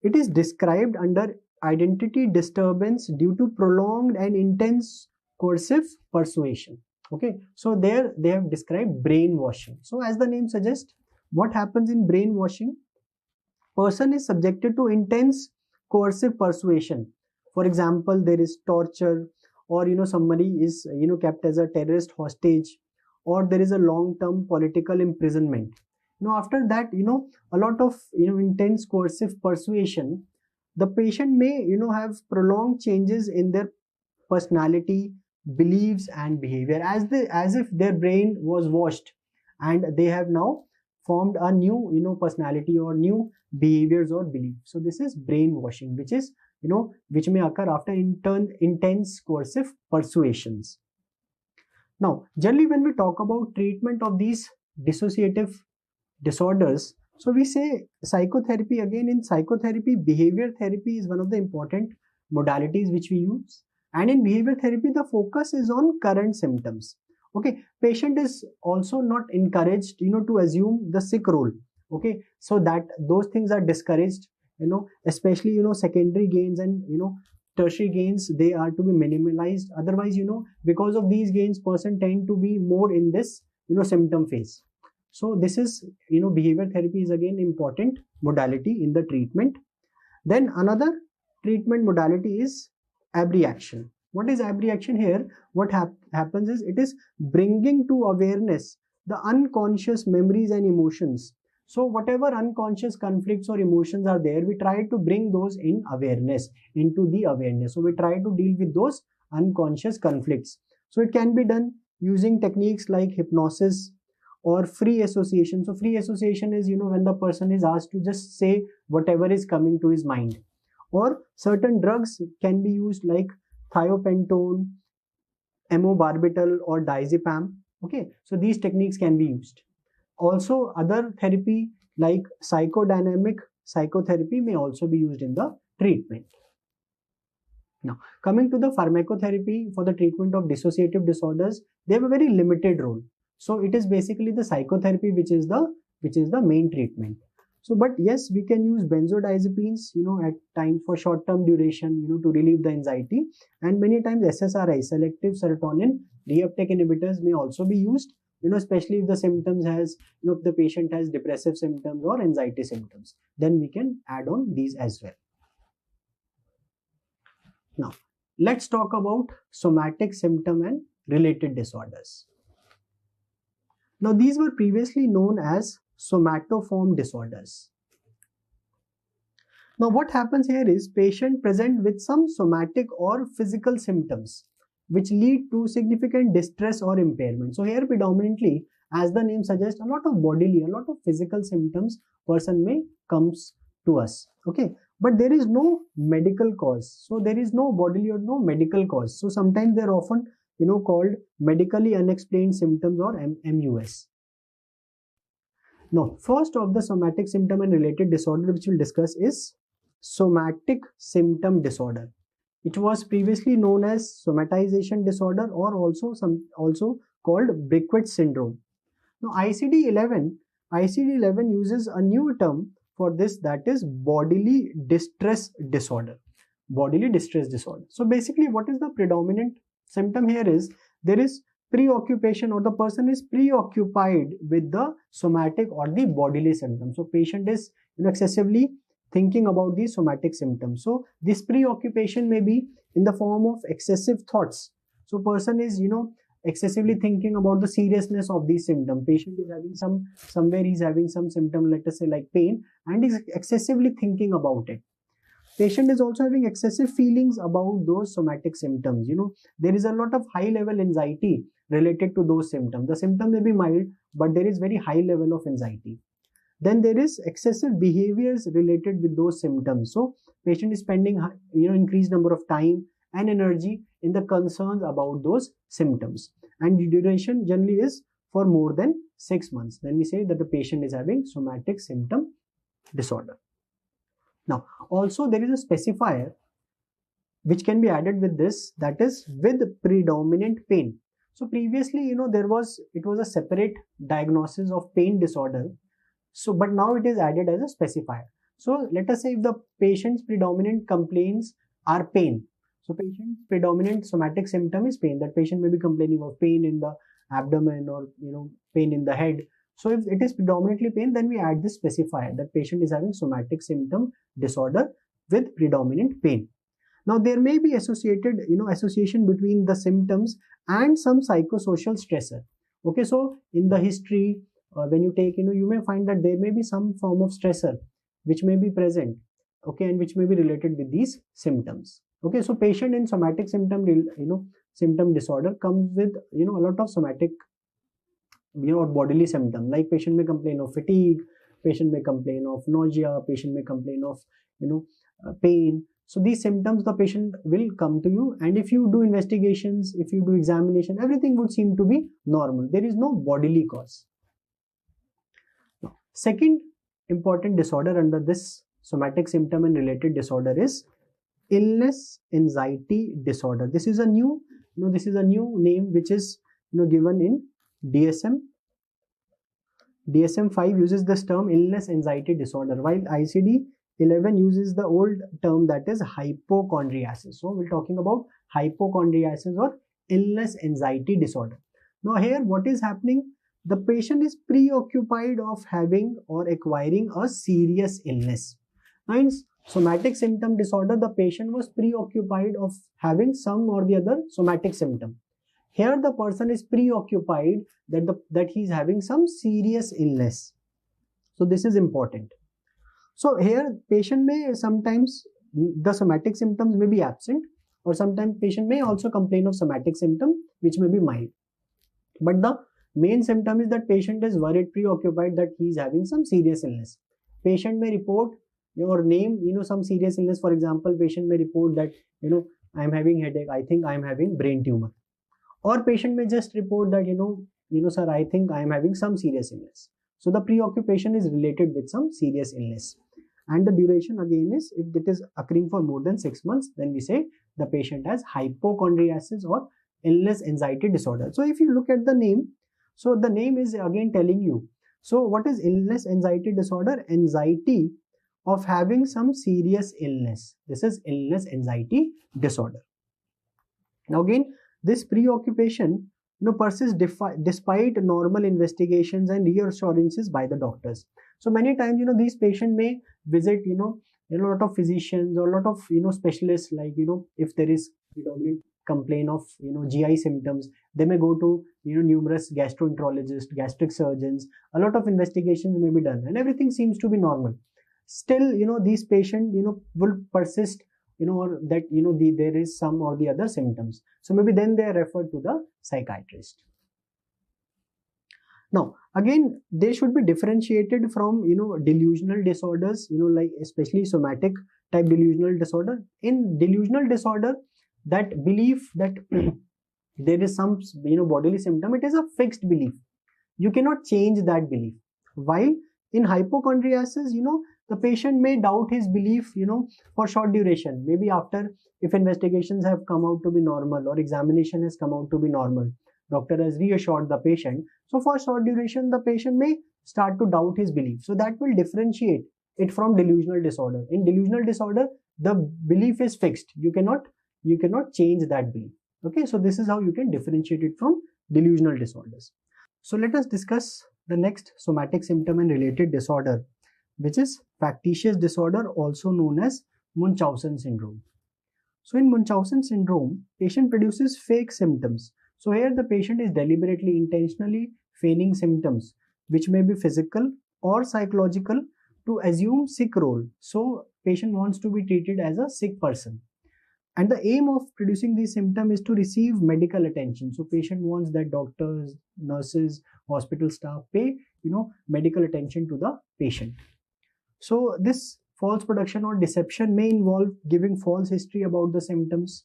it is described under identity disturbance due to prolonged and intense coercive persuasion. Okay, so there they have described brainwashing. So as the name suggests, what happens in brainwashing? Person is subjected to intense coercive persuasion. For example, there is torture, or somebody is kept as a terrorist hostage, or there is a long-term political imprisonment. After that, a lot of intense coercive persuasion, the patient may have prolonged changes in their personality, beliefs and behavior, as if their brain was washed and they have now formed a new personality or new behaviors or beliefs. So this is brainwashing, which may occur after intense coercive persuasions. Now generally when we talk about treatment of these dissociative disorders, So we say psychotherapy, again in psychotherapy, behavior therapy is one of the important modalities which we use. And in behavior therapy, the focus is on current symptoms. Okay, patient is also not encouraged, to assume the sick role. Okay, so that those things are discouraged, especially, secondary gains and, tertiary gains, they are to be minimalized. Otherwise, because of these gains, person tend to be more in this, symptom phase. So this is, behavior therapy is again important modality in the treatment. Then another treatment modality is abreaction. What is abreaction here? What happens is, it is bringing to awareness the unconscious memories and emotions. So whatever unconscious conflicts or emotions are there, we try to bring those in awareness, into the awareness. So we try to deal with those unconscious conflicts. So it can be done using techniques like hypnosis or free association. So free association is, when the person is asked to just say whatever is coming to his mind. Or certain drugs can be used like thiopentone, amobarbital or diazepam. Okay, so these techniques can be used. Also, other therapy like psychodynamic psychotherapy may also be used in the treatment. Now, coming to the pharmacotherapy for the treatment of dissociative disorders, they have a very limited role. So it is basically the psychotherapy which is the main treatment. So, but yes, we can use benzodiazepines, at times for short-term duration, to relieve the anxiety. And many times SSRI, selective serotonin reuptake inhibitors, may also be used, especially if the symptoms has, if the patient has depressive symptoms or anxiety symptoms, then we can add on these as well. Now, let's talk about somatic symptom and related disorders. Now, these were previously known as somatoform disorders. Now, what happens here is patient present with some somatic or physical symptoms which lead to significant distress or impairment. So here predominantly, as the name suggests, a lot of bodily, a lot of physical symptoms person may comes to us. Okay, but there is no medical cause. So there is no bodily or no medical cause. So sometimes they're often, called medically unexplained symptoms or MUS. Now, first of the somatic symptom and related disorder which we'll discuss is somatic symptom disorder. It was previously known as somatization disorder or also called Briquet syndrome. Now, ICD-11 uses a new term for this, that is bodily distress disorder. Bodily distress disorder. So basically, what is the predominant symptom here is there is preoccupation, or the person is preoccupied with the somatic or the bodily symptoms. So patient is excessively thinking about the somatic symptoms. So this preoccupation may be in the form of excessive thoughts. So person is excessively thinking about the seriousness of these symptoms. Patient is having somewhere he's having some symptom, let us say like pain, and is excessively thinking about it. Patient is also having excessive feelings about those somatic symptoms. There is a lot of high level anxiety related to those symptoms. The symptom may be mild, but there is very high level of anxiety. Then there is excessive behaviors related with those symptoms. So patient is spending increased number of time and energy in the concerns about those symptoms, and the duration generally is for more than 6 months. Then we say that the patient is having somatic symptom disorder. Now, also there is a specifier which can be added with this, that is with predominant pain. So previously, it was a separate diagnosis of pain disorder. So, but now it is added as a specifier. So let us say if the patient's predominant complaints are pain. So patient's predominant somatic symptom is pain. That patient may be complaining of pain in the abdomen or pain in the head. So if it is predominantly pain, then we add this specifier that patient is having somatic symptom disorder with predominant pain. Now there may be association between the symptoms and some psychosocial stressor. Okay, so in the history, when you take, you may find that there may be some form of stressor which may be present, okay, and which may be related with these symptoms. Okay, so patient in somatic symptom, symptom disorder comes with, a lot of somatic, or bodily symptom. Like patient may complain of fatigue, patient may complain of nausea, patient may complain of, pain. So these symptoms, the patient will come to you, and if you do investigations, if you do examination, everything would seem to be normal. There is no bodily cause. Second important disorder under this somatic symptom and related disorder is illness anxiety disorder. This is a new, this is a new name which is given in DSM. DSM-5 uses this term illness anxiety disorder, while ICD-11 uses the old term that is hypochondriasis. So we're talking about hypochondriasis or illness anxiety disorder. Now here what is happening? The patient is preoccupied of having or acquiring a serious illness. Now in somatic symptom disorder, the patient was preoccupied of having some or the other somatic symptom. Here the person is preoccupied that he is having some serious illness. So this is important. So here patient may sometimes, the somatic symptoms may be absent, or sometimes patient may also complain of somatic symptom which may be mild. But the main symptom is that patient is worried, preoccupied that he is having some serious illness. Patient may report or name some serious illness. For example, patient may report that I am having headache, I think I am having brain tumor. Or patient may just report that sir, I think I am having some serious illness. So the preoccupation is related with some serious illness. And the duration again is, if it is occurring for more than 6 months, then we say the patient has hypochondriasis or illness anxiety disorder. So if you look at the name, so the name is again telling you. So what is illness anxiety disorder? Anxiety of having some serious illness. This is illness anxiety disorder. Now again, this preoccupation persists despite normal investigations and reassurances by the doctors. So many times these patients may visit a lot of physicians or a lot of specialists, like if there is predominant complaint of GI symptoms, they may go to numerous gastroenterologists, gastric surgeons. A lot of investigations may be done and everything seems to be normal. Still these patients will persist or that there is some or the other symptoms. So maybe then they are referred to the psychiatrist. Now again, they should be differentiated from delusional disorders, like especially somatic type delusional disorder. In delusional disorder, that belief that there is some bodily symptom, it is a fixed belief. You cannot change that belief. While in hypochondriasis, the patient may doubt his belief for short duration, maybe after, if investigations have come out to be normal or examination has come out to be normal, doctor has reassured the patient. So for short duration, the patient may start to doubt his belief. So that will differentiate it from delusional disorder. In delusional disorder, the belief is fixed. You cannot change that belief. Okay, so this is how you can differentiate it from delusional disorders. So let us discuss the next somatic symptom and related disorder, which is factitious disorder, also known as Munchausen syndrome. So in Munchausen syndrome, patient produces fake symptoms. So here the patient is deliberately, intentionally feigning symptoms, which may be physical or psychological, to assume sick role. So patient wants to be treated as a sick person. And the aim of producing these symptoms is to receive medical attention. So patient wants that doctors, nurses, hospital staff pay medical attention to the patient. So this false production or deception may involve giving false history about the symptoms,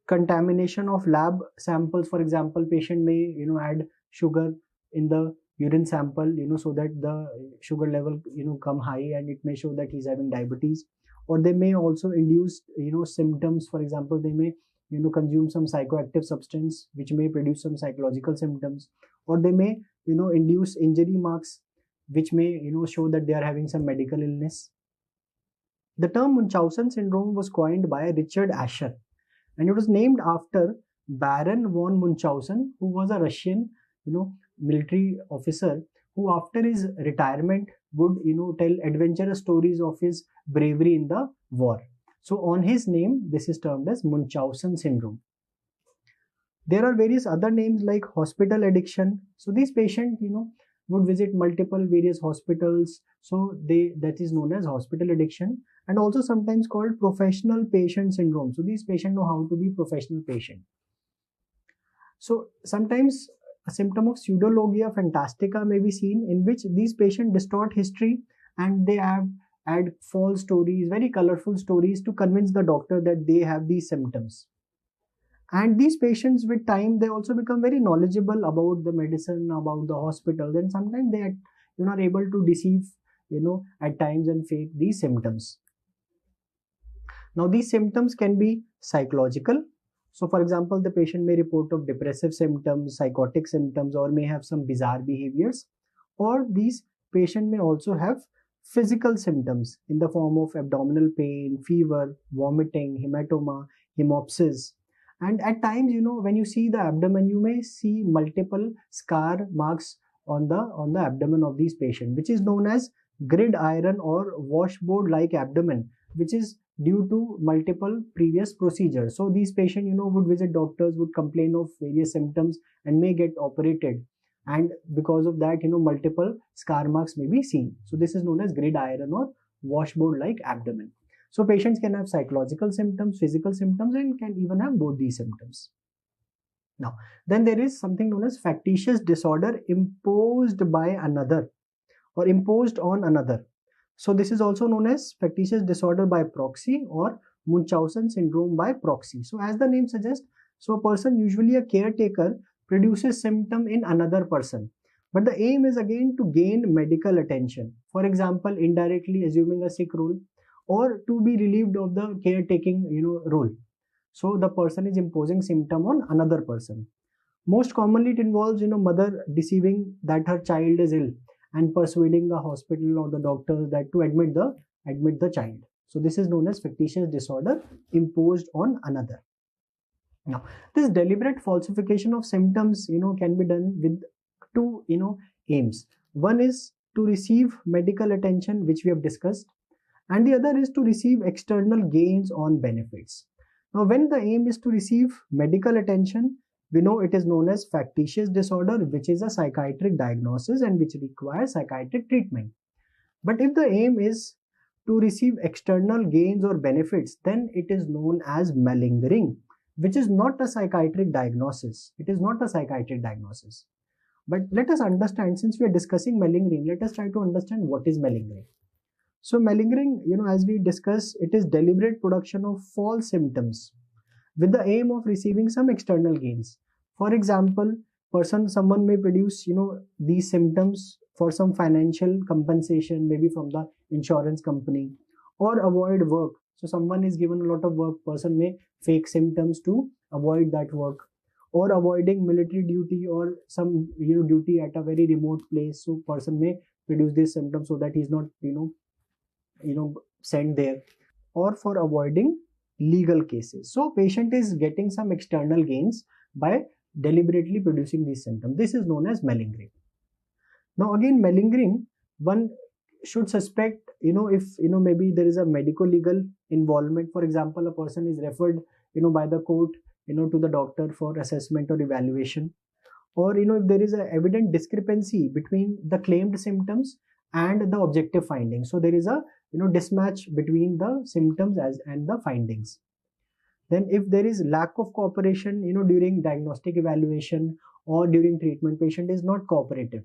contamination of lab samples. For example, patient may add sugar in the urine sample so that the sugar level come high and it may show that he's having diabetes. Or they may also induce symptoms. For example, they may consume some psychoactive substance which may produce some psychological symptoms, or they may induce injury marks which may show that they are having some medical illness. The term Munchausen syndrome was coined by Richard Asher, and it was named after Baron von Munchausen, who was a Russian military officer who after his retirement would tell adventurous stories of his bravery in the war. So on his name, this is termed as Munchausen syndrome. There are various other names like hospital addiction. So these patients would visit multiple various hospitals, so that is known as hospital addiction, and also sometimes called professional patient syndrome. So these patients know how to be professional patient. So sometimes a symptom of pseudologia fantastica may be seen, in which these patients distort history and they add false stories, very colorful stories, to convince the doctor that they have these symptoms. And these patients, with time, they also become very knowledgeable about the medicine, about the hospitals, and sometimes they are able to deceive at times and fake these symptoms. Now these symptoms can be psychological. So for example, the patient may report of depressive symptoms, psychotic symptoms, or may have some bizarre behaviors. Or these patient may also have physical symptoms in the form of abdominal pain, fever, vomiting, hematoma, hemopsis. And at times, when you see the abdomen, you may see multiple scar marks on the abdomen of these patients, which is known as gridiron or washboard like abdomen, which is due to multiple previous procedures. So these patients, would visit doctors, would complain of various symptoms and may get operated. And because of that, multiple scar marks may be seen. So this is known as gridiron or washboard like abdomen. So patients can have psychological symptoms, physical symptoms, and can even have both these symptoms. Now, then there is something known as factitious disorder imposed by another or imposed on another. So this is also known as factitious disorder by proxy or Munchausen syndrome by proxy. So as the name suggests, so a person, usually a caretaker, produces symptom in another person. But the aim is again to gain medical attention. For example, indirectly assuming a sick role or to be relieved of the caretaking, role. So the person is imposing symptom on another person. Most commonly it involves, mother deceiving that her child is ill and persuading the hospital or the doctors that to admit the child. So this is known as factitious disorder imposed on another. Now, this deliberate falsification of symptoms, can be done with two, aims. One is to receive medical attention, which we have discussed, and the other is to receive external gains on benefits. Now, when the aim is to receive medical attention, we know it is known as factitious disorder, which is a psychiatric diagnosis and which requires psychiatric treatment. But if the aim is to receive external gains or benefits, then it is known as malingering, which is not a psychiatric diagnosis. It is not a psychiatric diagnosis. But let us understand, since we are discussing malingering, let us try to understand what is malingering. So malingering, as we discussed, it is deliberate production of false symptoms with the aim of receiving some external gains. For example, someone may produce, these symptoms for some financial compensation, maybe from the insurance company, or avoid work. So someone is given a lot of work, person may fake symptoms to avoid that work, or avoiding military duty or some, duty at a very remote place. So person may produce these symptoms so that he's not, sent there, or for avoiding legal cases. So patient is getting some external gains by deliberately producing these symptoms. This is known as malingering. Now again, malingering, one should suspect, if maybe there is a medico-legal involvement. For example, a person is referred, by the court, to the doctor for assessment or evaluation, or if there is a evident discrepancy between the claimed symptoms and the objective findings. So there is a mismatch between the symptoms and the findings. Then if there is lack of cooperation, during diagnostic evaluation or during treatment, patient is not cooperative,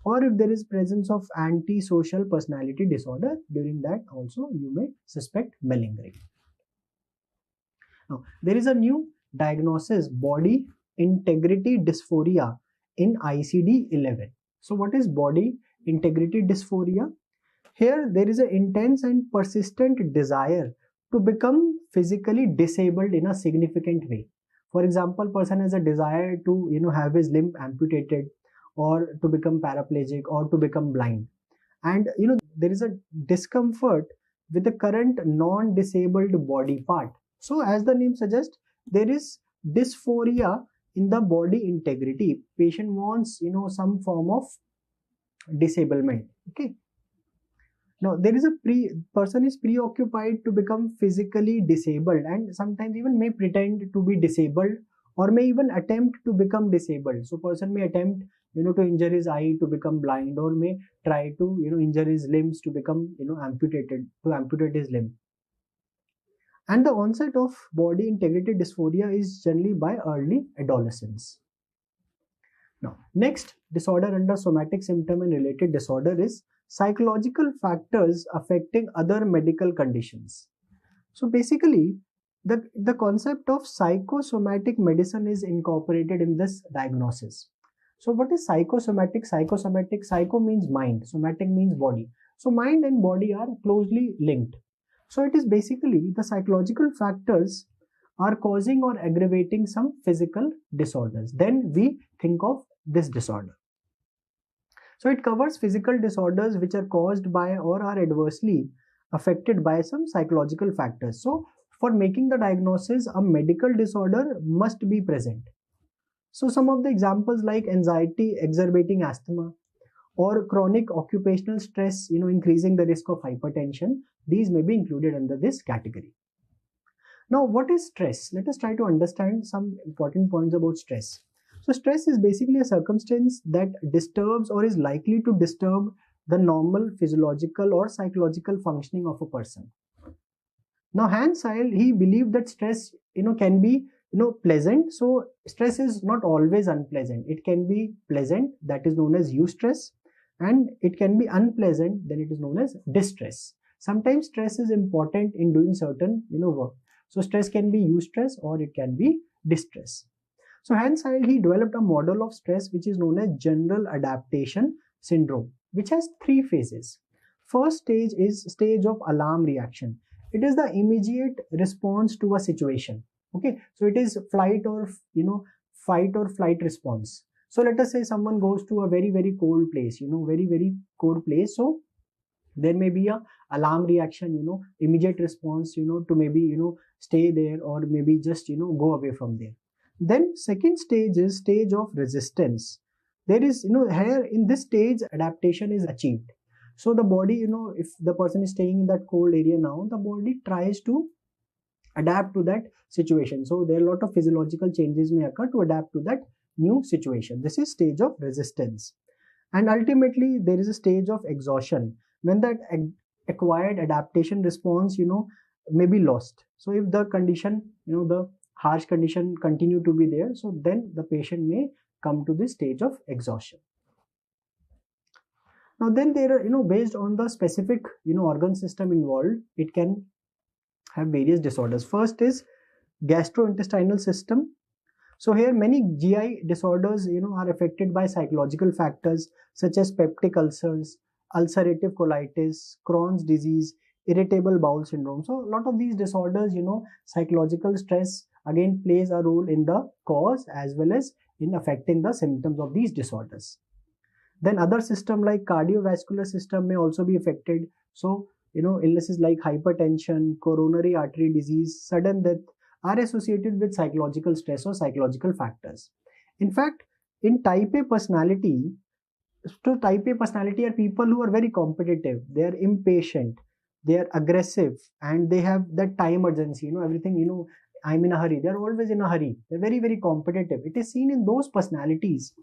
or if there is presence of antisocial personality disorder, during that also you may suspect malingering. Now there is a new diagnosis, body integrity dysphoria, in ICD-11. So what is body integrity dysphoria? Here there is an intense and persistent desire to become physically disabled in a significant way. For example, person has a desire to have his limb amputated, or to become paraplegic, or to become blind, and there is a discomfort with the current non-disabled body part. So as the name suggests, there is dysphoria in the body integrity. Patient wants some form of disablement. Okay. Now there is person is preoccupied to become physically disabled, and sometimes even may pretend to be disabled, or may even attempt to become disabled. So person may attempt to injure his eye to become blind, or may try to injure his limbs to become amputate his limb. And the onset of body integrity dysphoria is generally by early adolescence. Now next disorder under somatic symptom and related disorder is psychological factors affecting other medical conditions. So basically, the concept of psychosomatic medicine is incorporated in this diagnosis. So what is psychosomatic? Psycho means mind, somatic means body. So mind and body are closely linked. So it is basically the psychological factors are causing or aggravating some physical disorders. Then we think of this disorder. So it covers physical disorders which are caused by or are adversely affected by some psychological factors. So for making the diagnosis, a medical disorder must be present. So some of the examples like anxiety exacerbating asthma or chronic occupational stress, increasing the risk of hypertension, these may be included under this category. Now, what is stress? Let us try to understand some important points about stress. So stress is basically a circumstance that disturbs or is likely to disturb the normal physiological or psychological functioning of a person. Now, Hans Seil, he believed that stress, can be, pleasant. So stress is not always unpleasant. It can be pleasant, that is known as eustress, and it can be unpleasant, then it is known as distress. Sometimes stress is important in doing certain, work. So stress can be eustress or it can be distress. So Hans Seil, he developed a model of stress which is known as general adaptation syndrome, which has three phases. First stage is stage of alarm reaction. It is the immediate response to a situation. Okay, so it is fight or flight response. So let us say someone goes to a very cold place, very cold place. So there may be a alarm reaction, immediate response, to maybe stay there or maybe just go away from there. Then second stage is stage of resistance. There is here in this stage adaptation is achieved. So the body, if the person is staying in that cold area now, the body tries to adapt to that situation. So there are a lot of physiological changes may occur to adapt to that new situation. This is stage of resistance. And ultimately there is a stage of exhaustion when that acquired adaptation response may be lost. So if the condition, the harsh condition continue to be there, so then the patient may come to this stage of exhaustion. Now then there are, based on the specific organ system involved, it can have various disorders. First is gastrointestinal system. So here many GI disorders are affected by psychological factors such as peptic ulcers, ulcerative colitis, Crohn's disease, irritable bowel syndrome. So a lot of these disorders, psychological stress again plays a role in the cause as well as in affecting the symptoms of these disorders. Then other system like cardiovascular system may also be affected. So illnesses like hypertension, coronary artery disease, sudden death are associated with psychological stress or psychological factors. In fact, in type A personality, so type A personality are people who are very competitive, they are impatient, they are aggressive, and they have that time urgency, everything, I'm in a hurry, they're always in a hurry, they're very competitive. It is seen in those personalities.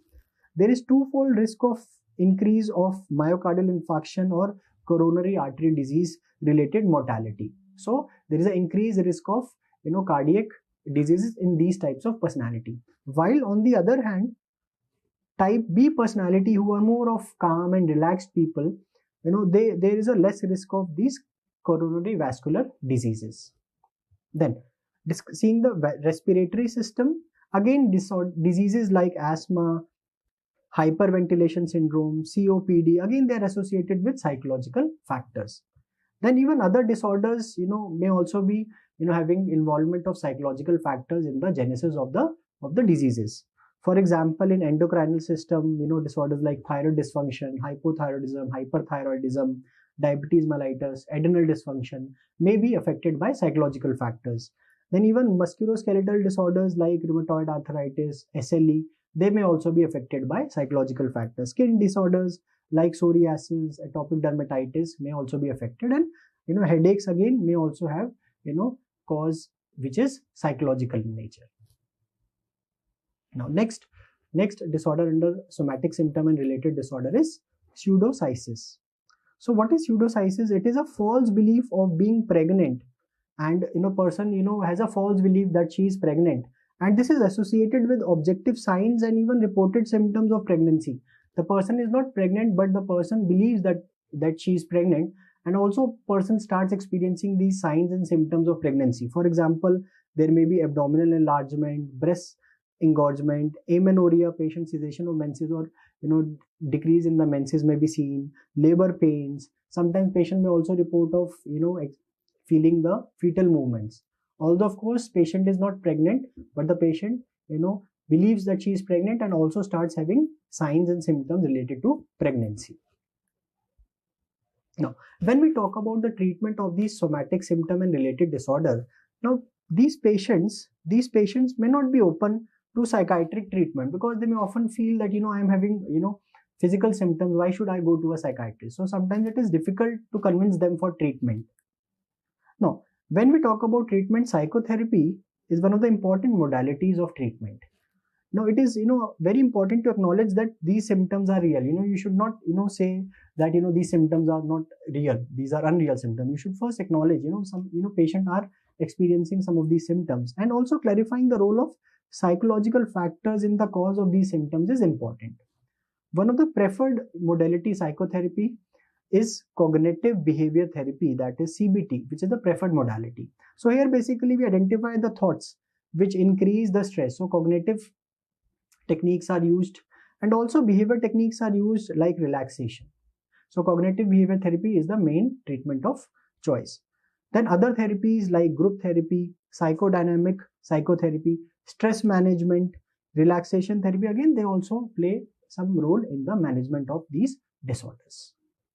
There is twofold risk of increase of myocardial infarction or coronary artery disease related mortality. So there is an increased risk of cardiac diseases in these types of personality. While on the other hand, type B personality who are more of calm and relaxed people, there is a less risk of these coronary vascular diseases. Then seeing the respiratory system, again diseases like asthma, hyperventilation syndrome, COPD, again they are associated with psychological factors. Then even other disorders, may also be, having involvement of psychological factors in the genesis of the diseases. For example, in endocrinal system, disorders like thyroid dysfunction, hypothyroidism, hyperthyroidism, diabetes mellitus, adrenal dysfunction may be affected by psychological factors. Then even musculoskeletal disorders like rheumatoid arthritis, SLE, they may also be affected by psychological factors. Skin disorders like psoriasis, atopic dermatitis may also be affected, and headaches again may also have cause which is psychological in nature. Now next disorder under somatic symptom and related disorder is pseudopsychosis. So what is pseudopsychosis? It is a false belief of being pregnant, and person has a false belief that she is pregnant, and this is associated with objective signs and even reported symptoms of pregnancy. The person is not pregnant, but the person believes that she is pregnant, and also person starts experiencing these signs and symptoms of pregnancy. For example, there may be abdominal enlargement, breast engorgement, amenorrhea, patient cessation of menses, or decrease in the menses may be seen, labor pains. Sometimes patient may also report of, feeling the fetal movements. Although of course patient is not pregnant, but the patient, believes that she is pregnant and also starts having signs and symptoms related to pregnancy. Now, when we talk about the treatment of these somatic symptom and related disorder, now these patients may not be open to psychiatric treatment because they may often feel that, I am having, physical symptoms, why should I go to a psychiatrist? So sometimes it is difficult to convince them for treatment. Now, when we talk about treatment, psychotherapy is one of the important modalities of treatment. Now, it is, very important to acknowledge that these symptoms are real. You should not, say that, these symptoms are not real. These are unreal symptoms. You should first acknowledge, some, patients are experiencing some of these symptoms, and also clarifying the role of psychological factors in the cause of these symptoms is important. One of the preferred modality psychotherapy is cognitive behavior therapy, that is CBT, which is the preferred modality. So here basically we identify the thoughts which increase the stress. So cognitive techniques are used, and also behavior techniques are used like relaxation. So cognitive behavior therapy is the main treatment of choice. Then other therapies like group therapy, psychodynamic psychotherapy, stress management, relaxation therapy, again they also play some role in the management of these disorders.